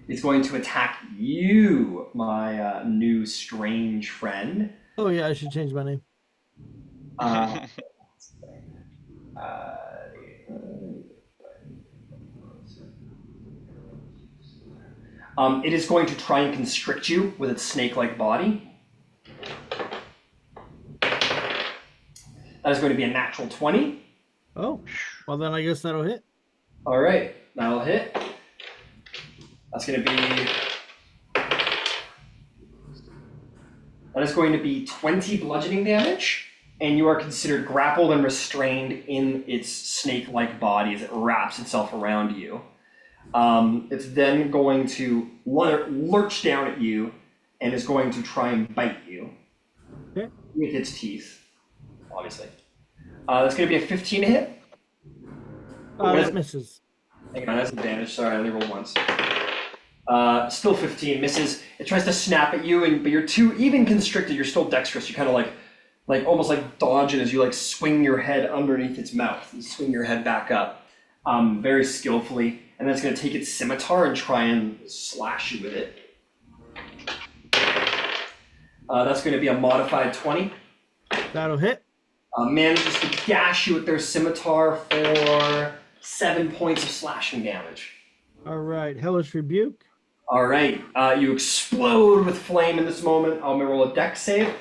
he's going to attack you, my new strange friend. Oh yeah, I should change my name. It is going to try and constrict you with its snake-like body. That is going to be a natural 20. Oh, well then I guess that'll hit. All right, that'll hit. That's going to be... That is going to be 20 bludgeoning damage, and you are considered grappled and restrained in its snake-like body as it wraps itself around you. It's then going to lurch down at you and is going to try and bite you with its teeth, obviously. That's going to be a 15 to hit. That misses. Hang on, that's advantage. Sorry, I only rolled once. Still 15 misses. It tries to snap at you, but you're too even constricted. You're still dexterous. You kind of like almost like dodge it as you like swing your head underneath its mouth and swing your head back up, very skillfully. And then it's going to take its scimitar and try and slash you with it. That's going to be a modified 20. That'll hit. Manages to gash you with their scimitar for 7 points of slashing damage. All right, Hellish Rebuke. All right, you explode with flame in this moment. I'm going to roll a dex save.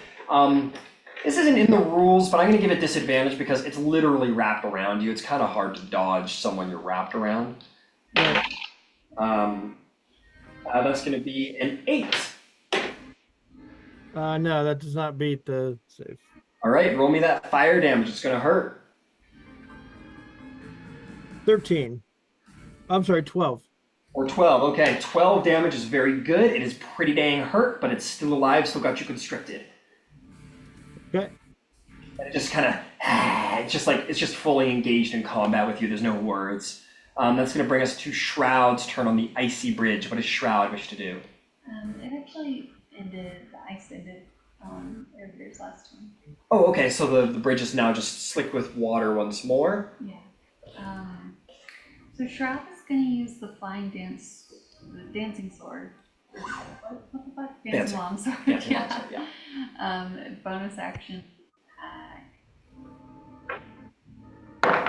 This isn't in the rules, but I'm going to give it disadvantage because it's literally wrapped around you. It's kind of hard to dodge someone you're wrapped around. Right. That's going to be an 8. No, that does not beat the save. All right, roll me that fire damage. It's going to hurt. 13. I'm sorry, 12. Or 12. Okay, 12 damage is very good. It is pretty dang hurt, but it's still alive, still got you constricted. Okay. And it just kind of, it's just fully engaged in combat with you. There's no words. That's going to bring us to Shroud's turn on the icy bridge. What does Shroud wish to do? It actually ended, the ice ended Airbear's last turn. Oh, okay, so the bridge is now just slick with water once more. Yeah. So Shroud is going to use the dancing sword. What the fuck? Dancing longsword. Dancing Yeah. longsword, yeah. Bonus action attack.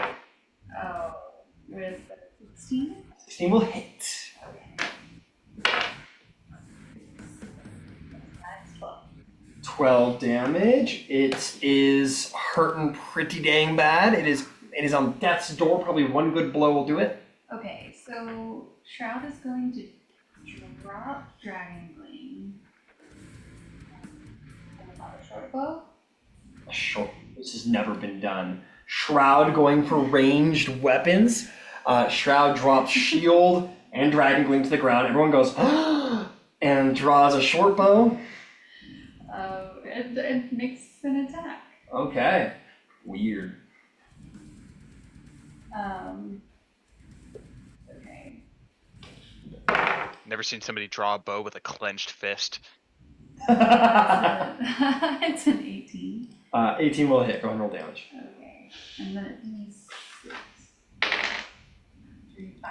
Oh, with 16? 16 will hit. Okay. That's 12. 12 damage. It is hurting pretty dang bad. It is on death's door. Probably one good blow will do it. Okay, so Shroud is going to drop Dragon Gleam. And about a short bow. This has never been done. Shroud going for ranged weapons. Shroud drops shield and Dragon Gleam to the ground. Everyone goes, and draws a short bow. And makes an attack. Okay. Weird. Okay. Never seen somebody draw a bow with a clenched fist. It's an 18. 18 will hit. Go ahead and roll damage. Okay. And then it needs 6. 3, 5.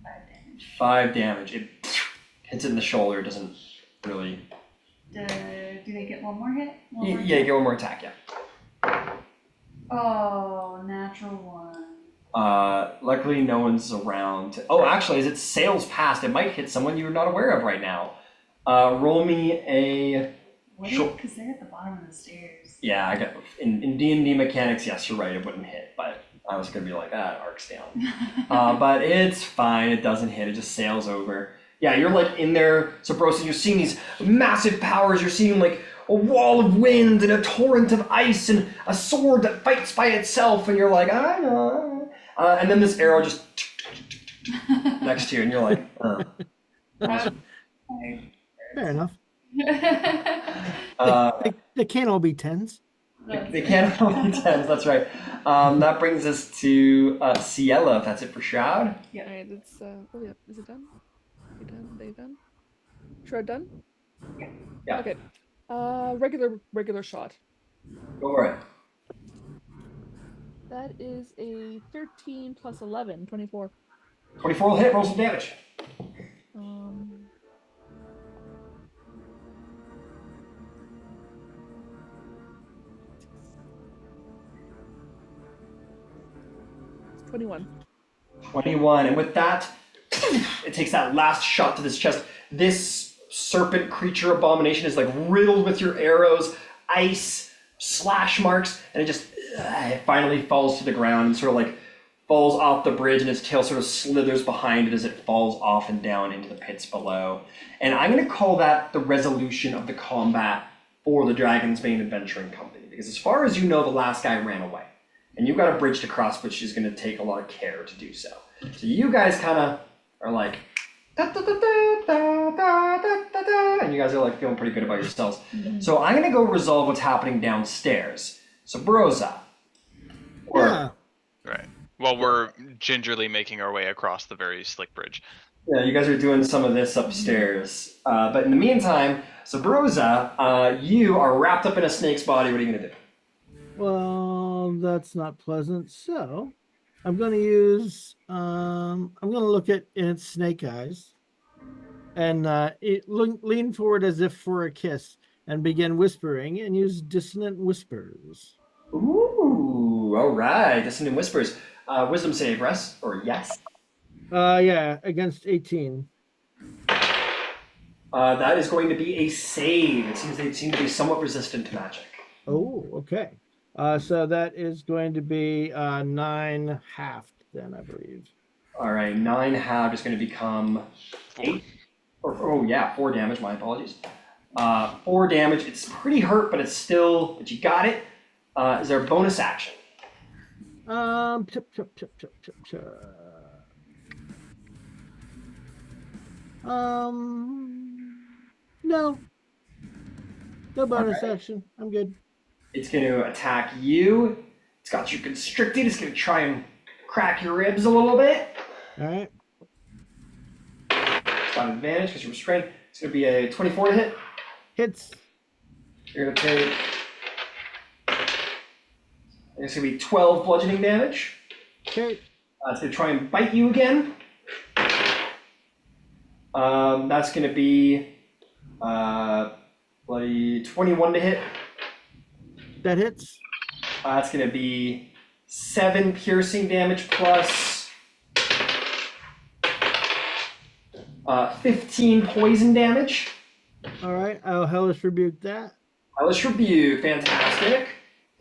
5 damage. 5 damage. It hits it in the shoulder. It doesn't really... Do they get one more hit? Yeah, you get one more attack, yeah. Oh, natural 1. Luckily no one's around. Oh, actually, as it sails past, it might hit someone you're not aware of right now. Roll me a... Because they're at the bottom of the stairs. Yeah, I got in D&D mechanics, yes, you're right, it wouldn't hit, but I was going to be like, it arcs down. But it's fine, it doesn't hit, it just sails over. Yeah, you're like in there, so Brosen, you're seeing these massive powers, you're seeing like a wall of wind and a torrent of ice and a sword that fights by itself, and you're like, I know. And then this arrow just next to you, and you're like, Fair enough. uh, They can't all be 10s. They can't all be 10s, that's right. That brings us to Ciela, if that's it for Shroud. Yeah, alright, it's oh yeah, is it done? You done? They done? Shroud done? Yeah. Okay. Regular shot. Go for it. That is a 13 plus 11, 24. 24 will hit, roll some damage. 21. 21, and with that, it takes that last shot to this chest. This serpent creature abomination is like riddled with your arrows, ice, slash marks, and it just it finally falls to the ground and sort of like falls off the bridge, and its tail sort of slithers behind it as it falls off and down into the pits below. And I'm going to call that the resolution of the combat for the Dragon's Bane Adventuring Company, because as far as you know, the last guy ran away. And you've got a bridge to cross, which is going to take a lot of care to do so. So you guys kind of are like, da, da, da, da, da, da, da, da, and you guys are like feeling pretty good about yourselves. Mm-hmm. So I'm going to go resolve what's happening downstairs. So Broza. Yeah. Right. Well, we're gingerly making our way across the very slick bridge. Yeah, you guys are doing some of this upstairs. But in the meantime, so Broza, you are wrapped up in a snake's body. What are you going to do? Well, that's not pleasant. So I'm going to use, I'm going to look at its snake eyes and lean forward as if for a kiss and begin whispering and use dissonant whispers. Ooh, all right. Dissonant whispers. Wisdom save, Russ, or yes? Yeah, against 18. That is going to be a save. It seems they seem to be somewhat resistant to magic. Oh, okay. So that is going to be 9 halved then, I believe. All right, 9 halved is going to become 4. 8. Oh yeah, 4 damage. My apologies. 4 damage. It's pretty hurt, but it's still. But you got it. Is there a bonus action? Chip, chip, chip, chip, chip, chip. No. No bonus action. I'm good. It's going to attack you. It's got you constricted. It's going to try and crack your ribs a little bit. All right. It's got advantage because you're restrained. It's going to be a 24 to hit. Hits. You're going to take. It's going to be 12 bludgeoning damage. Okay. It's going to try and bite you again. That's going to be bloody 21 to hit. That hits. It's going to be 7 piercing damage plus 15 poison damage. All right. I'll hellish rebuke that. Hellish Rebuke, fantastic.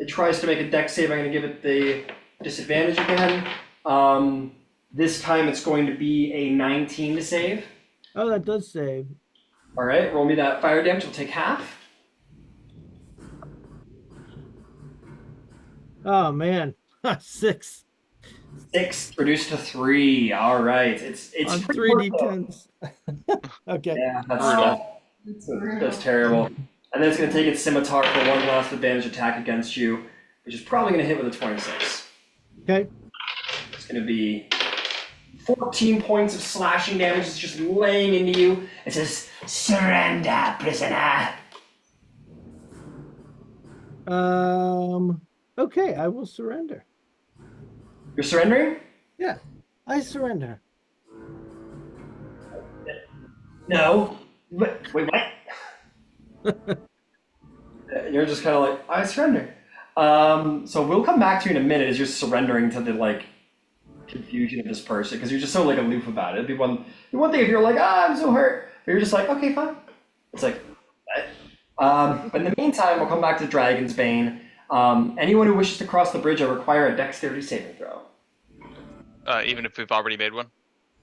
It tries to make a dex save. I'm going to give it the disadvantage again. This time it's going to be a 19 to save. Oh, that does save. All right, roll me that fire damage. We'll take half. Oh man, 6 6 reduced to 3. All right, it's on pretty 3d10s. Okay. Yeah, that's It's that's terrible. And then it's going to take its scimitar for one last advantage attack against you, which is probably going to hit with a 26. Okay. It's going to be 14 points of slashing damage. It's just laying into you. It says, "Surrender, prisoner." Okay, I will surrender. You're surrendering? Yeah, I surrender. No. Wait, what? You're just kind of like, I surrender. So we'll come back to you in a minute as you're surrendering to the like confusion of this person because you're just so like aloof about it. It'd be one thing if you're like, I'm so hurt, but you're just like, okay, fine. It's like, but in the meantime, we'll come back to Dragon's Bane. Anyone who wishes to cross the bridge, I require a dexterity saving throw. Even if we've already made one?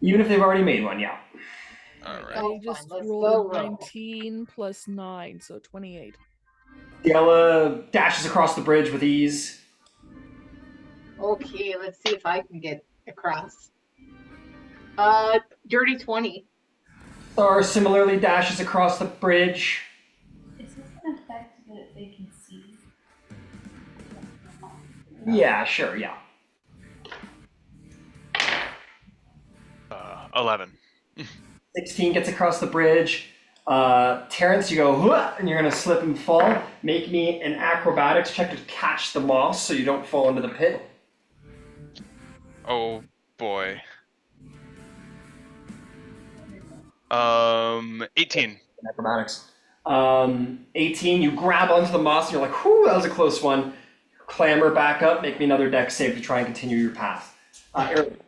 Even if they've already made one, yeah. Alright. Oh, I just fine, let's rolled go a roll. 19 plus 9, so 28. Diella dashes across the bridge with ease. Okay, let's see if I can get across. Dirty 20. Star similarly dashes across the bridge. Is this an effect that they can see? Yeah, sure, yeah. 11. 16 gets across the bridge. Terrence, you go, "Hua," and you're going to slip and fall. Make me an acrobatics check to catch the moss so you don't fall into the pit. Oh boy. 18. Acrobatics. 18, you grab onto the moss and you're like, whew, that was a close one. Clamber back up, make me another dex save to try and continue your path. Eric,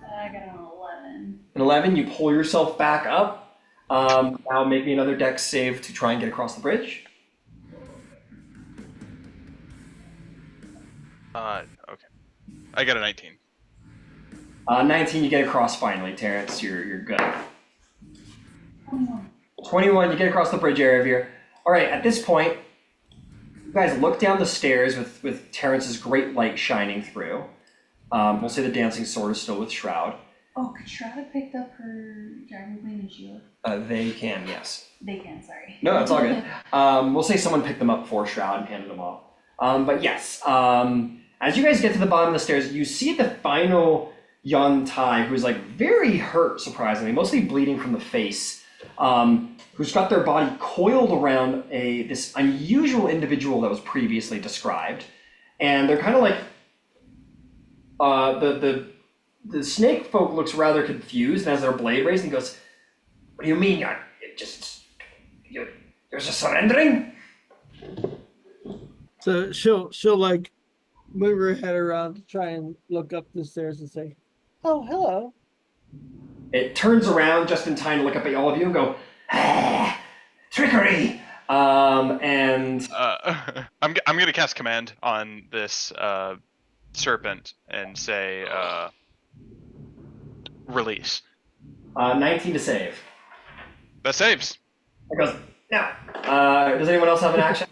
I got an 11. an 11, you pull yourself back up. Now make me another dex save to try and get across the bridge. Okay. I got a 19. 19, you get across finally, Terrence. You're good. 21. 21, you get across the bridge area here. All right, at this point, you guys look down the stairs with Terrence's great light shining through. We'll say the dancing sword is still with Shroud. Oh, could Shroud have picked up her Dragon Queen and shield? They can, yes. They can, sorry. No, it's all good. We'll say someone picked them up for Shroud and handed them off. But yes, as you guys get to the bottom of the stairs, you see the final Yon Tai, who's like very hurt, surprisingly, mostly bleeding from the face. Who's got their body coiled around this unusual individual that was previously described, and they're kind of like the snake folk looks rather confused, and as their blade raised, and he goes, "What do you mean you're just surrendering?" So she'll like move her head around to try and look up the stairs and say, "Oh, hello." It turns around just in time to look up at all of you and go, "Ah, trickery!" And I'm gonna cast command on this serpent and say, release. 19 to save. That saves. It goes, now. Does anyone else have an action?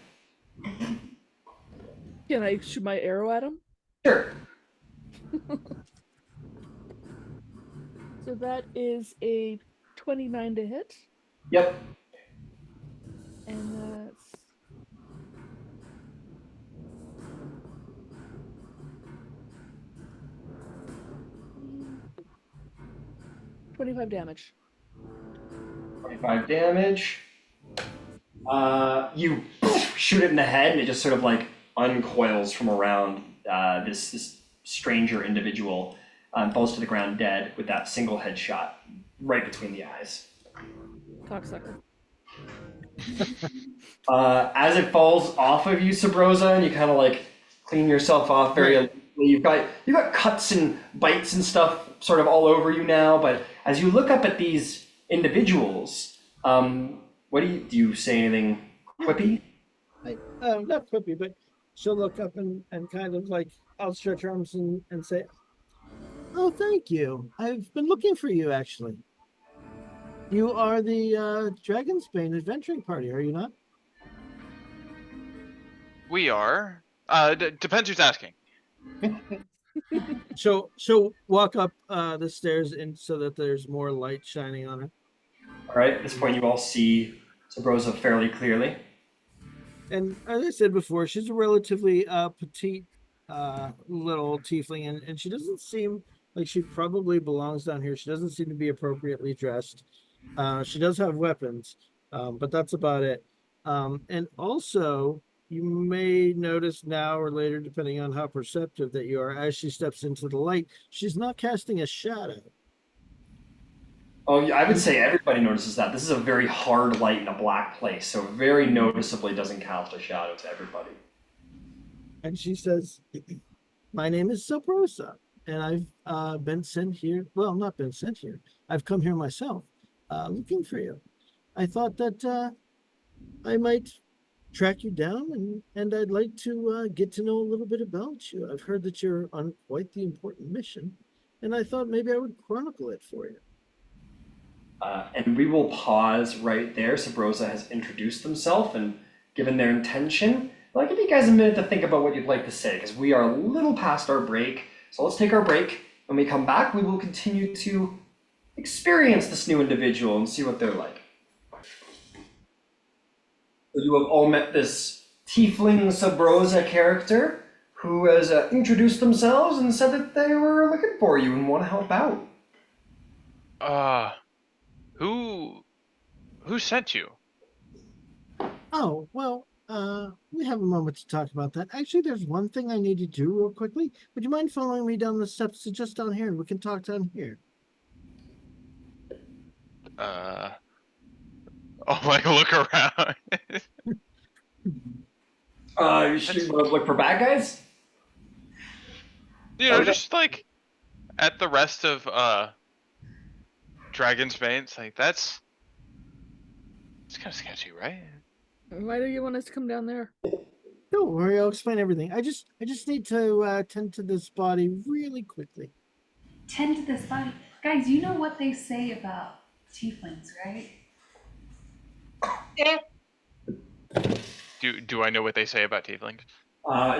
Can I shoot my arrow at him? Sure. So that is a 29 to hit. Yep. And that's 25 damage. 25 damage. You shoot it in the head, and it just sort of like uncoils from around this stranger individual, falls to the ground dead with that single headshot right between the eyes. Cocksucker. As it falls off of you, Sabrosa, and you kind of like clean yourself off very lightly. You've got cuts and bites and stuff sort of all over you now. But as you look up at these individuals, what do you say anything quippy? Not quippy, but she'll look up and kind of like outstretch her arms and say, "Oh, thank you. I've been looking for you, actually. You are the Dragonsbane adventuring party, are you not?" We are. Depends who's asking. She'll walk up the stairs and so that there's more light shining on her. All right, at this point you all see Sabrosa fairly clearly. And as I said before, she's a relatively petite little tiefling, and she doesn't seem like she probably belongs down here. She doesn't seem to be appropriately dressed. She does have weapons, but that's about it. And also, you may notice now or later, depending on how perceptive that you are, as she steps into the light, she's not casting a shadow. Oh, yeah, I would say everybody notices that. This is a very hard light in a black place, so very noticeably doesn't cast a shadow to everybody. And she says, "My name is Sabrosa, and I've been sent here. Well, not been sent here. I've come here myself, looking for you. I thought that I might track you down, and I'd like to get to know a little bit about you. I've heard that you're on quite the important mission, and I thought maybe I would chronicle it for you." And we will pause right there. Sabrosa has introduced themselves and given their intention. I'll give you guys a minute to think about what you'd like to say, because we are a little past our break. So let's take our break. When we come back, we will continue to experience this new individual and see what they're like. So you have all met this tiefling Sabrosa character who has introduced themselves and said that they were looking for you and want to help out. Who sent you? Oh, well, we have a moment to talk about that. Actually, there's one thing I need to do real quickly. Would you mind following me down the steps to just down here, and we can talk down here? Oh, like look around. You should look for bad guys? Okay. Just like at the rest of Dragonsbane, it's like it's kind of sketchy, right? Why do you want us to come down there? Don't worry, I'll explain everything. I just need to tend to this body really quickly. Tend to this body. Guys, you know what they say about tieflings, right? Do I know what they say about tieflings?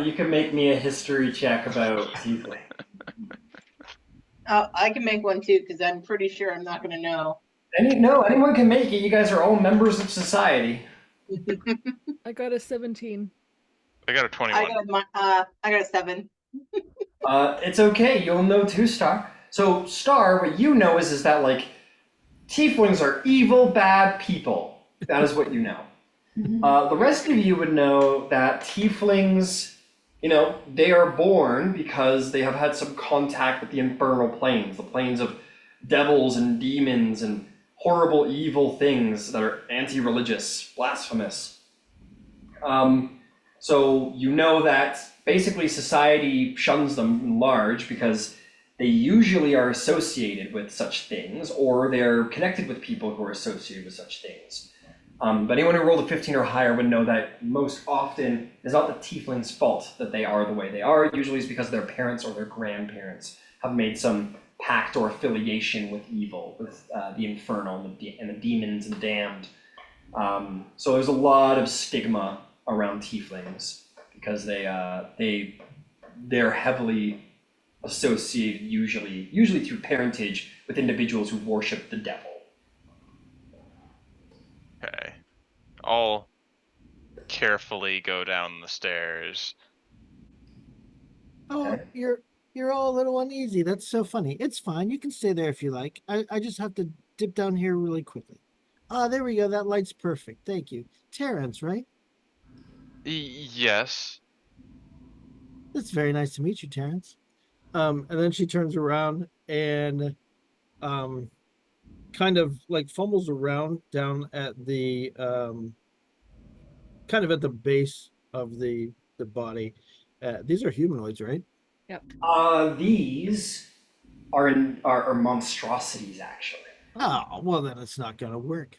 You can make me a history check about tiefling. I can make one too, because I'm pretty sure I'm not going to know. Anyone can make it. You guys are all members of society. I got a 17. I got a 21. I got a 7. It's okay. You'll know too, Star. So, Star, what you know is that, like, tieflings are evil, bad people. That is what you know. The rest of you would know that tieflings, they are born because they have had some contact with the infernal planes, the planes of devils and demons and horrible, evil things that are anti-religious, blasphemous. So you know that basically society shuns them in large because they usually are associated with such things, or they're connected with people who are associated with such things. But anyone who rolled a 15 or higher would know that most often it's not the tiefling's fault that they are the way they are. Usually it's because their parents or their grandparents have made some pact or affiliation with evil, with the infernal and the demons and damned. So there's a lot of stigma around tieflings because they're heavily associated, usually through parentage, with individuals who worship the devil. Okay. I'll carefully go down the stairs. Oh, Okay. you're all a little uneasy. That's so funny. It's fine. You can stay there if you like. I just have to dip down here really quickly. Ah, there we go. That light's perfect. Thank you. Terrence, right? Yes. It's very nice to meet you, Terrence. And then she turns around and um kind of like fumbles around down at the kind of at the base of the body. These are humanoids, right? Yep. These are monstrosities, actually. Oh, well then it's not gonna work.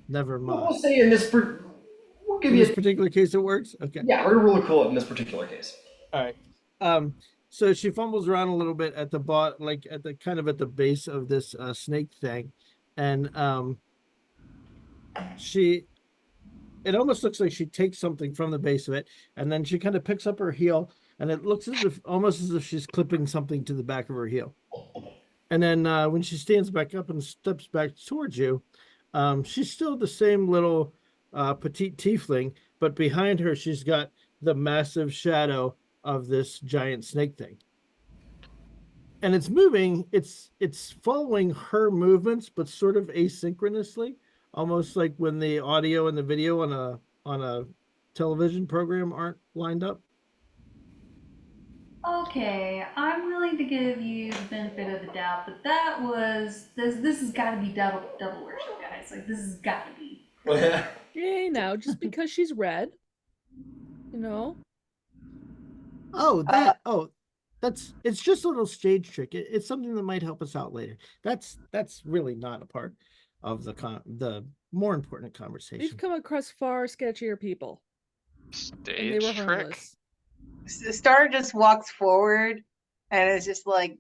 Never We'll mind. say we'll give In you this particular case, it works. Okay. yeah, we're gonna really cool it in this particular case. All right. So she fumbles around a little bit at the like at the kind of at the base of this snake thing, and she it almost looks like she takes something from the base of it, and then she kind of picks up her heel, and it looks as if almost as if she's clipping something to the back of her heel. And then when she stands back up and steps back towards you, she's still the same little petite tiefling, but behind her she's got the massive shadow of this giant snake thing. And it's moving, it's following her movements, but sort of asynchronously, almost like when the audio and the video on a television program aren't lined up. Okay, I'm willing to give you the benefit of the doubt, but that was this has got to be double worship, guys. Like this has got to be. Yay, now, just because she's red, Oh, it's just a little stage trick. It's something that might help us out later. That's really not a part of the more important conversation. We've come across far sketchier people, and they Stage were trick. harmless. Star just walks forward and is just like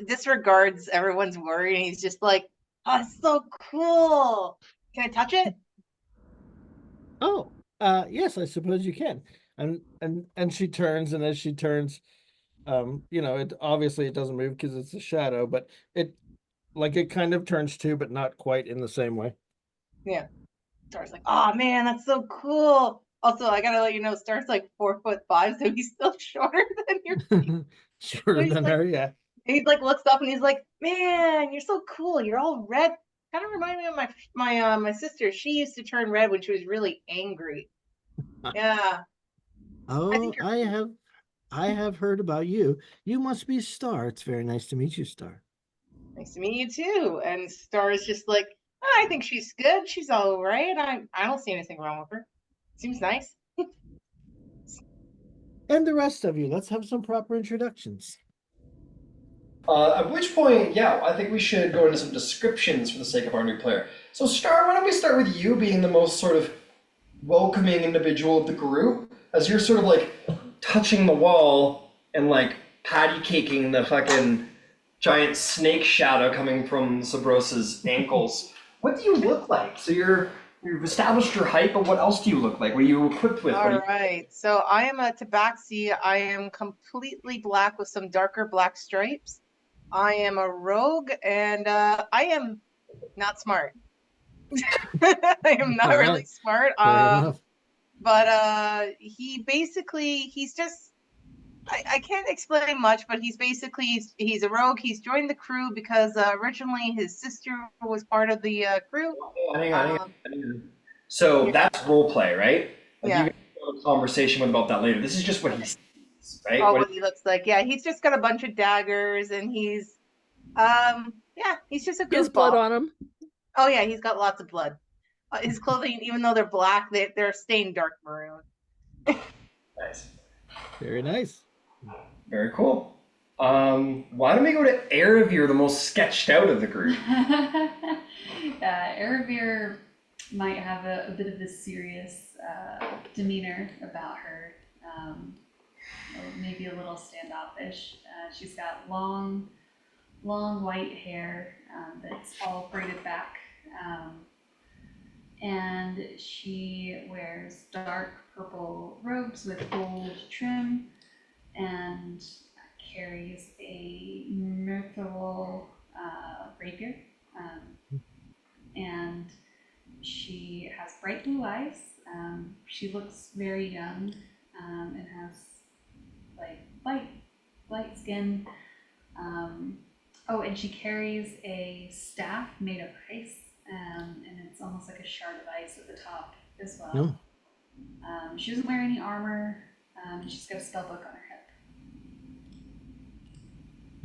disregards everyone's worry, and he's just like, "Oh, it's so cool. Can I touch it?" Oh, yes, I suppose you can. And she turns, and as she turns, it obviously it doesn't move because it's a shadow, but it kind of turns too, but not quite in the same way. Yeah. Star's like, "Oh man, that's so cool." Also, I gotta let you know, Star's like 4'5", so he's still shorter than your. Shorter He's than like, her, yeah. he like looks up and he's like, "Man, you're so cool. You're all red." Kind of remind me of my sister. She used to turn red when she was really angry. Yeah. Oh, think you're I have heard about you. You must be Star. It's very nice to meet you, Star. Nice to meet you too. And Star is just like, "Oh, I think she's good. She's all right. I don't see anything wrong with her. Seems nice." And the rest of you, let's have some proper introductions. At which point, yeah, I think we should go into some descriptions for the sake of our new player. So, Star, why don't we start with you being the most sort of welcoming individual of the group, as you're sort of like touching the wall and like patty caking the fucking giant snake shadow coming from Sabrosa's ankles. What do you look like? So you've established your height, but what else do you look like? What are you equipped with? All right. So I am a tabaxi. I am completely black with some darker black stripes. I am a rogue, and I am not smart. I am not All really right. smart. Fair enough. But he's just I can't explain much, but he's a rogue. He's joined the crew because originally his sister was part of the crew. Hang on. So Yeah. that's role play, right? Like Yeah. you can have a conversation about that later. This is just what he sees, right? Oh, what he looks like. Yeah, he's just got a bunch of daggers, and he's he's just a He has blood goofball. on him. Oh yeah, he's got lots of blood. His clothing, even though they're black, they're stained dark maroon. Nice. Very nice. Very cool. Why don't we go to Erebir, the most sketched out of the group? Erebir might have a bit of a serious demeanor about her. Maybe a little standoffish. She's got long long white hair that's all braided back. And she wears dark purple robes with gold trim and carries a mithril rapier. And she has bright blue eyes. She looks very young and has like light skin. Oh, and she carries a staff made of ice, and it's almost like a shard of ice at the top as well. No. She doesn't wear any armor, and she's got a spell book on her hip.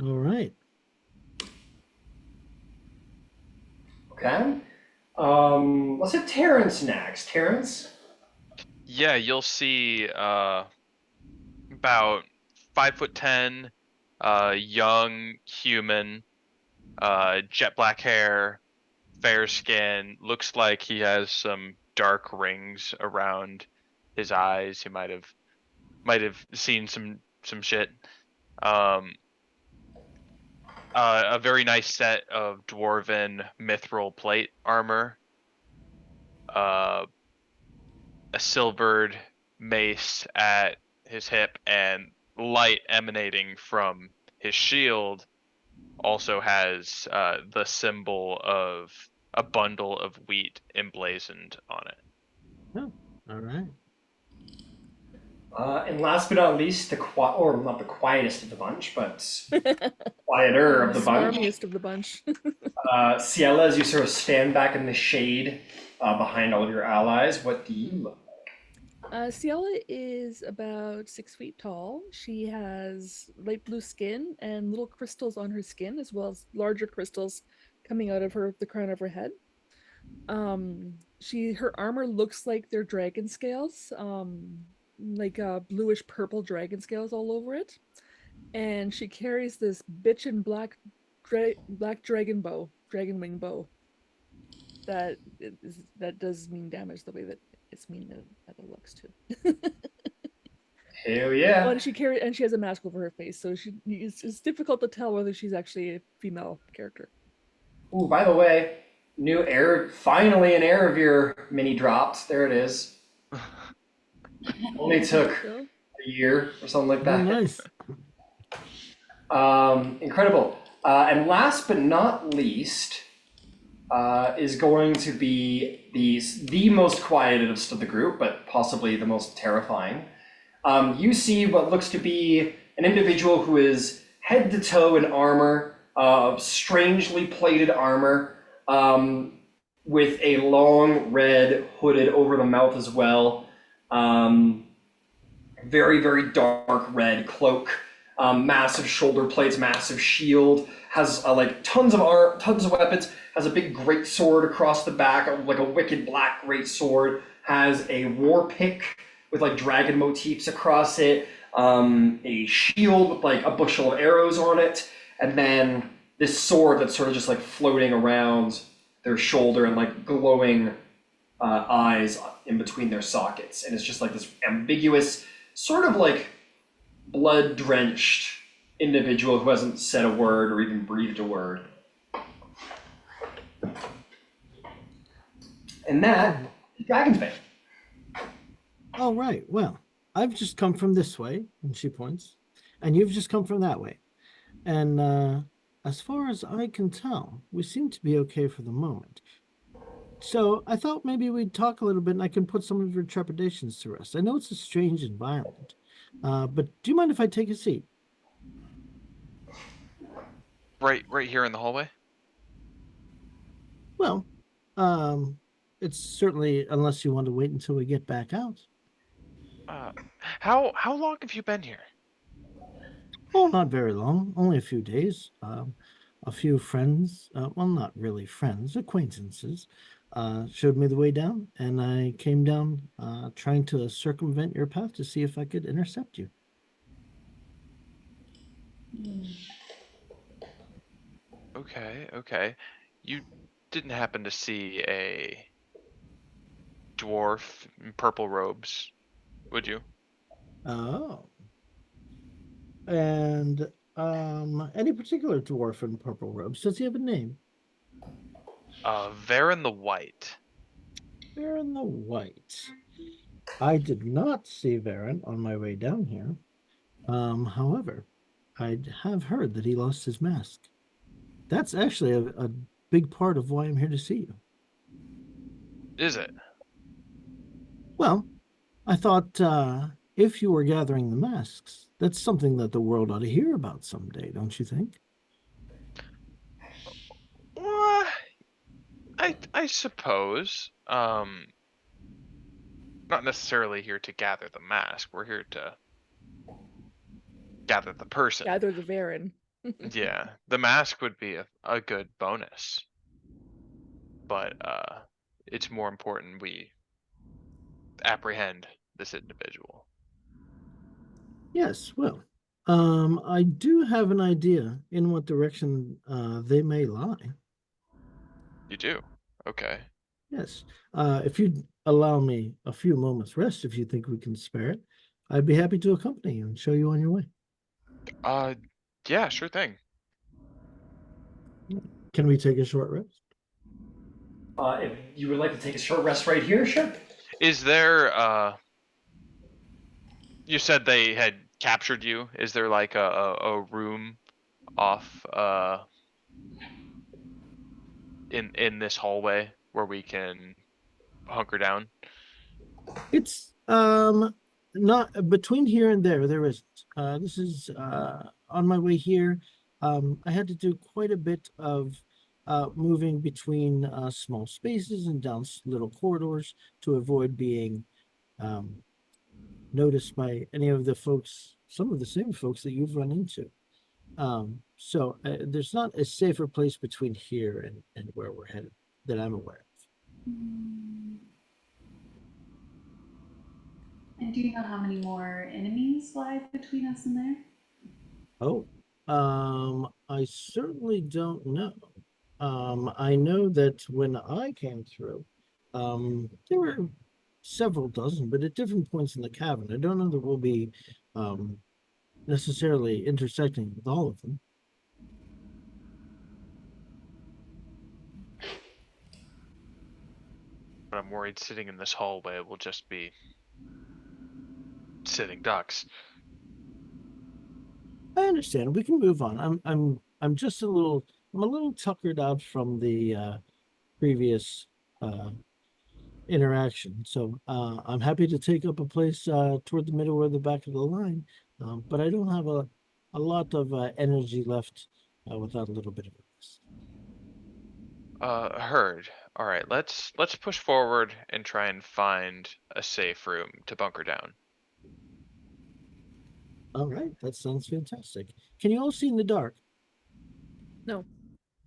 All right. Okay. Let's hit Terrence next. Terrence? Yeah, you'll see about 5'10", young human, jet black hair, fair skin. Looks like he has some dark rings around his eyes. He might have seen some shit. A very nice set of dwarven mithril plate armor. A silvered mace at his hip, and light emanating from his shield also has the symbol of a bundle of wheat emblazoned on it. Oh, all right. And last but not least, or not the quietest of the bunch, but quieter of the bunch. Smarmiest of the bunch. Ciela, as you sort of stand back in the shade behind all of your allies, what do you look like? Ciela is about 6 feet tall. She has light blue skin and little crystals on her skin, as well as larger crystals coming out of the crown of her head. Her armor looks like they're dragon scales, like bluish purple dragon scales all over it. And she carries this bitchin' black dragon wing bow. That does mean damage the way that it's mean that it looks too. Hell yeah. Oh, and she has a mask over her face, so it's difficult to tell whether she's actually a female character. Ooh, by the way, finally an Aravir mini dropped. There it is. Only took So, a year or something like Oh, that. nice. Incredible. And last but not least is going to be the most quieted of the group, but possibly the most terrifying. You see what looks to be an individual who is head to toe in armor, strangely plated armor, with a long red hooded over the mouth as well. Very, very dark red cloak, massive shoulder plates, massive shield, has like tons of weapons, has a big great sword across the back, like a wicked black great sword, has a war pick with like dragon motifs across it, a shield with like a bushel of arrows on it, and then this sword that's sort of just like floating around their shoulder and like glowing eyes in between their sockets. And it's just like this ambiguous, sort of like blood-drenched individual who hasn't said a word or even breathed a word. And that is Dragon's Bane. All right. Well, I've just come from this way, and she points, and you've just come from that way. And as far as I can tell, we seem to be okay for the moment. So I thought maybe we'd talk a little bit, and I can put some of your trepidations to rest. I know it's a strange environment, but do you mind if I take a seat? Right here in the hallway. Well, it's certainly, unless you want to wait until we get back out. How long have you been here? Oh, not very long, only a few days. A few friends, well, not really friends, acquaintances, showed me the way down, and I came down trying to circumvent your path to see if I could intercept you. Okay. You didn't happen to see a dwarf in purple robes, would you? Oh. And Any particular dwarf in purple robes? Does he have a name? Varen the White. Varen the White. I did not see Varen on my way down here. However, I have heard that he lost his mask. That's actually a big part of why I'm here to see you. Is it? Well, I thought if you were gathering the masks, that's something that the world ought to hear about someday, don't you think? Well, I suppose. Not necessarily here to gather the mask. We're here to gather the person. Gather the Varen. Yeah, the mask would be a good bonus. But it's more important we apprehend this individual. Yes, well, I do have an idea in what direction they may lie. You do? Okay. Yes. If you'd allow me a few moments rest, if you think we can spare it, I'd be happy to accompany you and show you on your way. Yeah, sure thing. Can we take a short rest? If you would like to take a short rest right here, sure. Is there you said they had captured you? Is there like a room off in this hallway where we can hunker down? It's not between here and there isn't. This is on my way here. I had to do quite a bit of moving between small spaces and down little corridors to avoid being noticed by any of the folks, some of the same folks that you've run into. So there's not a safer place between here and where we're headed that I'm aware of. And do you know how many more enemies lie between us and there? Oh, I certainly don't know. I know that when I came through, there were several dozen, but at different points in the cavern. I don't know that we'll be necessarily intersecting with all of them. But I'm worried sitting in this hallway will just be sitting ducks. I understand. We can move on. I'm just a little tuckered out from the previous interaction. So I'm happy to take up a place toward the middle or the back of the line, but I don't have a lot of energy left without a little bit of rest. Heard. All right, let's push forward and try and find a safe room to bunker down. All right, that sounds fantastic. Can you all see in the dark? No.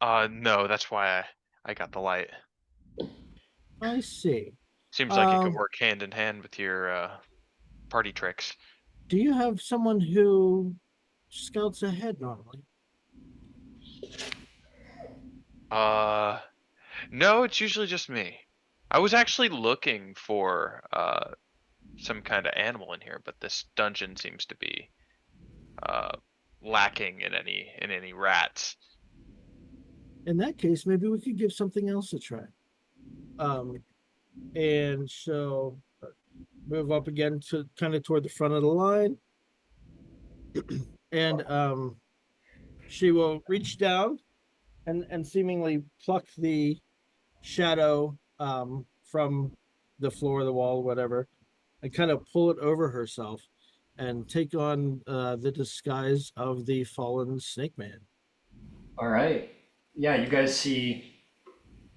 No, that's why I got the light. I see. Seems like it could work hand in hand with your party tricks. Do you have someone who scouts ahead normally? No, it's usually just me. I was actually looking for some kind of animal in here, but this dungeon seems to be lacking in any rats. In that case, maybe we could give something else a try. And so move up again to kind of toward the front of the line. And she will reach down and seemingly pluck the shadow from the floor, the wall, whatever, and kind of pull it over herself and take on the disguise of the fallen snake man. All right. Yeah, you guys see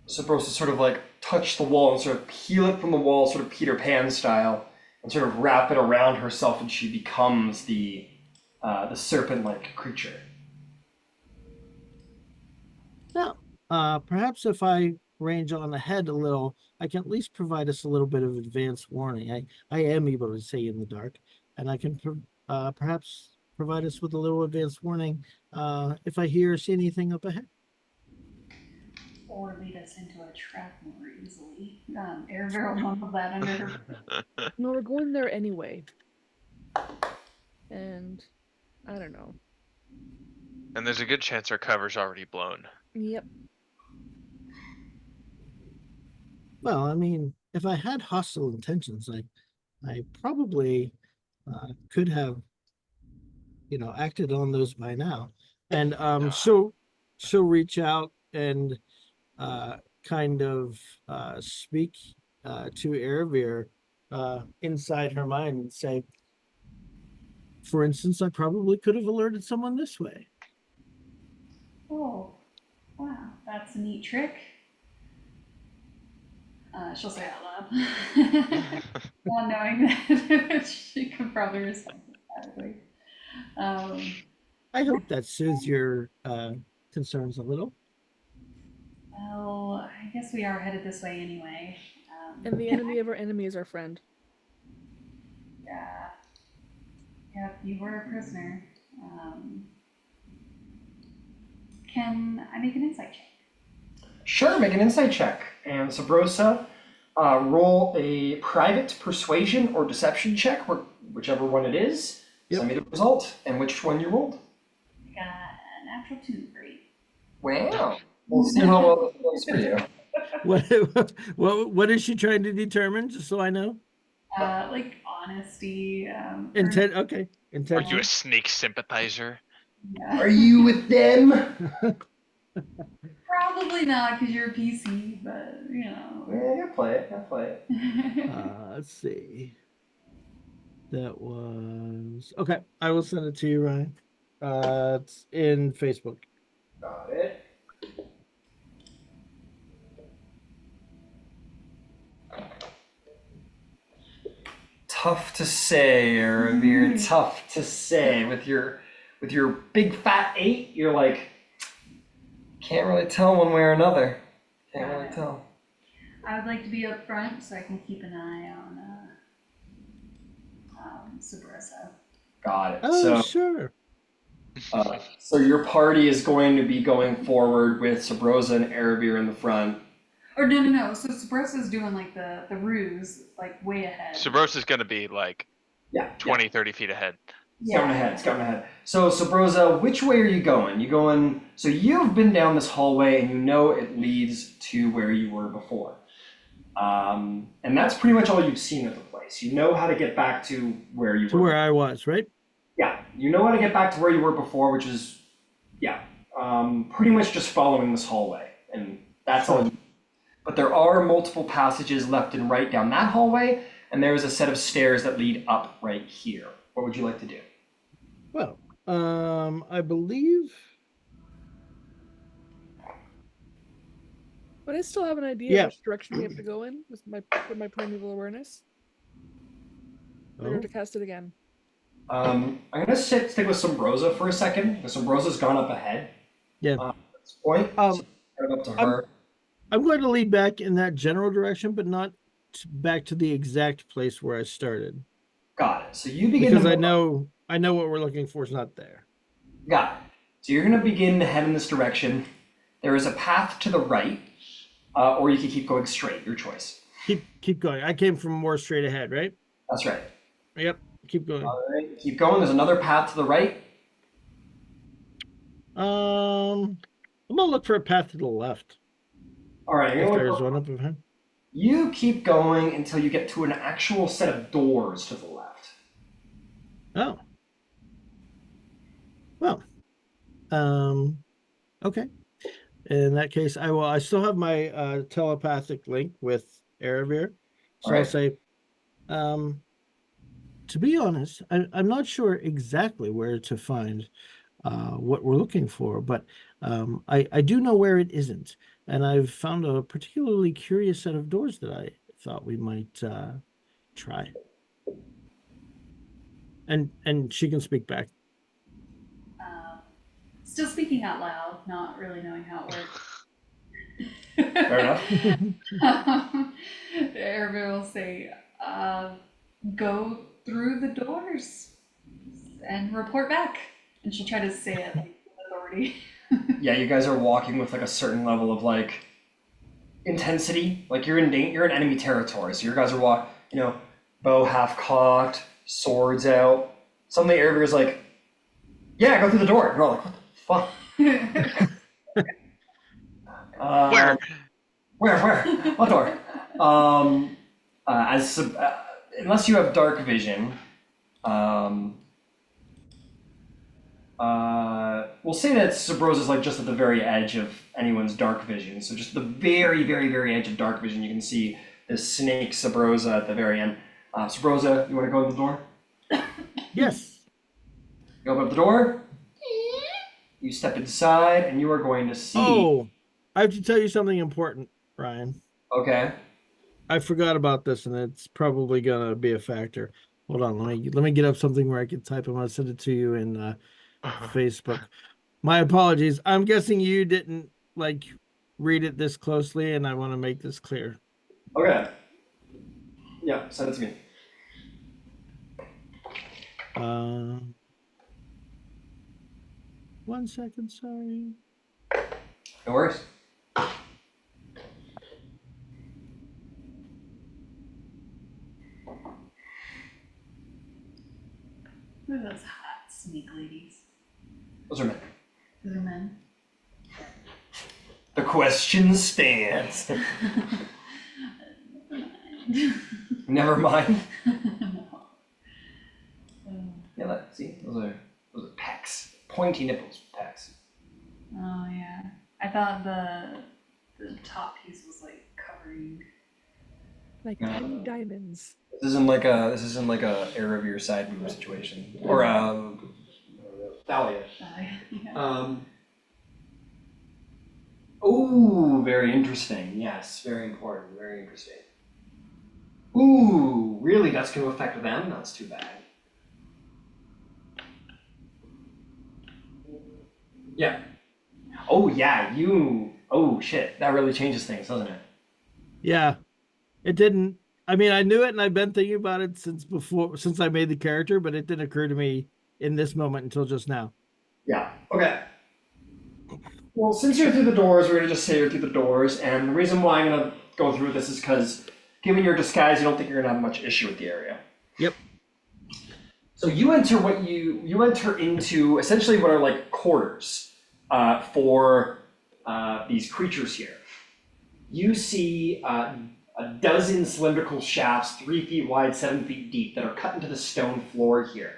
Sabrosa sort of like touch the wall and sort of peel it from the wall, sort of Peter Pan style, and sort of wrap it around herself, and she becomes the serpent-like creature. Now, perhaps if I range on ahead a little, I can at least provide us a little bit of advance warning. I am able to see in the dark, and I can perhaps provide us with a little advance warning if I hear or see anything up ahead. Or lead us into a trap more easily. Air will mumble that under her. No, we're going there anyway. And I don't know. And there's a good chance our cover's already blown. Yep. Well, I mean, if I had hostile intentions, I probably could have, acted on those by now. And she'll reach out and kind of speak to Erebir inside her mind and say, for instance, I probably could have alerted someone this way. Oh, wow, that's a neat trick. She'll say out loud, not knowing that she could probably respond automatically. I hope that soothes your concerns a little. Well, I guess we are headed this way anyway. And the enemy of our enemy is our friend. Yeah. Yep, you were a prisoner. Can I make an insight check? Sure, make an insight check. And Sabrosa, roll a private persuasion or deception check, whichever one it is. Yep. Send me the result and which one you rolled. Got a natural 2 for you. Wow. We'll see how well this goes for you. What is she trying to determine, just so I know? Like honesty. Intent. Okay. Are Intent. you a snake sympathizer? Yeah. Are you with them? Probably not because you're a PC, but you know. Yeah, I'll play it. Let's see. That was okay. I will send it to you, Ryan. It's in Facebook. Got it. Tough to say, Erebir. Tough to say. With your big fat 8, you're like, can't really tell one way or another. Can't really tell. I would like to be up front so I can keep an eye on Sabrosa. Got it. Oh, sure. So your party is going to be going forward with Sabrosa and Erebir in the front. Or no. So Sabrosa's doing like the ruse, like way ahead. Sabrosa's gonna be like 20, 30 feet ahead. Scouting ahead. So Sabrosa, which way are you going? So you've been down this hallway and you know it leads to where you were before. And that's pretty much all you've seen of the place. You know how to get back to where you were. To where I was, right? Yeah, you know how to get back to where you were before, which is, pretty much just following this hallway. And that's all. But there are multiple passages left and right down that hallway, and there is a set of stairs that lead up right here. What would you like to do? Well, I believe. But I still have an idea Yeah. of which direction we have to go in with my primeval awareness. We're going to cast it again. I'm gonna stick with Sabrosa for a second, because Sabrosa's gone up ahead. Yeah. At this point, so up to her. I'm going to lead back in that general direction, but not back to the exact place where I started. Got it. So you begin Because to I know what we're looking for is not there. Got it. So you're gonna begin to head in this direction. There is a path to the right, or you can keep going straight. Your choice. Keep going. I came from more straight ahead, right? That's right. Yep. Keep going. All right. Keep going. There's another path to the right. I'm gonna look for a path to the left. All right. If there's one up ahead. You keep going until you get to an actual set of doors to the left. Oh. Well. Okay. In that case, I still have my telepathic link with Erebir. So Right. I'll say, to be honest, I'm not sure exactly where to find what we're looking for, but I do know where it isn't. And I've found a particularly curious set of doors that I thought we might try. And she can speak back. Still speaking out loud, not really knowing how it works. Fair enough. Erebir will say, go through the doors and report back. And she'll try to say it like with authority. Yeah, you guys are walking with like a certain level of like intensity. Like you're in enemy territory, so your guys are bow half cocked, swords out. Suddenly Erebir is like, Yeah, go through the door. You're all like, what the fuck? Where? Where? What door? Unless you have dark vision, we'll say that Sabros is like just at the very edge of anyone's dark vision. So just the very, very, very edge of dark vision, you can see this snake Sabrosa at the very end. Sabrosa, you want to go to the door? Yes. You open up the door. You step inside, and you are going to see. Oh, I have to tell you something important, Ryan. Okay. I forgot about this, and it's probably gonna be a factor. Hold on, let me get up something where I can type. I'm gonna send it to you in Facebook. My apologies. I'm guessing you didn't like read it this closely, and I want to make this clear. Okay. Yeah, send it to me. One second, sorry. No worries. Who are those hot snake ladies? Those are men. Those are men. The question stands. Never mind. Yeah, see, those are pecs. Pointy nipples, pecs. Oh yeah. I thought the top piece was like covering. Like tiny diamonds. This isn't like a air of your side move situation or Thalia. Yeah. Ooh, very interesting. Yes, very important. Very interesting. Ooh, really? That's going to affect them? That's too bad. Yeah. Oh yeah, oh shit, that really changes things, doesn't it? Yeah, it didn't. I mean, I knew it, and I've been thinking about it since I made the character, but it didn't occur to me in this moment until just now. Yeah. Okay. Well, since you're through the doors, we're gonna just say you're through the doors, and the reason why I'm gonna go through this is because, given your disguise, you don't think you're gonna have much issue with the area. Yep. So you enter into essentially what are like quarters for these creatures here. You see a dozen cylindrical shafts, 3 feet wide, 7 feet deep, that are cut into the stone floor here,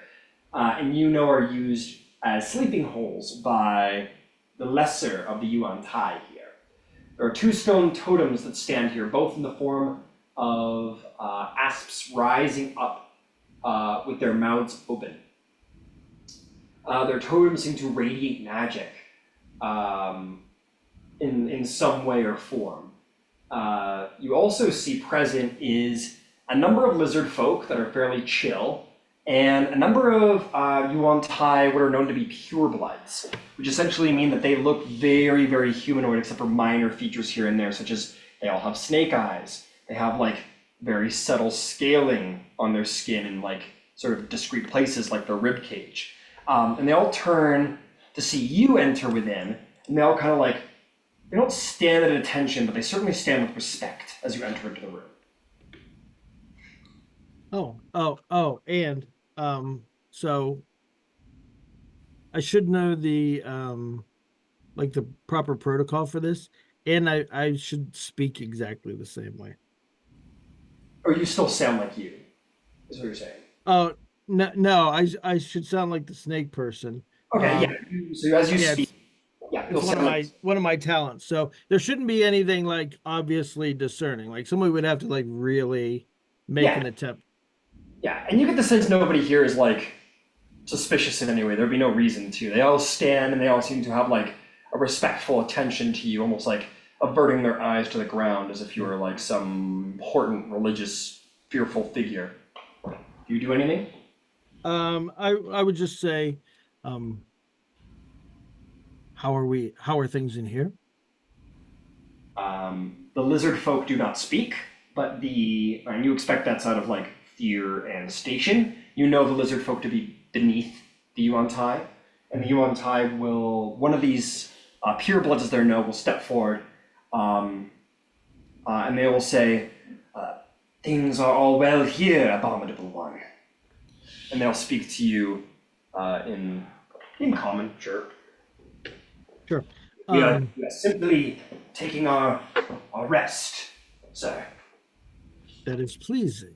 and are used as sleeping holes by the lesser of the Yuan Tai here. There are 2 stone totems that stand here, both in the form of asps rising up with their mouths open. Their totems seem to radiate magic in some way or form. You also see present is a number of lizard folk that are fairly chill, and a number of Yuan Tai, what are known to be purebloods, which essentially mean that they look very, very humanoid, except for minor features here and there, such as they all have snake eyes. They have like very subtle scaling on their skin in like sort of discrete places, like their rib cage. And they all turn to see you enter within, and they all kind of like, they don't stand at attention, but they certainly stand with respect as you enter into the room. And so I should know the like the proper protocol for this, and I should speak exactly the same way. Or you still sound like you, is what you're saying. Oh no, I should sound like the snake person. Okay, yeah. So as you speak, it's one of my talents. So there shouldn't be anything like obviously discerning. Like somebody would have to like really make an attempt. Yeah, and you get the sense nobody here is like suspicious in any way. There'd be no reason to. They all stand and they all seem to have like a respectful attention to you, almost like averting their eyes to the ground as if you were like some important religious, fearful figure. Do you do anything? I would just say, how are things in here? The lizard folk do not speak, but and you expect that's out of like fear and station. You know the lizard folk to be beneath the Yuan Tai, and the Yuan Tai one of these purebloods as they know, will step forward, and they will say, "Things are all well here, abominable one." And they'll speak to you in In common, sure. Sure. We are simply taking our rest, sir. That is pleasing.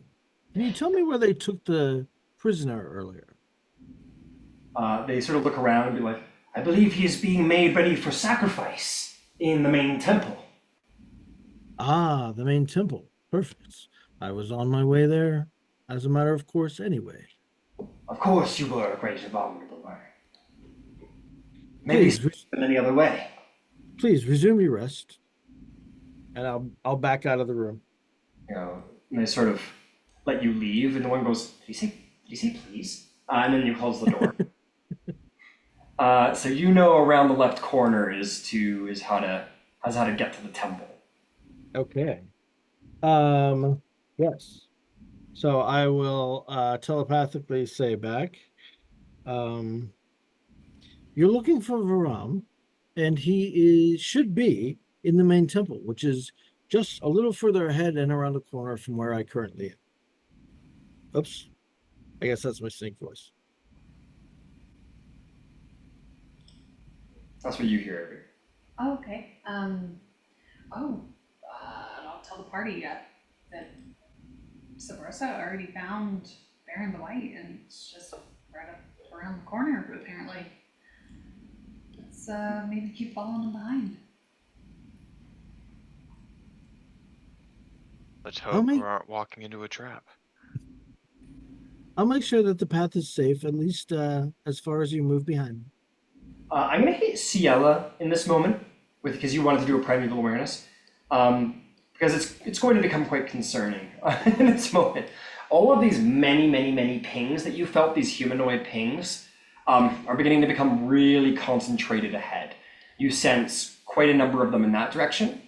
Can you tell me where they took the prisoner earlier? They sort of look around and be like, I believe he is being made ready for sacrifice in the main temple. Ah, the main temple. Perfect. I was on my way there, as a matter of course, anyway. Of course you were a great abominable one. Maybe in any other way. Please resume your rest. And I'll back out of the room. You know, and they sort of let you leave, and the one goes, did you say please? And then you close the door. So you know around the left corner is how to get to the temple. Okay. Yes. So I will telepathically say back, you're looking for Varam, and he should be in the main temple, which is just a little further ahead and around the corner from where I currently am. Oops. I guess that's my sync voice. That's what you hear. Oh, okay. I'll tell the party that Sabrosa already found Baron the White, and it's just right up around the corner, apparently. Let's maybe keep following him behind. Let's hope we aren't walking into a trap. I'll make sure that the path is safe, at least as far as you move behind me. I'm going to hit Ciela in this moment, because you wanted to do a primeval awareness, because it's going to become quite concerning in this moment. All of these many pings that you felt, these humanoid pings, are beginning to become really concentrated ahead. You sense quite a number of them in that direction,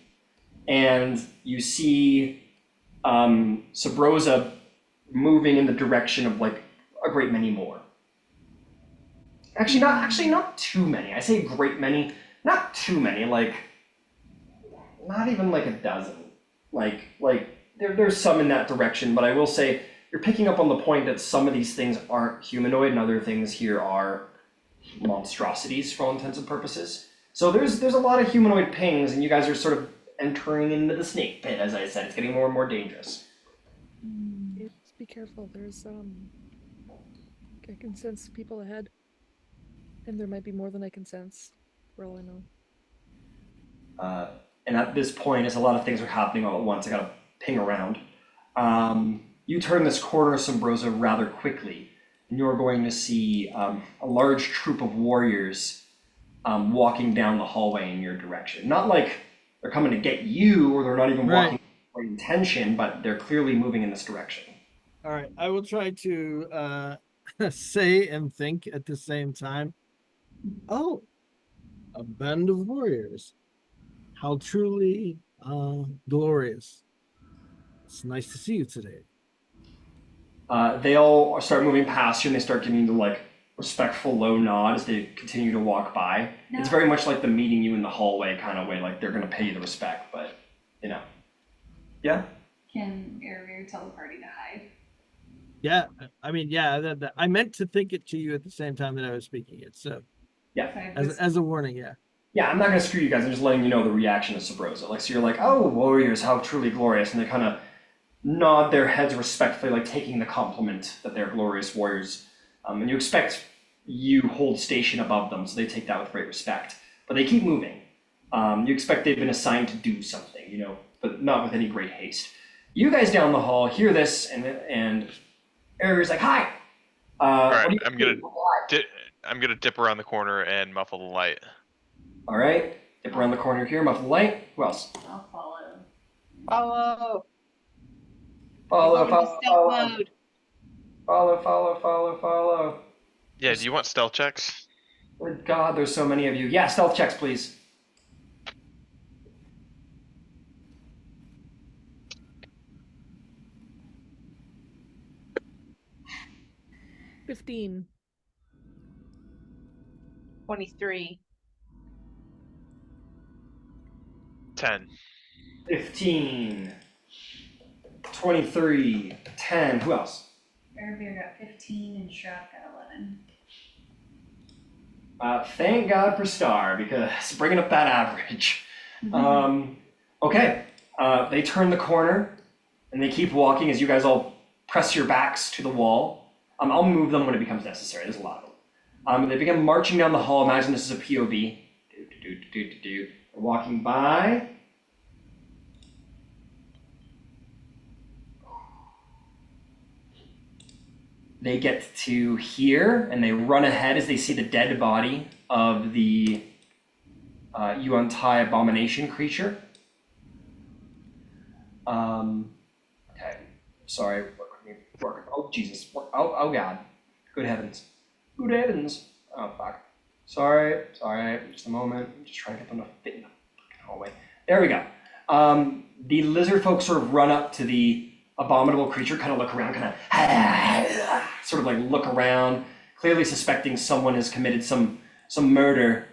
and you see Sabrosa moving in the direction of like a great many more. Actually not too many. I say great many, not too many, like not even like a dozen. Like there's some in that direction, but I will say you're picking up on the point that some of these things aren't humanoid and other things here are monstrosities for all intents and purposes. So there's a lot of humanoid pings, and you guys are sort of entering into the snake pit, as I said. It's getting more and more dangerous. Just be careful. There's I can sense people ahead. And there might be more than I can sense, for all I know. And at this point, as a lot of things are happening all at once, I gotta ping around. You turn this corner of Sabrosa rather quickly, and you're going to see a large troop of warriors walking down the hallway in your direction. Not like they're coming to get you, or they're not even walking for intention, but they're clearly moving in this direction. All right, I will try to say and think at the same time. Oh, a band of warriors. How truly glorious. It's nice to see you today. They all start moving past you, and they start giving you the like respectful low nod as they continue to walk by. No. It's very much like the meeting you in the hallway kind of way, like they're gonna pay you the respect, but you know. Yeah? Can Aravir tell the party to hide? Yeah, I mean, yeah, I meant to think it to you at the same time that I was speaking it, so. Yeah. As a warning, yeah. Yeah, I'm not gonna screw you guys, I'm just letting you know the reaction of Sabrosa. Like, so you're like, oh, warriors, how truly glorious, and they kind of nod their heads respectfully, like taking the compliment that they're glorious warriors. And you expect you hold station above them, so they take that with great respect. But they keep moving. You expect they've been assigned to do something, you know, but not with any great haste. You guys down the hall hear this, and Aravir's like, hi! Alright, I'm gonna dip around the corner and muffle the light. Alright, dip around the corner here, muffle the light. Who else? I'll follow. Follow. Yeah, do you want stealth checks? Good God, there's so many of you. Yeah, stealth checks, please. $15. 23. 10. 15. 23. 10. Who else? Who else? Aravir got 15 and Shrap got 11. Thank God for Star, because bringing up that average. Okay, they turn the corner, and they keep walking as you guys all press your backs to the wall. I'll move them when it becomes necessary. There's a lot of them. They begin marching down the hall. Imagine this is a POV. They're walking by. They get to here, and they run ahead as they see the dead body of the Yuan-Tai abomination creature. Okay, sorry. Oh, Jesus. Oh, God. Good heavens. Good heavens. Oh, fuck. Sorry. Just a moment. I'm just trying to get them to fit in the fucking hallway. There we go. The lizard folk sort of run up to the abominable creature, kind of look around, kind of sort of like look around, clearly suspecting someone has committed some murder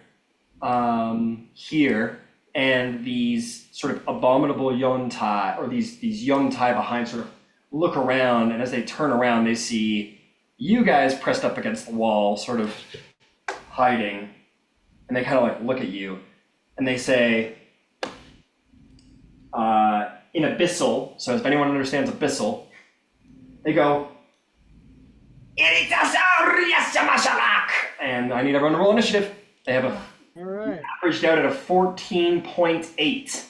here, and these sort of abominable Yuan-Tai, or these Yuan-Tai behind sort of look around, and as they turn around, they see you guys pressed up against the wall, sort of hiding, and they kind of like look at you, and they say, in Abyssal, so if anyone understands Abyssal, they go, and I need everyone to roll initiative. They have averaged out at a 14.8.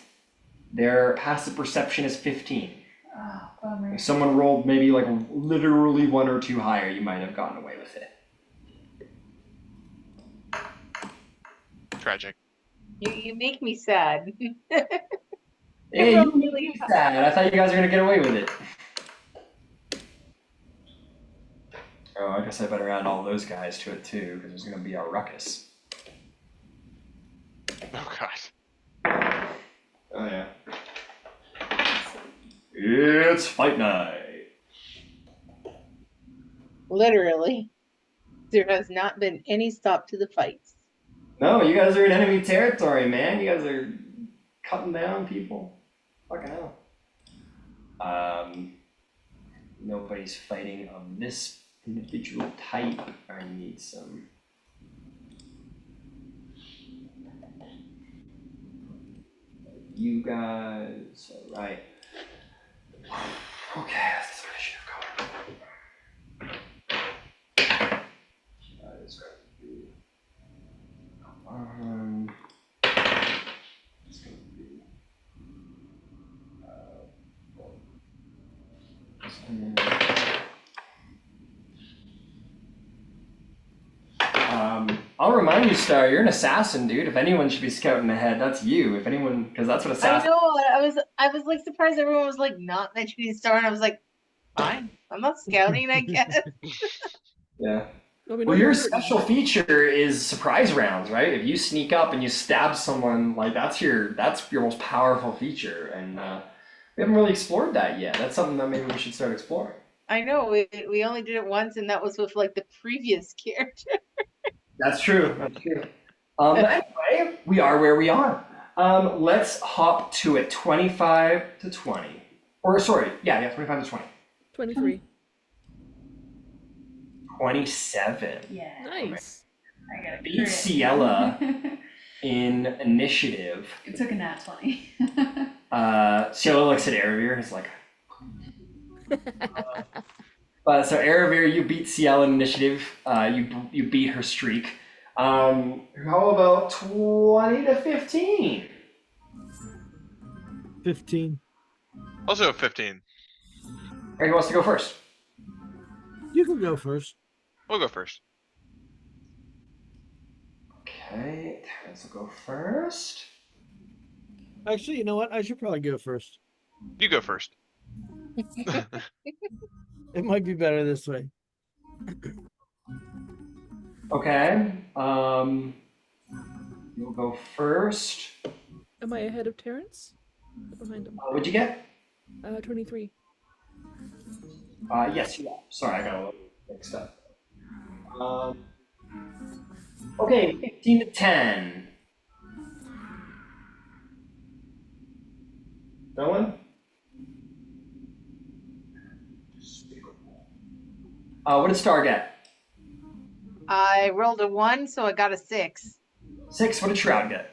Their passive perception is 15. Oh, bummer. If someone rolled maybe like literally 1 or 2 higher, you might have gotten away with it. Tragic. You make me sad. Hey, you really sad. I thought you guys were gonna get away with it. Oh, I guess I better add all those guys to it too, because there's gonna be a ruckus. Oh god. Oh yeah. It's fight night. Literally. There has not been any stop to the fights. No, you guys are in enemy territory, man. You guys are cutting down people. Fucking hell. Nobody's fighting of this individual type. I need some. You guys, all right. Okay, let's get some initiative going. That is going to be. It's going to be. I'll remind you, Star, you're an assassin, dude. If anyone should be scouting ahead, that's you. If anyone, because that's what assassins. I know. I was like surprised everyone was like not mentioning Star, and I was like, fine. I'm not scouting, I guess. Yeah. Well, your special feature is surprise rounds, right? If you sneak up and you stab someone, like that's your most powerful feature, and we haven't really explored that yet. That's something that maybe we should start exploring. I know. We only did it once, and that was with like the previous character. That's true. But anyway, we are where we are. Let's hop to it. 25 to 20. Or sorry, yeah, 25 to 20. 23. Yeah. 27. Nice. I got a Beat crit. Ciela in initiative. It took a nat 20. Ciela looks at Aravir. He's like. But so Aravir, you beat Ciela in initiative. You beat her streak. How about 20 to 15? 15. Also 15. Or who wants to go first? You can go first. We'll go first. Okay, Terrence will go first. Actually, you know what? I should probably go first. You go first. It might be better this way. Okay, you'll go first. Am I ahead of Terrence? Or behind him? What'd you get? 23. Yes, you are. Sorry, I got a little mixed up. Okay, 15 to 10. No one? What did Star get? I rolled a 1, so I got a 6. 6, what did Shroud get?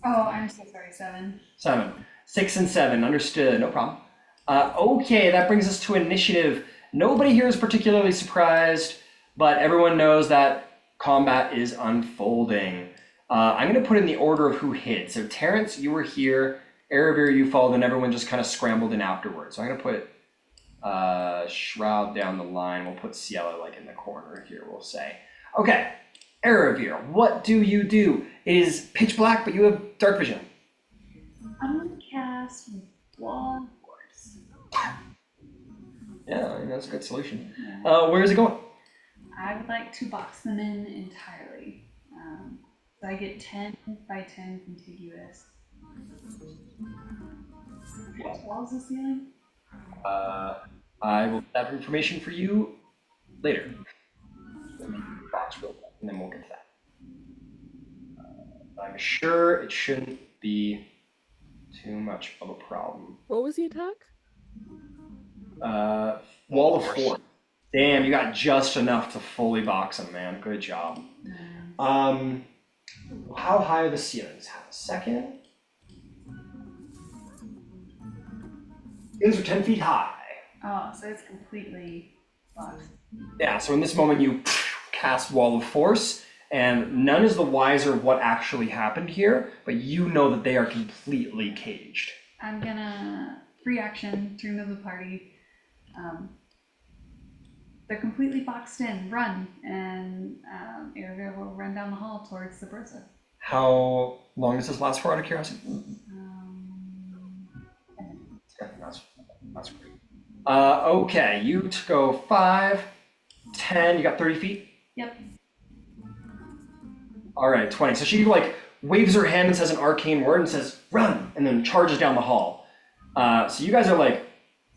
Oh, I'm so sorry, 7. 7. 6 and 7, understood, no problem. Okay, that brings us to initiative. Nobody here is particularly surprised, but everyone knows that combat is unfolding. I'm going to put in the order of who hit. So Terrence, you were here. Erebir, you followed, and everyone just kind of scrambled in afterwards. So I'm going to put Shroud down the line. We'll put Ciela like in the corner here, we'll say. Okay, Erebir, what do? It is pitch black, but you have dark vision. I'm gonna cast Wall of Force. Yeah, I mean, that's a good solution. Yeah. Where is it going? I would like to box them in entirely. So I get 10 by 10 contiguous. What wall is the ceiling? I will have information for you later. Box real quick, and then we'll get to that. I'm sure it shouldn't be too much of a problem. What was the attack? Wall of Force. Damn, you got just enough to fully box him, man. Good job. Nice. How high are the ceilings? Half a second. Ceilings are 10 feet high. Oh, so it's completely boxed. Yeah, so in this moment you cast Wall of Force, and none is the wiser of what actually happened here, but you know that they are completely caged. I'm gonna free action, turn to the party. They're completely boxed in, run, and Erebir will run down the hall towards the Brosa. How long does this last for, out of curiosity? That's great. Okay, you go 5, 10, you got 30 feet? Yep. All right, 20. So she like waves her hand and says an arcane word and says, run, and then charges down the hall. So you guys are like,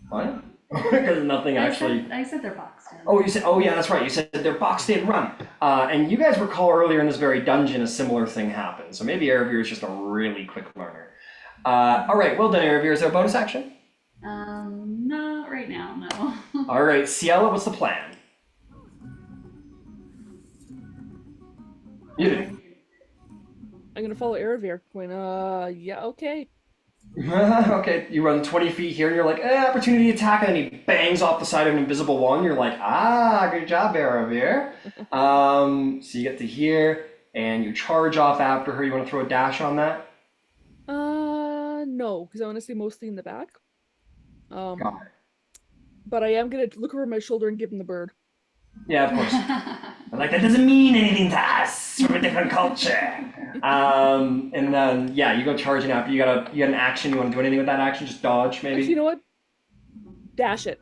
what? Because nothing actually. I said they're boxed in. Oh, you said, oh yeah, that's right. You said they're boxed in, run. And you guys recall earlier in this very dungeon a similar thing happened. So maybe Erebir is just a really quick learner. All right, well done, Erebir. Is there a bonus action? Not right now, no. All right, Ciela, what's the plan? You did. I'm gonna follow Erebir. Going, yeah, okay. Okay, you run 20 feet here and you're like, opportunity attack, and then he bangs off the side of an invisible wall and you're like, good job, Erebir. So you get to here and you charge off after her. You want to throw a dash on that? No, because I want to stay mostly in the back. Got it. But I am gonna look over my shoulder and give him the bird. Yeah, of course. But like, that doesn't mean anything to us. We're a different culture. And then, yeah, you go charging after. You got an action. You want to do anything with that action? Just dodge, maybe? Actually, you know what? Dash it.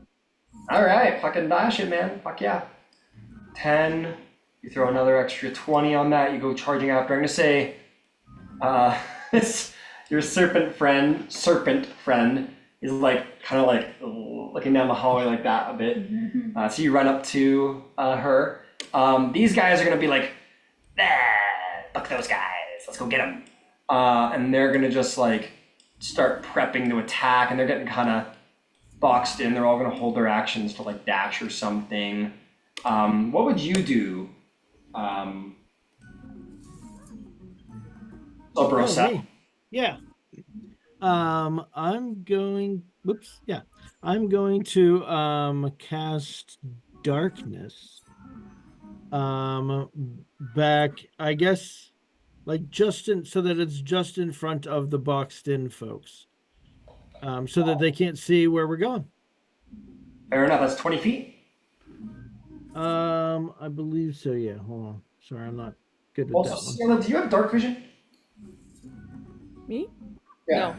All right, fucking dash it, man. Fuck yeah. 10. You throw another extra 20 on that. You go charging after. I'm going to say, your serpent friend is like, kind of like looking down the hallway like that a bit. So you run up to her. These guys are going to be like, fuck those guys. Let's go get them. And they're going to just like start prepping to attack, and they're getting kind of boxed in. They're all going to hold their actions to like dash or something. What would you do? Me. Yeah. I'm going to cast darkness back, I guess, like so that it's just in front of the boxed in folks, so that they can't see where we're going. Fair enough. That's 20 feet. I believe so. Yeah. Hold on. Sorry, I'm not good with that one. Ciela, do you have dark vision? Me? Yeah. No.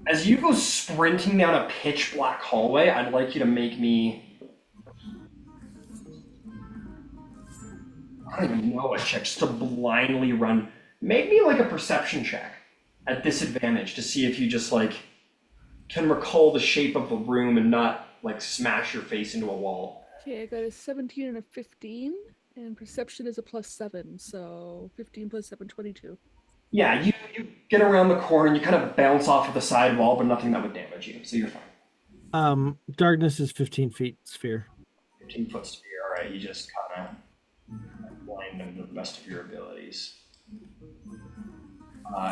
As you go sprinting down a pitch black hallway, I'd like you to make me, I don't even know a check, just to blindly run. Make me like a perception check at disadvantage to see if you just like can recall the shape of the room and not like smash your face into a wall. Okay, I got a 17 and a 15, and perception is a +7, so 15 plus 7, 22. Yeah, you get around the corner and you kind of bounce off of the side wall, but nothing that would damage you, so you're fine. Darkness is 15 feet sphere. 15-foot sphere. All right, you just kind of blind them to the best of your abilities.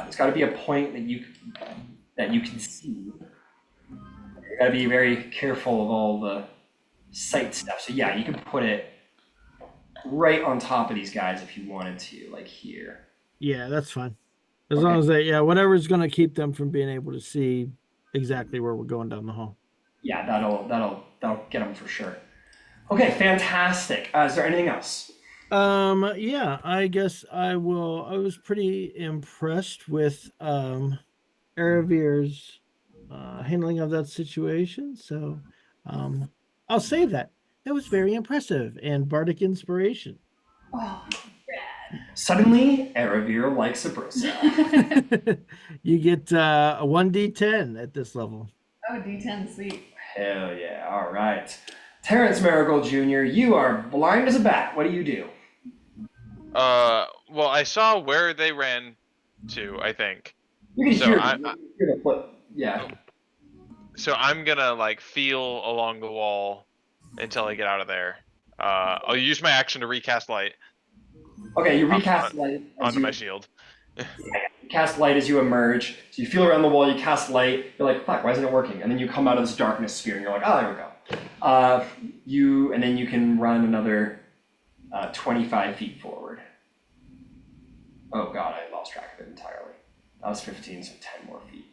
It's got to be a point that you can see. You got to be very careful of all the sight stuff. So yeah, you can put it right on top of these guys if you wanted to, like here. Yeah, that's fine. As long as whatever's going to keep them from being able to see exactly where we're going down the hall. Yeah, that'll get them for sure. Okay, fantastic. Is there anything else? Yeah, I guess I will. I was pretty impressed with Aravir's handling of that situation. So I'll say that. That was very impressive and bardic inspiration. Oh, Suddenly, Aravir likes Abrissa. You get a 1d10 at this level. oh, D10, sweet. Hell yeah, all right. Terrence Marigold Jr., you are blind as a bat. What do you do? Well, I saw where they ran to, I think. You can So hear I- them. You can hear the yeah. So I'm gonna like feel along the wall until I get out of there. I'll use my action to recast light Okay, you recast light onto my shield. You cast light as you emerge. So you feel around the wall, you cast light, you're like, fuck, why isn't it working? And then you come out of this darkness sphere and you're like, oh, there we go. And then you can run another 25 feet forward. Oh god, I lost track of it entirely. That was 15, so 10 more feet.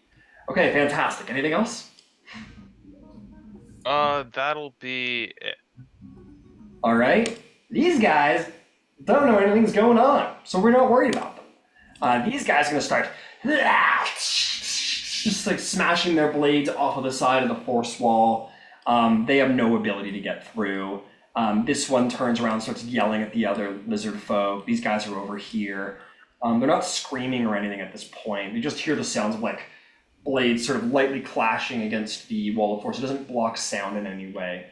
Okay, fantastic. Anything else? That'll be it. All right. These guys don't know anything's going on, so we're not worried about them. These guys are going to start just like smashing their blades off of the side of the force wall. They have no ability to get through. This one turns around and starts yelling at the other lizard folk. These guys are over here. They're not screaming or anything at this point. You just hear the sounds of like blades sort of lightly clashing against the wall of force. It doesn't block sound in any way.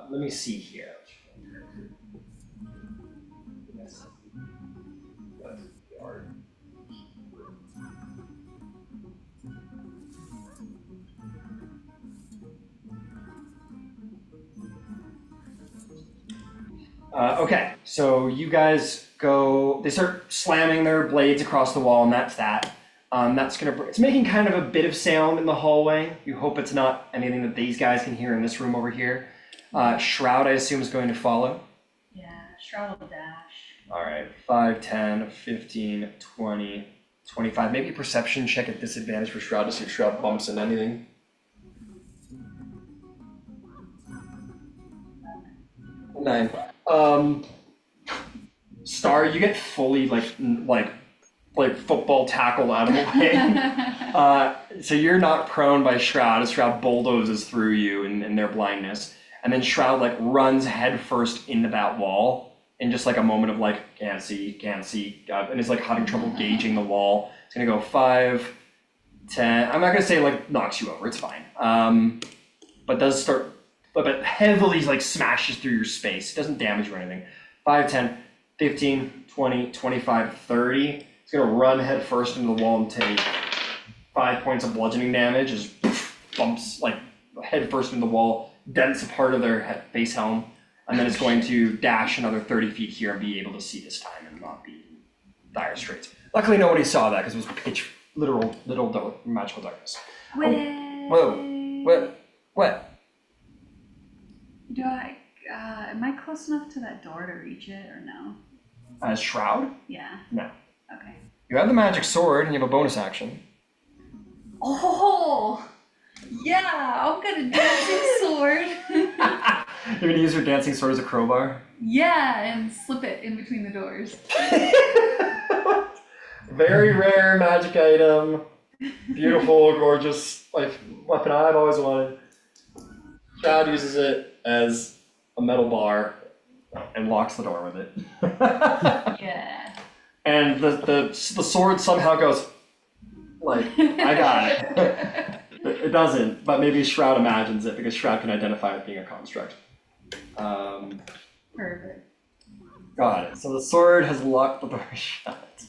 Let me see here. Okay, so you guys go, they start slamming their blades across the wall, and that's that. It's making kind of a bit of sound in the hallway. You hope it's not anything that these guys can hear in this room over here. Shroud, I assume, is going to follow. Yeah, Shroud will dash. All right, 5, 10, 15, 20, 25. Maybe a perception check at disadvantage for Shroud to see if Shroud bumps into anything. 9. Star, you get fully like football tackled out of the way. So you're not prone by Shroud as Shroud bulldozes through you in their blindness. And then Shroud like runs headfirst into that wall in just like a moment of like, can't see, and is like having trouble gauging the wall. It's gonna go 5, 10. I'm not gonna say like knocks you over, it's fine. But does start, but heavily like smashes through your space. It doesn't damage you or anything. 5, 10, 15, 20, 25, 30. It's gonna run head first into the wall and take 5 points of bludgeoning damage as bumps like head first into the wall, dents a part of their face helm, and then it's going to dash another 30 feet here and be able to see this time and not be in dire straits. Luckily nobody saw that because it was pitch little magical darkness. Whoa. What? Do I, am I close enough to that door to reach it or no? As Shroud? Yeah. No. Okay. You have the magic sword and you have a bonus action. Oh! Yeah, I'll get a dancing sword. You're gonna use your dancing sword as a crowbar? Yeah, and slip it in between the doors. Very rare magic item. Beautiful, gorgeous, like weapon I've always wanted. Shroud uses it as a metal bar and locks the door with it. Yeah. And the sword somehow goes like, I got it. It doesn't, but maybe Shroud imagines it because Shroud can identify it being a construct. Perfect. Got it. So the sword has locked the door shut.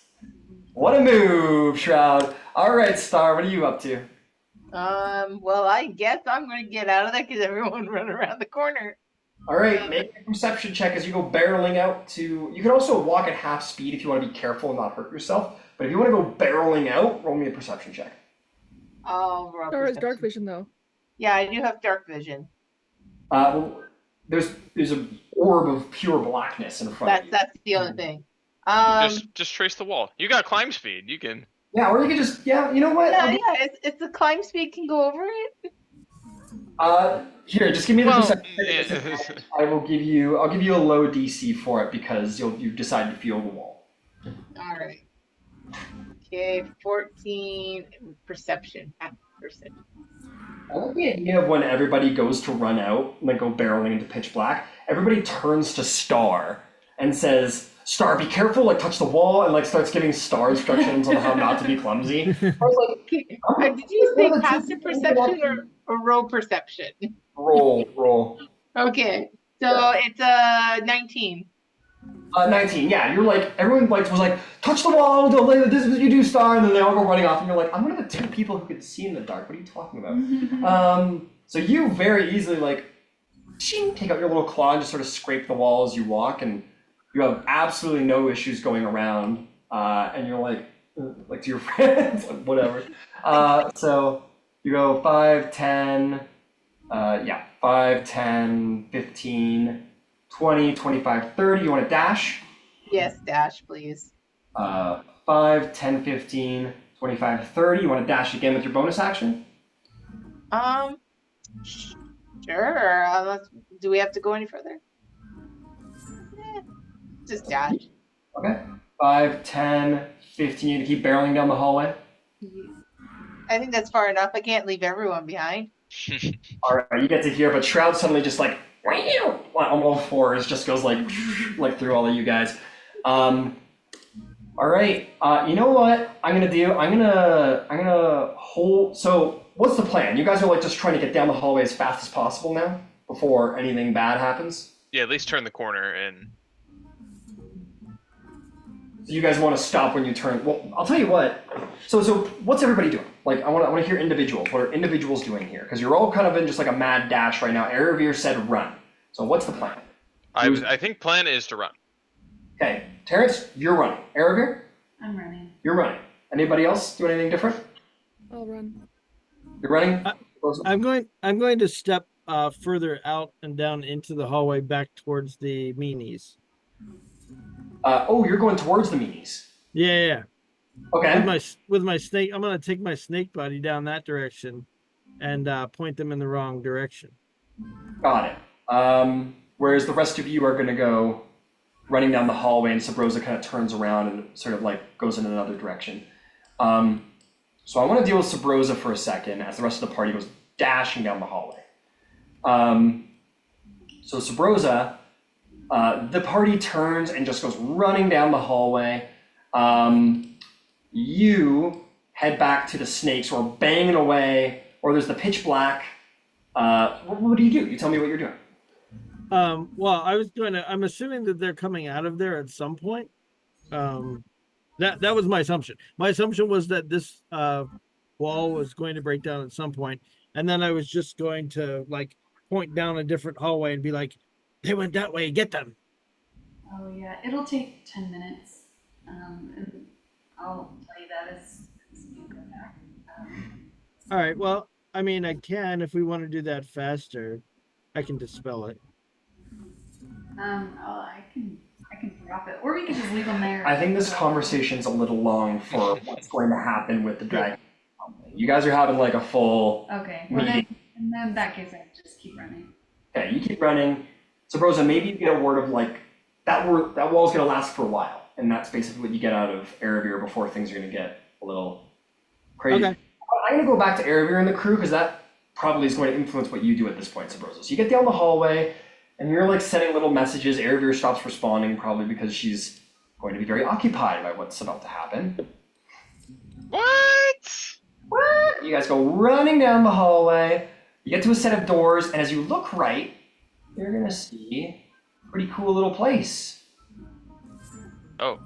What a move, Shroud. All right, Star, what are you up to? Well, I guess I'm gonna get out of there because everyone run around the corner. All right, make a perception check as you go barreling out to. You can also walk at half speed if you want to be careful and not hurt yourself. But if you want to go barreling out, roll me a perception check. Oh, roll Star has dark perception. vision though. Yeah, I do have dark vision. Well, there's an orb of pure blackness in front of you. That's the only thing. Just trace the wall. You got climb speed. You can. Yeah, or you can just you know what? Yeah, it's the climb speed can go over it. Here, just give me the Well, perception. I'll give you a low DC for it because you've decided to feel the wall. All right. Okay, 14 perception. Perception. I like the idea of when everybody goes to run out, like go barreling into pitch black, everybody turns to Star and says, Star, be careful, like touch the wall, and like starts giving Star instructions on how not to be clumsy. I was like, Did you say passive perception or roll perception? Roll. Okay, so it's 19. 19, yeah, you're like, everyone like was like, touch the wall, this is what you do, Star, and then they all go running off, and you're like, I'm one of the 2 people who can see in the dark, what are you talking about? So you very easily like, take out your little claw and just sort of scrape the wall as you walk, and you have absolutely no issues going around, and you're like to your friends, like, whatever. So you go 5, 10, 5, 10, 15, 20, 25, 30. You want to dash? Yes, dash, please. 5, 10, 15, 25, 30. You want to dash again with your bonus action? Sure. Do we have to go any further? Just dash. Okay. 5, 10, 15. You keep barreling down the hallway? I think that's far enough. I can't leave everyone behind. Alright, you get to hear, but Shroud suddenly just like, on all fours, just goes like through all of you guys. Alright, you know what I'm gonna do? I'm gonna hold. So, what's the plan? You guys are like just trying to get down the hallway as fast as possible now before anything bad happens? Yeah, at least turn the corner and. So you guys want to stop when you turn. Well, I'll tell you what. So what's everybody doing? Like, I want to hear individuals. What are individuals doing here? Because you're all kind of in just like a mad dash right now. Aravir said run. So what's the plan? I think plan is to run. Okay, Terrence, you're running. Aravir, I'm running. you're running. Anybody else do anything different? I'll run. You're running. I'm going to step further out and down into the hallway back towards the meanies. You're going towards the meanies. Yeah. Okay. With my snake, I'm gonna take my snake buddy down that direction, and point them in the wrong direction. Got it. Whereas the rest of you are gonna go running down the hallway, and Sabrosa kind of turns around and sort of like goes in another direction. So I want to deal with Sabrosa for a second, as the rest of the party goes dashing down the hallway. So Sabrosa. The party turns and just goes running down the hallway. You head back to the snakes or banging away, or there's the pitch black. What do? You tell me what you're doing. Well, I'm assuming that they're coming out of there at some point. That was my assumption. My assumption was that this wall was going to break down at some point, and then I was just going to like point down a different hallway and be like, they went that way, get them. Oh yeah, it'll take 10 minutes. And I'll tell you that as you go back. All right, well, I mean, I can, if we want to do that faster, I can dispel it. I can drop it, or we can just leave them there. I think this conversation's a little long for what's going to happen with the dragon. You guys are having like a full Okay, well meeting. then in that case, I just keep running. Okay, you keep running. So Rosa, maybe you get a word of like, that wall's gonna last for a while. And that's basically what you get out of Aravir before things are gonna get a little crazy. Okay. I'm gonna go back to Aravir and the crew, because that probably is going to influence what you do at this point, Sabrosa. So you get down the hallway, and you're like sending little messages. Aravir stops responding, probably because she's going to be very occupied by what's about to happen. What? You guys go running down the hallway. You get to a set of doors, and as you look right, you're gonna see a pretty cool little place. Oh.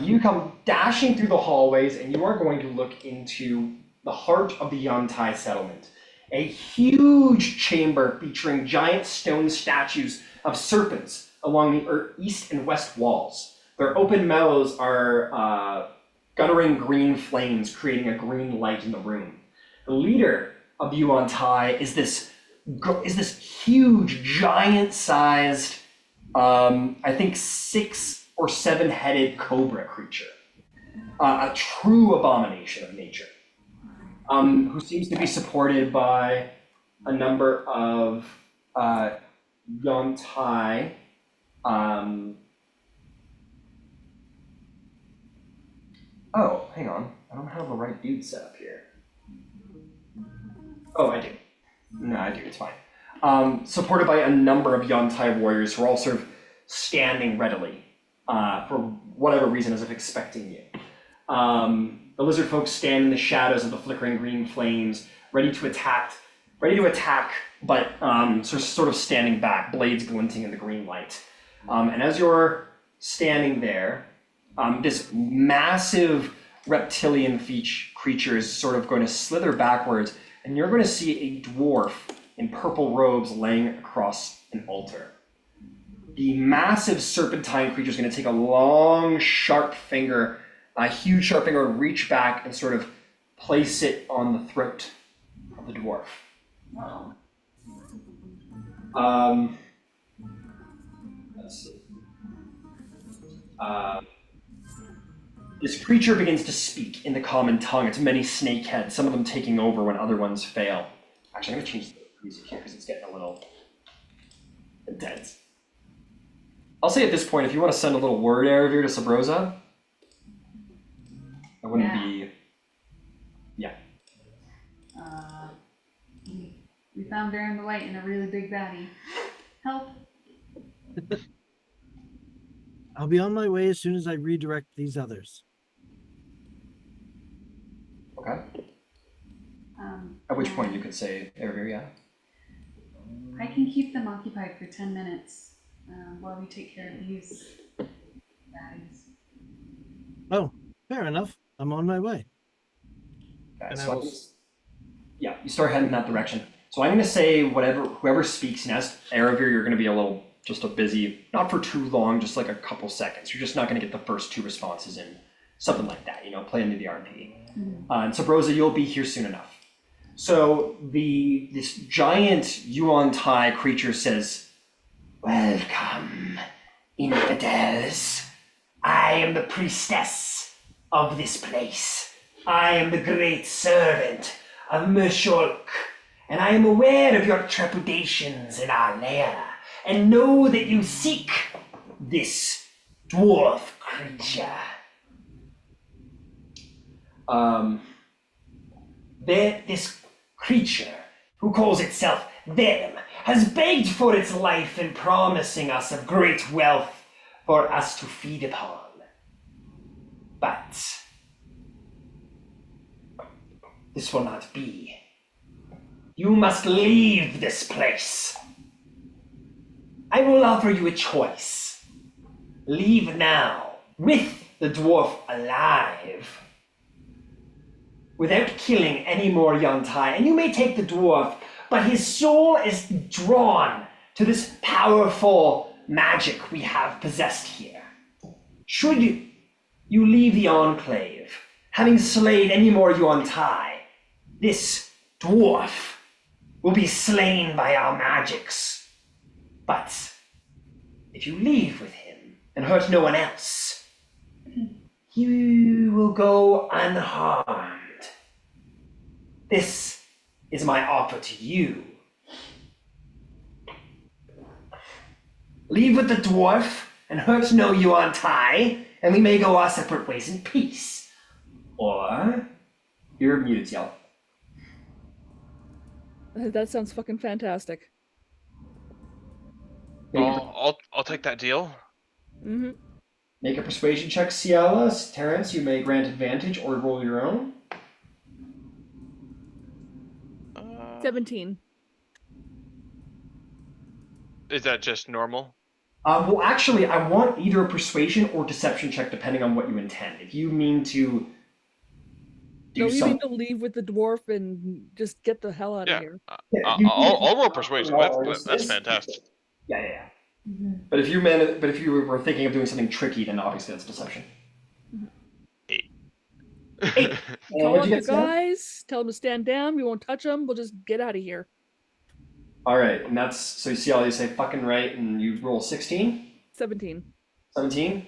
You come dashing through the hallways, and you are going to look into the heart of the Yantai settlement. A huge chamber featuring giant stone statues of serpents along the east and west walls. Their open mouths are guttering green flames, creating a green light in the room. The leader of the Yuan Tai is this huge, giant-sized, I think 6 or 7-headed cobra creature, a true abomination of nature, who seems to be supported by a number of Yuan Tai. Oh, hang on. I don't have the right dude set up here. Oh, I do. No, I do. It's fine. Supported by a number of Yantai warriors who are all sort of standing readily for whatever reason, as if expecting you. The lizard folk stand in the shadows of the flickering green flames, ready to attack, but sort of standing back, blades glinting in the green light. And as you're standing there, this massive reptilian creature is sort of going to slither backwards, and you're going to see a dwarf in purple robes laying across an altar. The massive serpentine creature is going to take a long, sharp finger, a huge sharp finger, and reach back and sort of place it on the throat of the dwarf. Let's see. This creature begins to speak in the common tongue. It's many snakeheads, some of them taking over when other ones fail. Actually, I'm going to change the music here because it's getting a little intense. I'll say at this point, if you want to send a little word, Eravir, to Sabrosa, I wouldn't be... Yeah. We found Baron the White in a really big baddie. Help. I'll be on my way as soon as I redirect these others. Okay. At which point you could say, Eravir, yeah? I can keep them occupied for 10 minutes while we take care of these baddies. Oh, fair enough. I'm on my way. Okay, And so yeah, you start heading in that direction. So I'm going to say whoever speaks next, Eravir, you're going to be just a busy, not for too long, just like a couple seconds. You're just not going to get the first 2 responses in, something like that, play into the RP. Mm-hmm. And so Brosa, you'll be here soon enough. So this giant Yuan Tai creature says, "Welcome, infidels. I am the priestess of this place. I am the great servant of Meshulk, and I am aware of your trepidations in our lair, and know that you seek this dwarf creature. This creature, who calls itself them, has begged for its life in promising us of great wealth for us to feed upon. But this will not be. You must leave this place. I will offer you a choice. Leave now, with the dwarf alive, without killing any more Yantai, and you may take the dwarf, but his soul is drawn to this powerful magic we have possessed here. Should you leave the Enclave, having slain any more Yantai, this dwarf will be slain by our magics. But if you leave with him and hurt no one else, you will go unharmed. This is my offer to you. Leave with the dwarf and hurt no Yuan Tai, and we may go our separate ways in peace. Or you're muted, Yell. That sounds fucking fantastic. I'll take that deal. Mm-hmm. Make a persuasion check, Ciela. Terrence, you may grant advantage or roll your own. 17. Is that just normal? Well, actually, I want either a persuasion or deception check, depending on what you intend. If you mean to do No, you something, mean to leave with the dwarf and just get the hell out of Yeah, here. yeah, if you mean I'll roll to persuasion. all That's earnestness, fantastic. yeah. Mm-hmm. But if you were thinking of doing something tricky, then obviously that's deception. 8. And Call what'd up you your get, Sam? guys, tell them to stand down. We won't touch them. We'll just get out of here. All right, and that's so you see all you say fucking right, and you roll 16, 17. 17.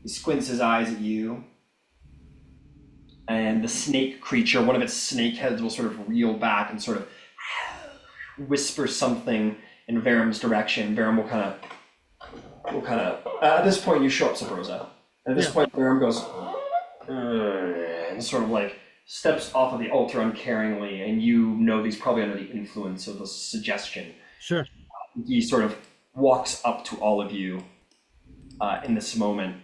He squints his eyes at you, and the snake creature, one of its snake heads, will sort of reel back and sort of whisper something in Veram's direction. Veram will kind of. At this point, you show up, Sabrosa. At this Yeah. point, Veram goes and sort of like steps off of the altar uncaringly, and you know he's probably under the influence of the suggestion. Sure. He sort of walks up to all of you in this moment.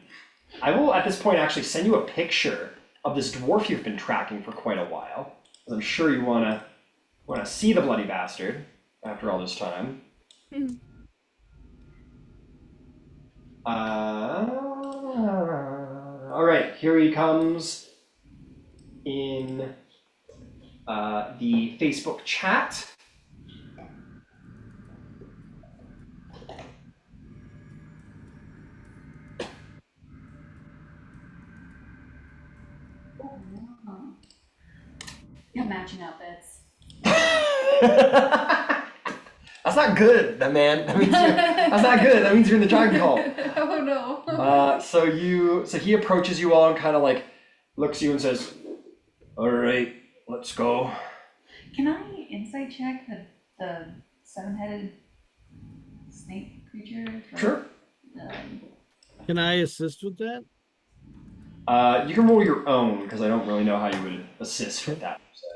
I will, at this point, actually send you a picture of this dwarf you've been tracking for quite a while, because I'm sure you want to see the bloody bastard after all this time. Mhm. All right, here he comes in the Facebook chat. Oh. Yeah, matching outfits. That's not good, man. That's not good. That means you're in the dragon call. Oh no. So he approaches you all and kind of like looks at you and says, "All right, let's go." Can I insight check the 7-headed snake creature? Sure. Can I assist with that? You can roll your own because I don't really know how you would assist with that. So.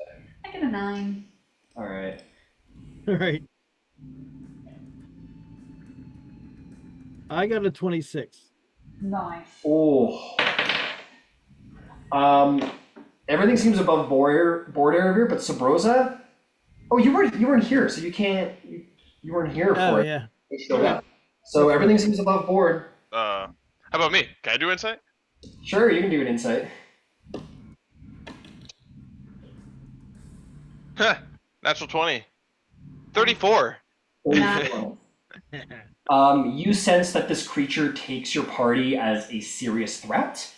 I get a 9. All right. All right. I got a 26. Nice. Oh. Everything seems above board area here, but Sabrosa. Oh, you weren't here, so you can't. You weren't here for Oh it. yeah. It showed up. So everything seems above board. How about me? Can I do insight? Sure, you can do an insight. Natural 20. 34. Nice. You sense that this creature takes your party as a serious threat,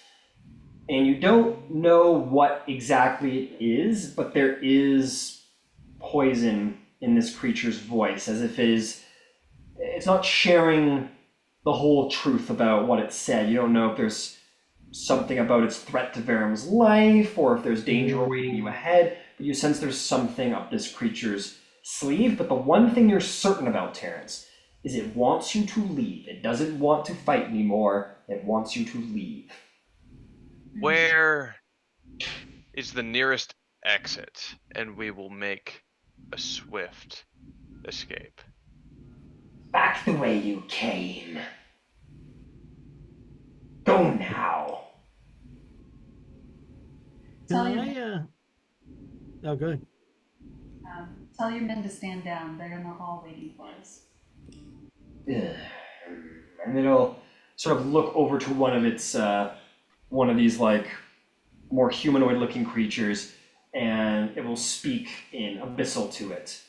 and you don't know what exactly it is, but there is poison in this creature's voice, as if it's not sharing the whole truth about what it said. You don't know if there's something about its threat to Veram's life, or if there's danger awaiting you ahead, but you sense there's something up this creature's sleeve. But the one thing you're certain about, Terrence, is it wants you to leave. It doesn't want to fight anymore. It wants you to leave. Where is the nearest exit? And we will make a swift escape. Back the way you came. Go now. Tell Can your, Oh, good. tell your men to stand down. They're in the hall waiting for us. Ugh. And it'll sort of look over to one of these like more humanoid-looking creatures, and it will speak in Abyssal to it.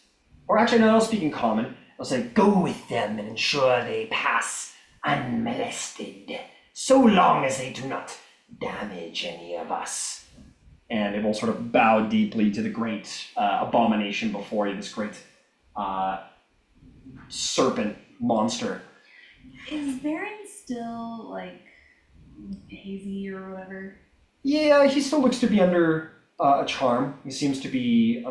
Or actually, no, it'll speak in Common. It'll say, "Go with them and ensure they pass unmolested, so long as they do not damage any of us." And it will sort of bow deeply to the great abomination before you, this great serpent monster. Is Baron still like hazy or whatever? Yeah, he still looks to be under a charm. He seems to be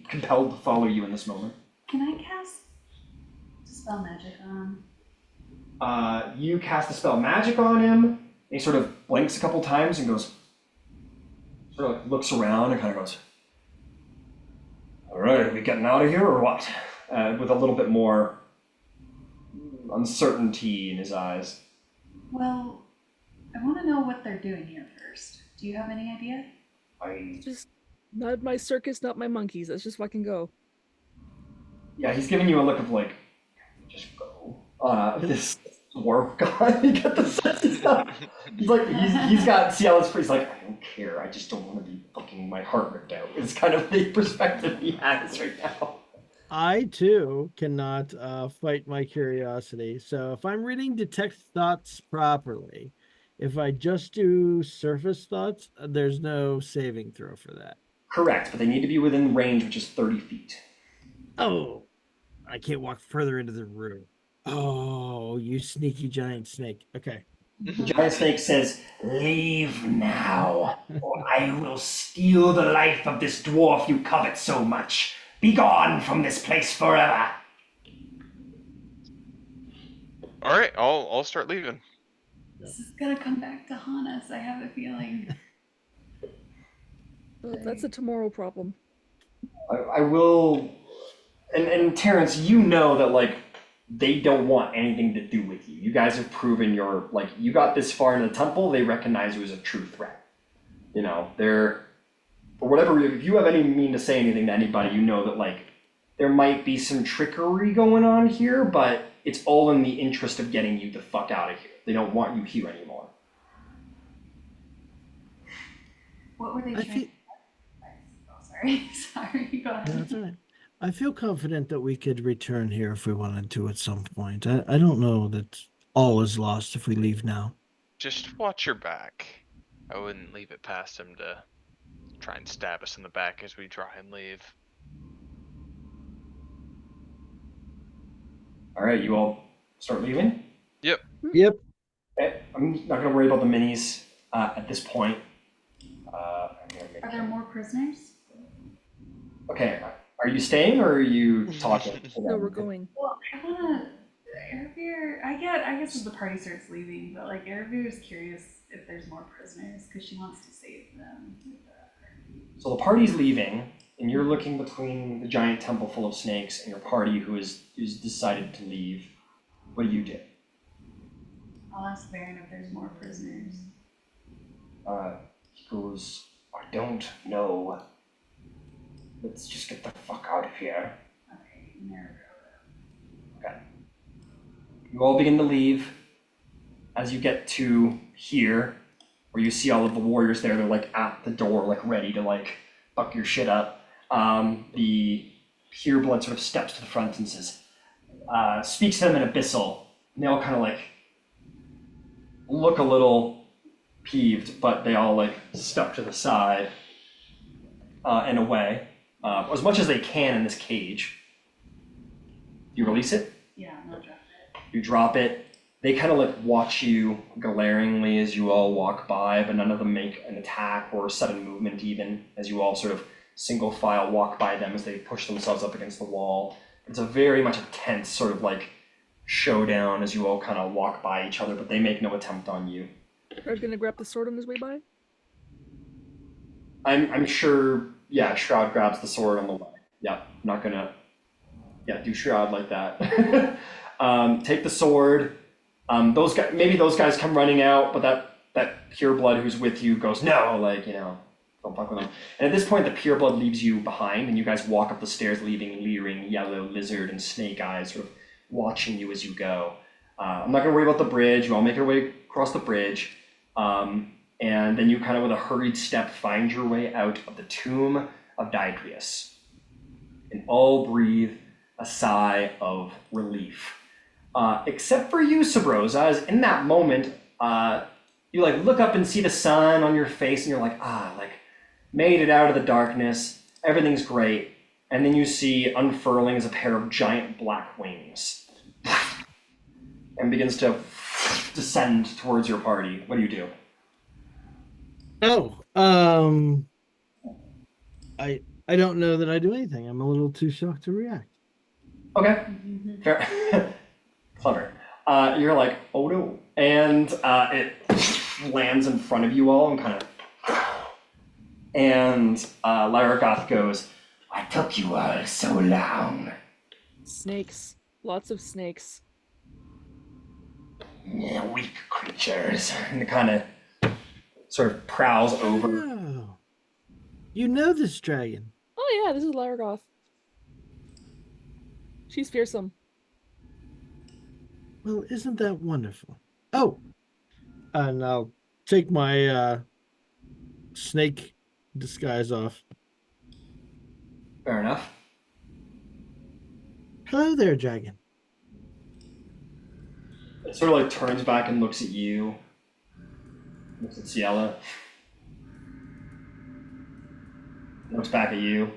compelled to follow you in this moment. Can I cast Dispel Magic on? You cast a spell magic on him, and he sort of blinks a couple times and goes, sort of like looks around and kind of goes, "All right, are we getting out of here or what?" With a little bit more uncertainty in his eyes. Well, I want to know what they're doing here first. Do you have any idea? Just not my circus, not my monkeys. Let's just fucking go. Yeah, he's giving you a look of like, just go. This dwarf guy, you get the sense he's got, he's got, see how he's like, I don't care, I just don't want to be fucking my heart ripped out. It's kind of the perspective he has right now. I too cannot fight my curiosity. So if I'm reading detect thoughts properly, if I just do surface thoughts, there's no saving throw for that. Correct, but they need to be within range, which is 30 feet. Oh, I can't walk further into the room. Oh, you sneaky giant snake. Okay. The giant snake says, leave now, or I will steal the life of this dwarf you covet so much. Be gone from this place forever. All right, I'll start leaving. This is gonna come back to haunt us. I have a feeling. Well, that's a tomorrow problem. I will, and Terrence, you know that like they don't want anything to do with you. You guys have proven you're like you got this far in the temple. They recognize you as a true threat. You know they're for whatever reason. If you have any mean to say anything to anybody, you know that like there might be some trickery going on here, but it's all in the interest of getting you the fuck out of here. They don't want you here anymore. What were they I trying? feel, Oh, sorry. Sorry. Go ahead. that's all right. I feel confident that we could return here if we wanted to at some point. I don't know that all is lost if we leave now. Just watch your back. I wouldn't leave it past him to try and stab us in the back as we try and leave. All right, you all start leaving. Yep. Yep. Okay, I'm not gonna worry about the minis at this point. Are there more prisoners? Okay, are you staying or are you talking? No, we're going. Well, I wanna. Airbeer. I guess as the party starts leaving, but like Airbeer is curious if there's more prisoners because she wants to save them. So the party's leaving, and you're looking between the giant temple full of snakes and your party who's decided to leave. What do you do? I'll ask Baron if there's more prisoners. He goes, I don't know. Let's just get the fuck out of here. Okay, there we go. Okay. You all begin to leave. As you get to here, where you see all of the warriors there, they're like at the door, like ready to like fuck your shit up. The pureblood sort of steps to the front and says, speaks to them in Abyssal. And they all kind of like look a little peeved, but they all like step to the side and away as much as they can in this cage. You release it. Yeah, I'm gonna drop it. You drop it. They kind of like watch you glaringly as you all walk by, but none of them make an attack or a sudden movement even as you all sort of single file walk by them as they push themselves up against the wall. It's a very much a tense sort of like showdown as you all kind of walk by each other, but they make no attempt on you. Are you gonna grab the sword on his way by? I'm sure, yeah, Shroud grabs the sword on the way. Yeah, not gonna, yeah, do Shroud like that. Take the sword. Those guys, maybe those guys come running out, but that pureblood who's with you goes, no, like, you know, don't fuck with them. And at this point, the pureblood leaves you behind, and you guys walk up the stairs, leaving leering yellow lizard and snake eyes sort of watching you as you go. I'm not gonna worry about the bridge. You all make your way across the bridge. And then you kind of, with a hurried step, find your way out of the tomb of Daedrius. And all breathe a sigh of relief. Except for you, Sabrosa, as in that moment, you like look up and see the sun on your face and you're like, like made it out of the darkness. Everything's great. And then you see unfurling as a pair of giant black wings and begins to descend towards your party. What do you do? Oh, I don't know that I do anything. I'm a little too shocked to react. Okay, fair. Clever. You're like, oh no. And it lands in front of you all and kind of... And Lyragoth goes, what took you all so long? Snakes. Lots of snakes. Yeah, weak creatures. And it kind of sort of prowls over. Oh, you know this dragon. Oh yeah, this is Lyragoth. She's fearsome. Well, isn't that wonderful? Oh, and I'll take my snake disguise off. Fair enough. Hello there, dragon. It sort of like turns back and looks at you. Looks at Ciela. Looks back at you.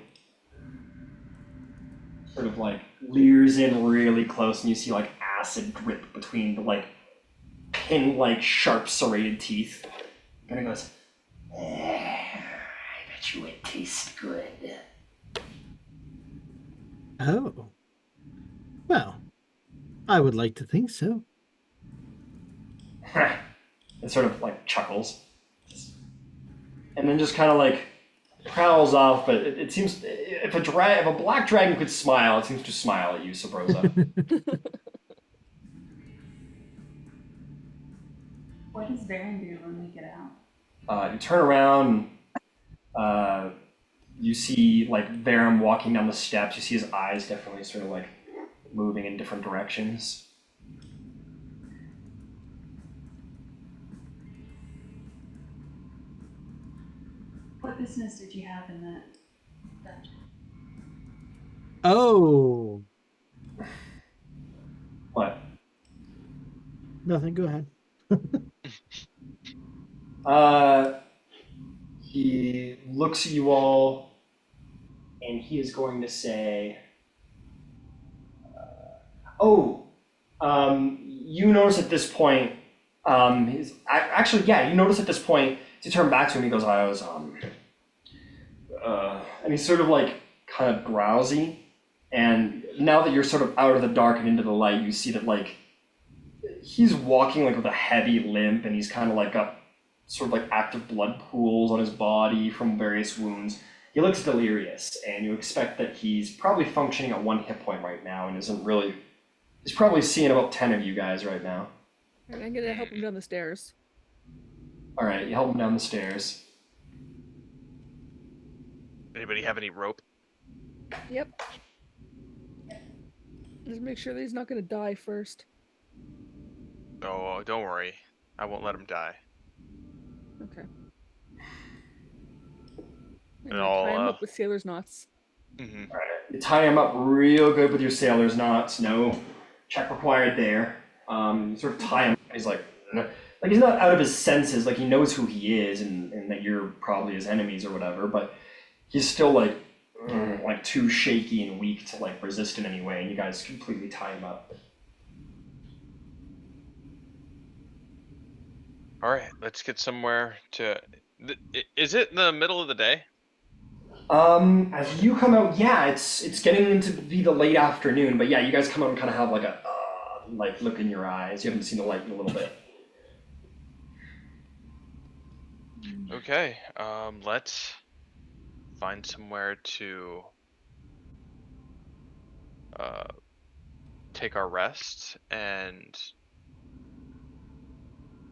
Sort of like leers in really close, and you see like acid drip between the like pin-like sharp serrated teeth. And he goes, I bet you it tastes good. Oh. Well, I would like to think so. It sort of like chuckles. And then just kind of like prowls off, but it seems if a black dragon could smile, it seems to smile at you, Sabrosa. What does Baron do when we get out? You turn around, you see like Varum walking down the steps. You see his eyes definitely sort of like moving in different directions. What business did you have in that dungeon? Oh. What? Nothing, go ahead. He looks at you all, and he is going to say, you notice at this point, you notice at this point, to turn back to him, he goes, and he's sort of like kind of drowsy, and now that you're sort of out of the dark and into the light, you see that like he's walking like with a heavy limp, and he's kind of like got sort of like active blood pools on his body from various wounds. He looks delirious, and you expect that he's probably functioning at 1 hit point right now, and he's probably seeing about 10 of you guys right now. Alright, I'm gonna help him down the stairs. All right, you help him down the stairs. Anybody have any rope? Yep. Just make sure that he's not gonna die first. Oh, don't worry. I won't let him die. Okay. And And I'll, tie him up with sailor's knots. Mm-hmm. All right, you tie him up real good with your sailor's knots. No check required there. You sort of tie him. He's like he's not out of his senses. Like he knows who he is, and that you're probably his enemies or whatever. But he's still like too shaky and weak to like resist in any way. And you guys completely tie him up. All right, let's get somewhere to. Is it in the middle of the day? As you come out, yeah, it's getting into be the late afternoon, but yeah, you guys come out and kind of have like a like look in your eyes. You haven't seen the light in a little bit. Okay, let's find somewhere to take our rest, and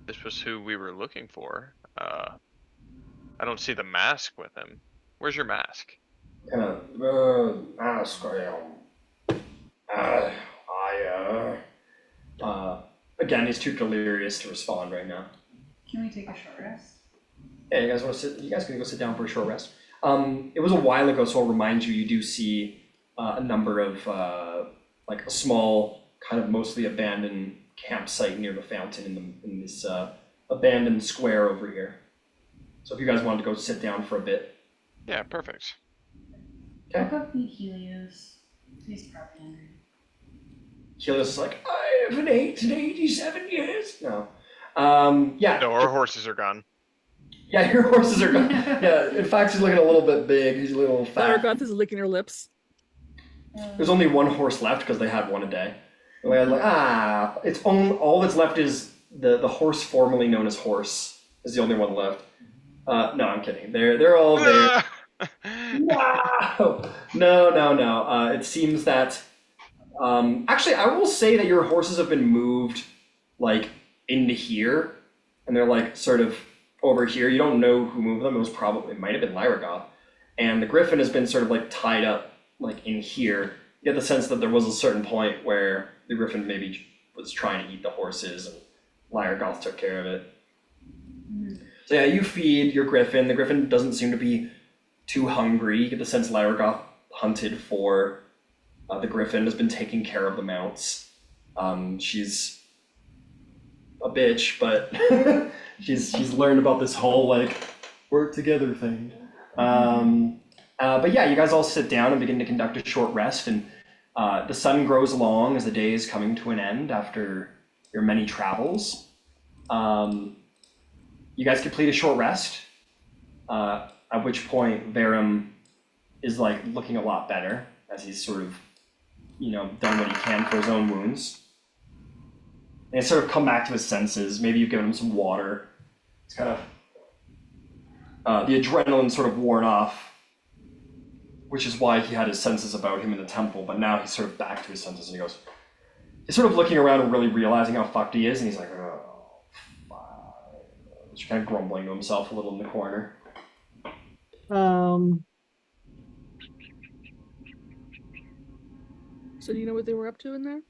this was who we were looking for. I don't see the mask with him. Where's your mask? Kind of mask. Again, he's too delirious to respond right now. Can we take a short rest? Yeah, you guys want to sit? You guys can go sit down for a short rest. It was a while ago, so I'll remind you. You do see a number of like a small, kind of mostly abandoned campsite near the fountain in this abandoned square over here. So if you guys wanted to go sit down for a bit. Yeah, perfect. Okay. I'll go feed Helios. He's probably hungry. Helios is like, I haven't eaten 87 years. No. Yeah. No, our horses are gone. Yeah, your horses are gone. Yeah, in fact, he's looking a little bit big. He's a little fat. Aragoth is licking her lips. There's only one horse left because they had one a day. And they're like, it's only, all that's left is the horse formerly known as Horse is the only one left. No, I'm kidding. They're all there. Wow! No. It seems that actually, I will say that your horses have been moved like into here, and they're like sort of over here. You don't know who moved them. It might have been Lyragoth, and the griffin has been sort of like tied up like in here. You get the sense that there was a certain point where the griffin maybe was trying to eat the horses, and Lyregoth took care of it. Mhm. So yeah, you feed your griffin. The griffin doesn't seem to be too hungry. You get the sense Lyregoth hunted for the griffin, has been taking care of the mounts. She's a bitch, but she's learned about this whole like work together thing. But yeah, you guys all sit down and begin to conduct a short rest, and the sun grows long as the day is coming to an end after your many travels. You guys complete a short rest, at which point Verum is like looking a lot better as he's sort of, done what he can for his own wounds. And he's sort of come back to his senses. Maybe you've given him some water. It's kind of, the adrenaline sort of worn off, which is why he had his senses about him in the temple, but now he's sort of back to his senses, and he's sort of looking around and really realizing how fucked he is, and he's like, oh, fuck. He's kind of grumbling to himself a little in the corner. So do you know what they were up to in there?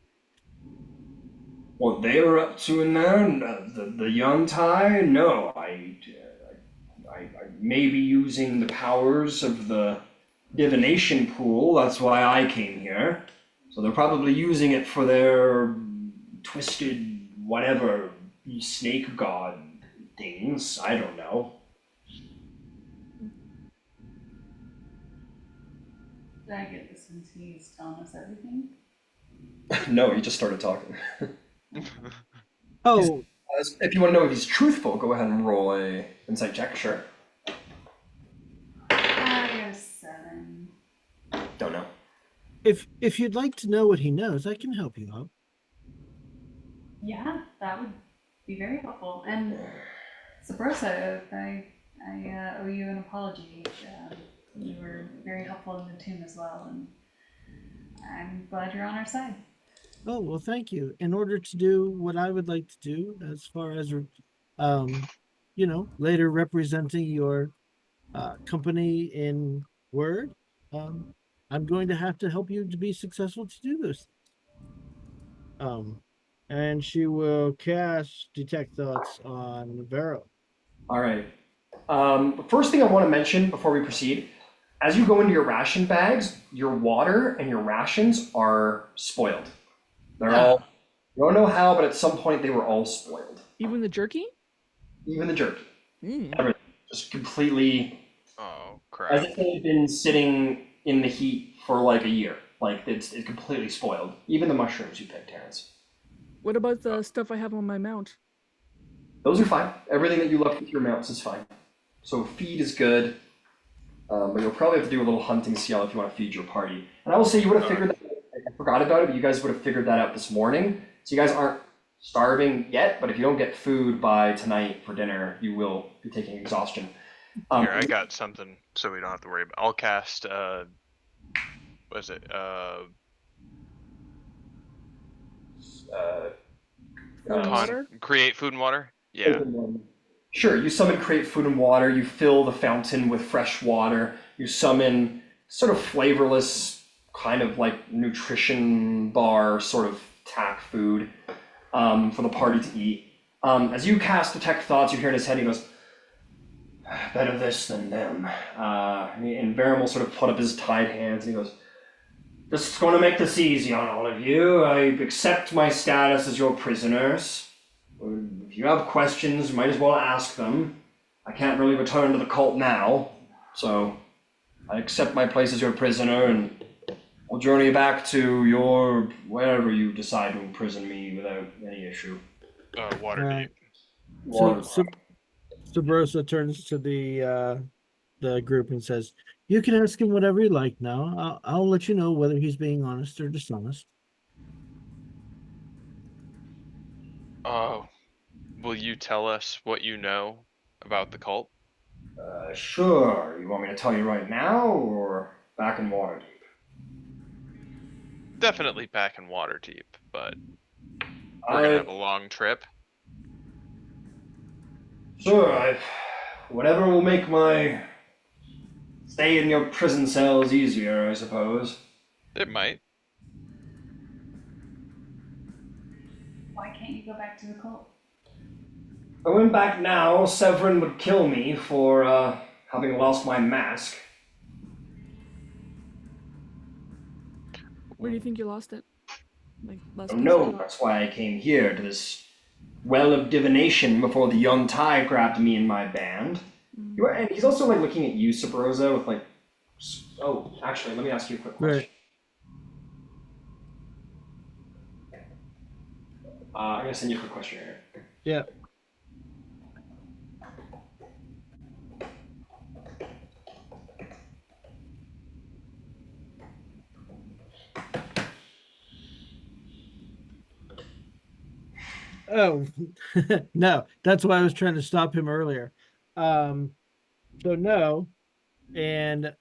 What they were up to in there, the young Ty? No, I may be using the powers of the divination pool. That's why I came here. So they're probably using it for their twisted whatever snake god things. I don't know. Did I get the sense he's telling us everything? No, he just started talking. Oh, If you want to know if he's truthful, go ahead and roll a insight check. Sure. I got a 7. Don't know. if you'd like to know what he knows, I can help you out. Yeah, that would be very helpful. And Sabrosa, I owe you an apology. You were very helpful in the tomb as well, and I'm glad you're on our side. Oh, well, thank you. In order to do what I would like to do, as far as, later representing your company in word, I'm going to have to help you to be successful to do those things. And she will cast Detect Thoughts on Vero. All right. The first thing I want to mention before we proceed, as you go into your ration bags, your water and your rations are spoiled. They're all, you don't know how, but at some point they were all spoiled. Even the jerky? Even the jerky. Mm. Everything. Just completely, Oh, as crap. if they had been sitting in the heat for like a year. Like it's completely spoiled. Even the mushrooms you picked, Terrence. What about the stuff I have on my mount? Those are fine. Everything that you left with your mounts is fine. So feed is good. But you'll probably have to do a little hunting CL if you want to feed your party. And I will say you would have figured that out. I forgot about it, but you guys would have figured that out this morning. So you guys aren't starving yet, but if you don't get food by tonight for dinner, you will be taking exhaustion. Here, I got something so we don't have to worry about. I'll cast, what is it? Food and water? Create food and water? Yeah. Sure, you summon create food and water, you fill the fountain with fresh water, you summon sort of flavorless, kind of like nutrition bar sort of tack food for the party to eat. As you cast Detect Thoughts, you hear in his head, he goes, better this than them. And Verum will sort of put up his tied hands and he goes, just going to make this easy on all of you. I accept my status as your prisoners. If you have questions, you might as well ask them. I can't really return to the cult now, so I accept my place as your prisoner, and I'll journey back to your wherever you decide to imprison me without any issue. Waterdeep. So Sabrosa turns to the group and says, "You can ask him whatever you like now. I'll let you know whether he's being honest or dishonest." Will you tell us what you know about the cult? Sure. You want me to tell you right now, or back in Waterdeep? Definitely back in Waterdeep, but we're gonna have a long trip. Sure, whatever will make my stay in your prison cells easier, I suppose. It might. Why can't you go back to the cult? If I went back now, Severin would kill me for having lost my mask. Where do you think you lost it? Like last Oh piece no, you got? that's why I came here to this well of divination before the young Ty grabbed me and my band. And he's also like looking at you, Sabrosa, with like, oh, actually, let me ask you a quick question. Right. I'm gonna send you a quick question here. Yeah. Oh, no, that's why I was trying to stop him earlier. So no, and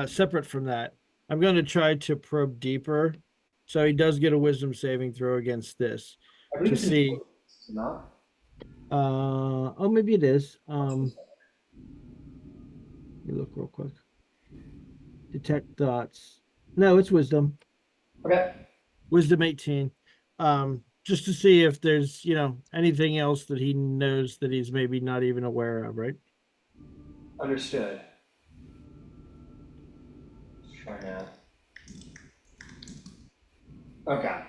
separate from that, I'm going to try to probe deeper. So he does get a wisdom saving throw against this I believe to it's in see. Jordan, is it not? Oh, maybe it is. Let me look real quick. Detect thoughts. No, it's wisdom. Okay, Wisdom 18. Just to see if there's, anything else that he knows that he's maybe not even aware of, right? understood. Let's try now. Okay.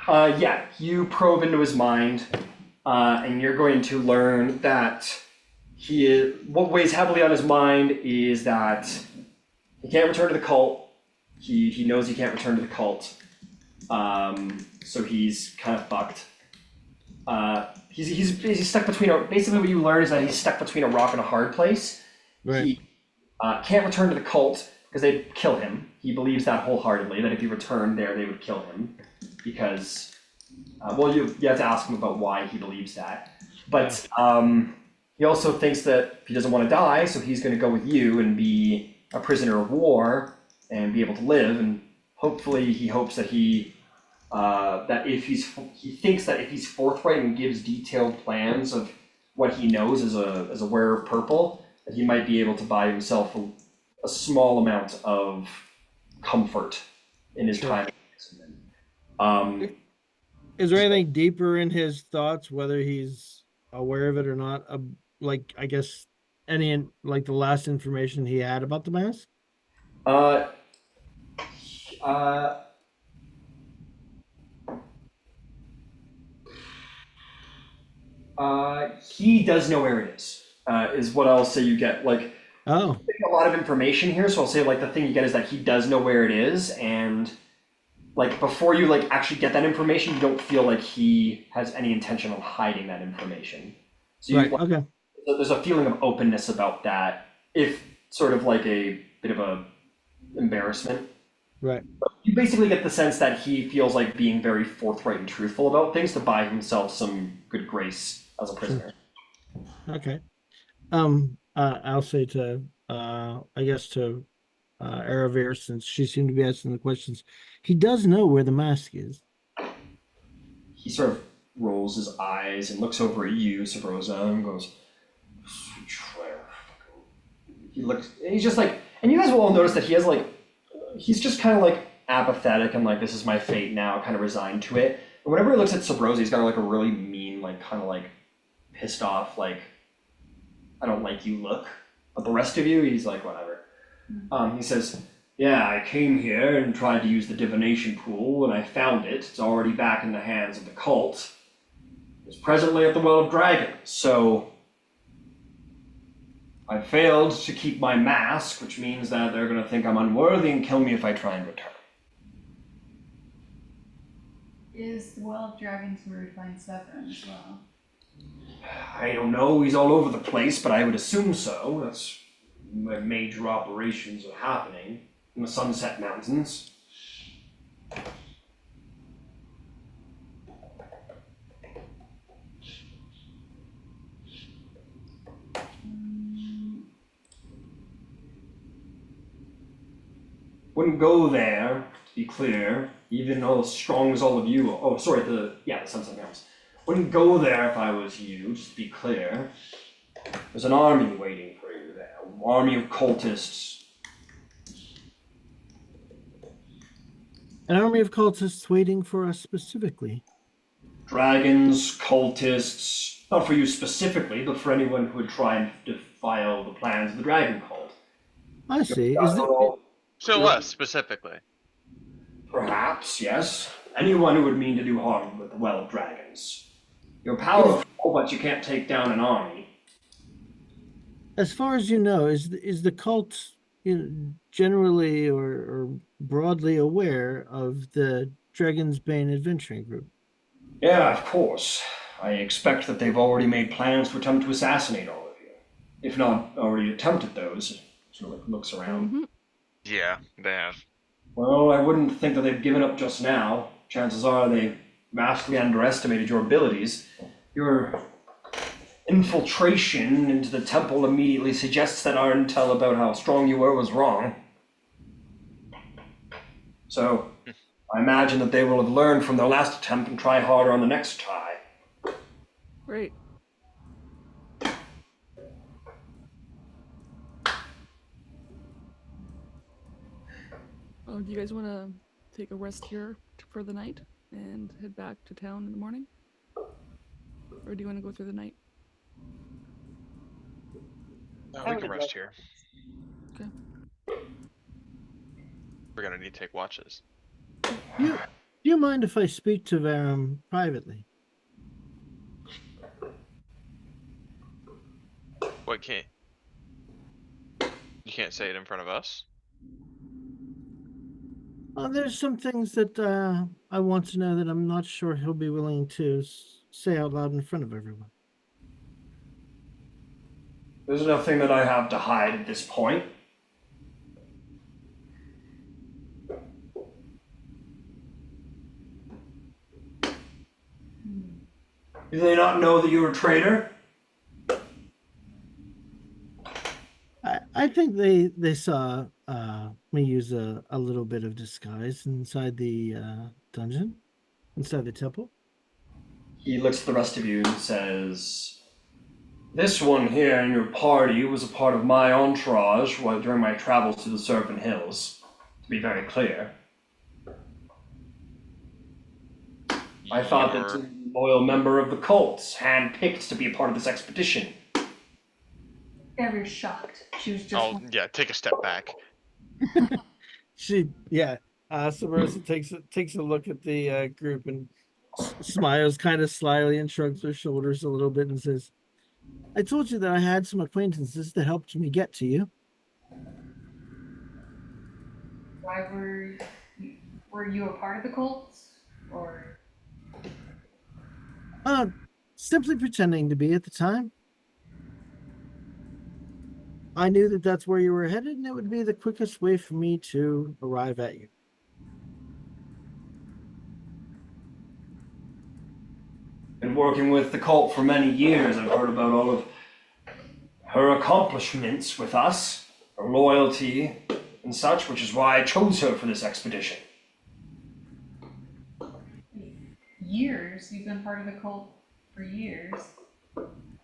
Yeah, you probe into his mind, and you're going to learn that what weighs heavily on his mind is that he can't return to the cult. He knows he can't return to the cult. So he's kind of fucked. He's stuck between basically what you learn is that he's stuck between a rock and a hard place. Right. He can't return to the cult because they'd kill him. He believes that wholeheartedly, that if he returned there, they would kill him. Because, you have to ask him about why he believes that. But he also thinks that he doesn't want to die, so he's going to go with you and be a prisoner of war and be able to live. And hopefully he hopes that he thinks that if he's forthright and gives detailed plans of what he knows as a wearer of purple, that he might be able to buy himself a small amount of comfort in his time. Is there anything deeper in his thoughts, whether he's aware of it or not? Like, I guess, like the last information he had about the mask? Uh, uh, he does know where it is what I'll say you get. Like, Oh, a lot of information here, so I'll say like the thing you get is that he does know where it is, and like before you like actually get that information, you don't feel like he has any intention on hiding that information. So right. Okay. there's a feeling of openness about that, if sort of like a bit of a embarrassment. Right. You basically get the sense that he feels like being very forthright and truthful about things to buy himself some good grace as a prisoner. Okay. I'll say to, I guess to Aravir, since she seemed to be asking the questions, he does know where the mask is. He sort of rolls his eyes and looks over at you, Sabrosa, and goes, he looks, and he's just like, and you guys will all notice that he has like, he's just kind of like apathetic and like, this is my fate now, kind of resigned to it. And whenever he looks at Sabrosa, he's got like a really mean, like kind of like pissed off, like, I don't like you look. But the rest of you, he's like, whatever. He says, yeah, I came here and tried to use the divination pool, and I found it. It's already back in the hands of the cult. It's presently at the Well of Dragons, so I failed to keep my mask, which means that they're going to think I'm unworthy and kill me if I try and return. Is the Well of Dragons where we find Severin as well? I don't know, he's all over the place, but I would assume so. That's where major operations are happening, in the Sunset Mountains. Wouldn't go there, to be clear, even though as strong as all of you. Oh, sorry, the Sunset Mountains. Wouldn't go there if I was you, just to be clear. There's an army waiting for you there, an army of cultists. An army of cultists waiting for us specifically. Dragons, cultists, not for you specifically, but for anyone who would try and defile the plans of the dragon cult. I see. That's all. So us specifically. Perhaps, yes. Anyone who would mean to do harm with the well of dragons. You're powerful, but you can't take down an army. As far as you know, is the cult generally or broadly aware of the Dragon's Bane adventuring group? Yeah, of course. I expect that they've already made plans to attempt to assassinate all of you. If not already attempted those. Sort of looks around. Mhm. Yeah, they have. Well, I wouldn't think that they've given up just now. Chances are they vastly underestimated your abilities. Your infiltration into the temple immediately suggests that our intel about how strong you were was wrong. So, I imagine that they will have learned from their last attempt and try harder on the next try. Great. Oh, do you guys want to take a rest here for the night and head back to town in the morning? Or do you want to go through the night? No, I we would can love rest here. Okay. We're gonna need to take watches. Do you mind if I speak to Varum privately? What can't? You can't say it in front of us? There's some things that I want to know that I'm not sure he'll be willing to say out loud in front of everyone. There's nothing that I have to hide at this point. Do they not know that you're a traitor? I think they saw me use a little bit of disguise inside the dungeon, inside the temple. He looks at the rest of you and says, "This one here in your party was a part of my entourage during my travels to the Serpent Hills, to be very clear. I thought that a loyal member of the cults, handpicked to be a part of this expedition." Gabriel's shocked. She was just. Oh, yeah, take a step back. Samarissa takes a look at the group and smiles kind of slyly and shrugs her shoulders a little bit and says, "I told you that I had some acquaintances that helped me get to you." Why were you a part of the cult? Or Simply pretending to be at the time. I knew that that's where you were headed, and it would be the quickest way for me to arrive at you. Been working with the cult for many years. I've heard about all of her accomplishments with us, her loyalty and such, which is why I chose her for this expedition. years? You've been part of the cult for years.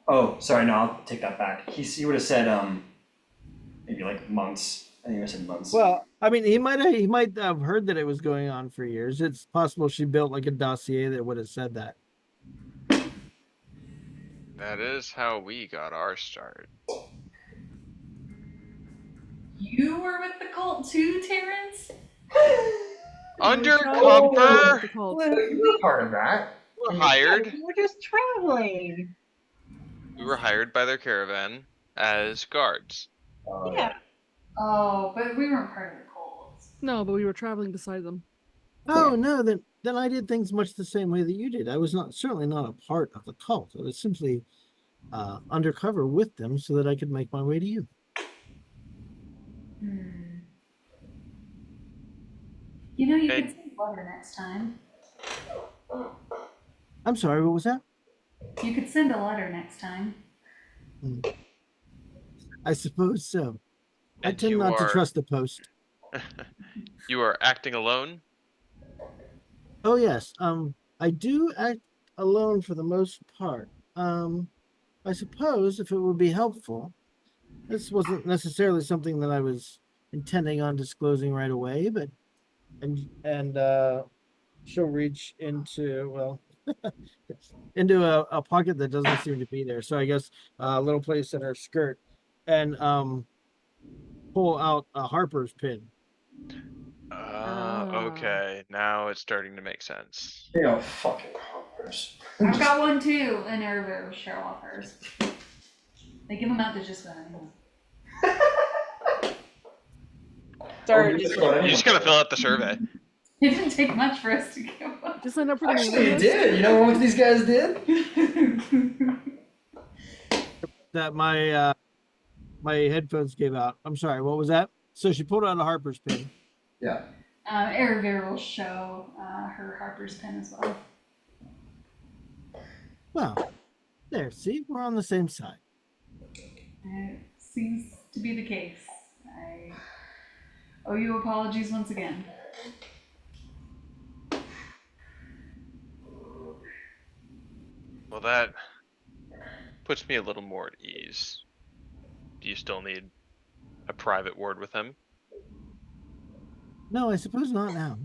Oh, sorry, no, I'll take that back. He would have said, maybe like months. I think I said months. Well, I mean, he might have heard that it was going on for years. It's possible she built like a dossier that would have said that. That is how we got our start. You were with the cult too, Terrence? Undercover! You're part of that. We're hired. We were just traveling. We were hired by their caravan as guards. Yeah. Oh, but we weren't part of the cult. No, but we were traveling beside them. Oh no, then I did things much the same way that you did. I was certainly not a part of the cult. I was simply undercover with them so that I could make my way to you. You know, you Hey. could send a letter next time. I'm sorry, what was that? You could send a letter next time. I suppose so. I And tend you not to are- trust the post. You are acting alone? Oh yes, I do act alone for the most part. I suppose if it would be helpful, this wasn't necessarily something that I was intending on disclosing right away, but and she'll reach into into a pocket that doesn't seem to be there. So I guess a little place in her skirt, and pull out a Harper's pin. Okay. Now it's starting to make sense. You know, fucking hoppers. I've got one too, and Erevir will show off hers. They give them out to just about anyone. Sorry, you just just got You just gotta fill out the survey. It didn't take much for us to give up. Just sign up for the Actually, mailing you list. did. You know what these guys did? That my headphones gave out. I'm sorry. What was that? So she pulled out a Harper's pin. Yeah. Erevir will show her Harper's pen as well. Well, there. See, we're on the same side. It seems to be the case. I owe you apologies once again. Well, that puts me a little more at ease. Do you still need a private word with him? No, I suppose not now.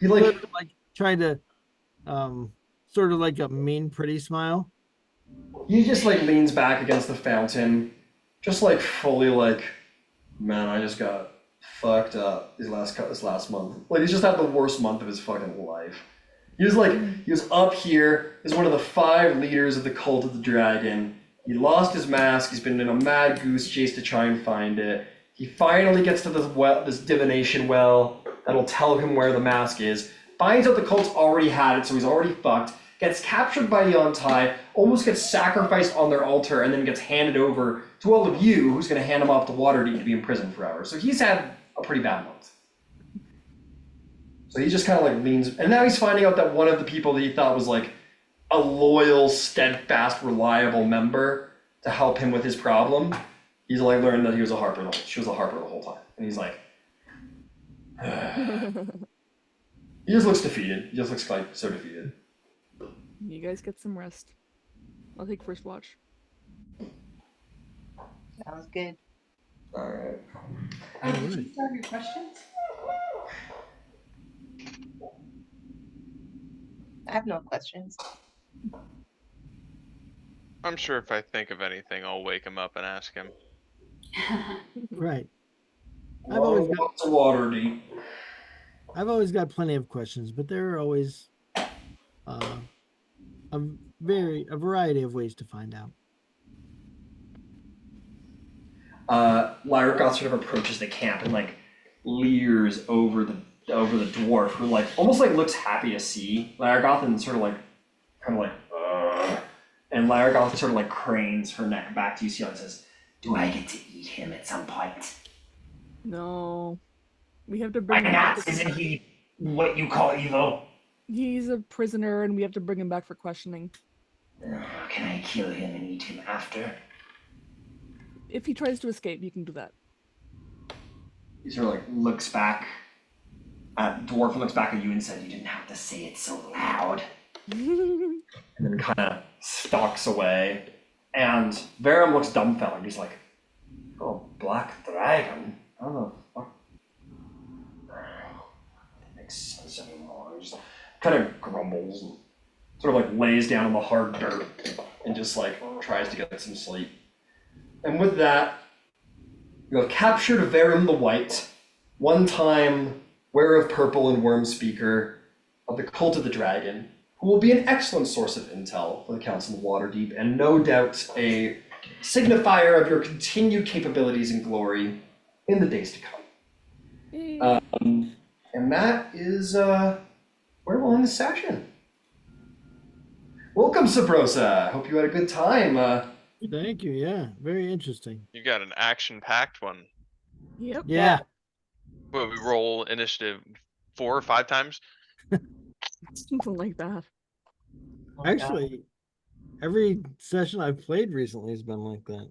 You like Sort of like trying to, sort of like a mean, pretty smile. he just like leans back against the fountain, just like fully like, man, I just got fucked up this last month. Like he's just had the worst month of his fucking life. He was up here as one of the 5 leaders of the cult of the dragon. He lost his mask. He's been in a mad goose chase to try and find it. He finally gets to this divination well that'll tell him where the mask is. Finds out the cult's already had it, so he's already fucked. Gets captured by Yontai, almost gets sacrificed on their altar, and then gets handed over to all of you, who's going to hand him off to Waterdeep to be imprisoned forever. So he's had a pretty bad month. So he just kind of like leans, and now he's finding out that one of the people that he thought was like a loyal, steadfast, reliable member to help him with his problem, he's like learned that she was a Harper the whole time, and he's like, he just looks defeated. He just looks like so defeated. You guys get some rest. I'll take first watch. sounds good. All right. Oh, did you start your questions? I have no questions. I'm sure if I think of anything, I'll wake him up and ask him. Right. I've always got Lots of Waterdeep. plenty of questions, but there are always a variety of ways to find out. Lyra sort of approaches the camp and like leers over the dwarf, who like almost like looks happy to see Lyra, and sort of like kind of like and Lyra sort of like cranes her neck back to you and says, "Do I get to eat him at some point?" No. We have to Why bring him back. not? Isn't he what you call evil? He's a prisoner and we have to bring him back for questioning. Can I kill him and eat him after? If he tries to escape, you can do that. He sort of like looks back at Dwarf and looks back at you and said, "You didn't have to say it so loud." And then kind of stalks away. And Verum looks dumbfounded. He's like, "Oh, black dragon? I don't know. That makes sense anymore." He just kind of grumbles and sort of like lays down in the hard dirt and just like tries to get some sleep. And with that, you have captured Verum the White, one time wearer of purple and worm speaker of the cult of the dragon, who will be an excellent source of intel for the Council of Waterdeep, and no doubt a signifier of your continued capabilities and glory in the days to come. And that is where we'll end the session. Welcome, Sabrosa. Hope you had a good time. Thank you. Yeah, very interesting. You got an action-packed one. Yep. Yeah. Well, we roll initiative 4 or 5 times. Something like that. Actually, every session I've played recently has been like that.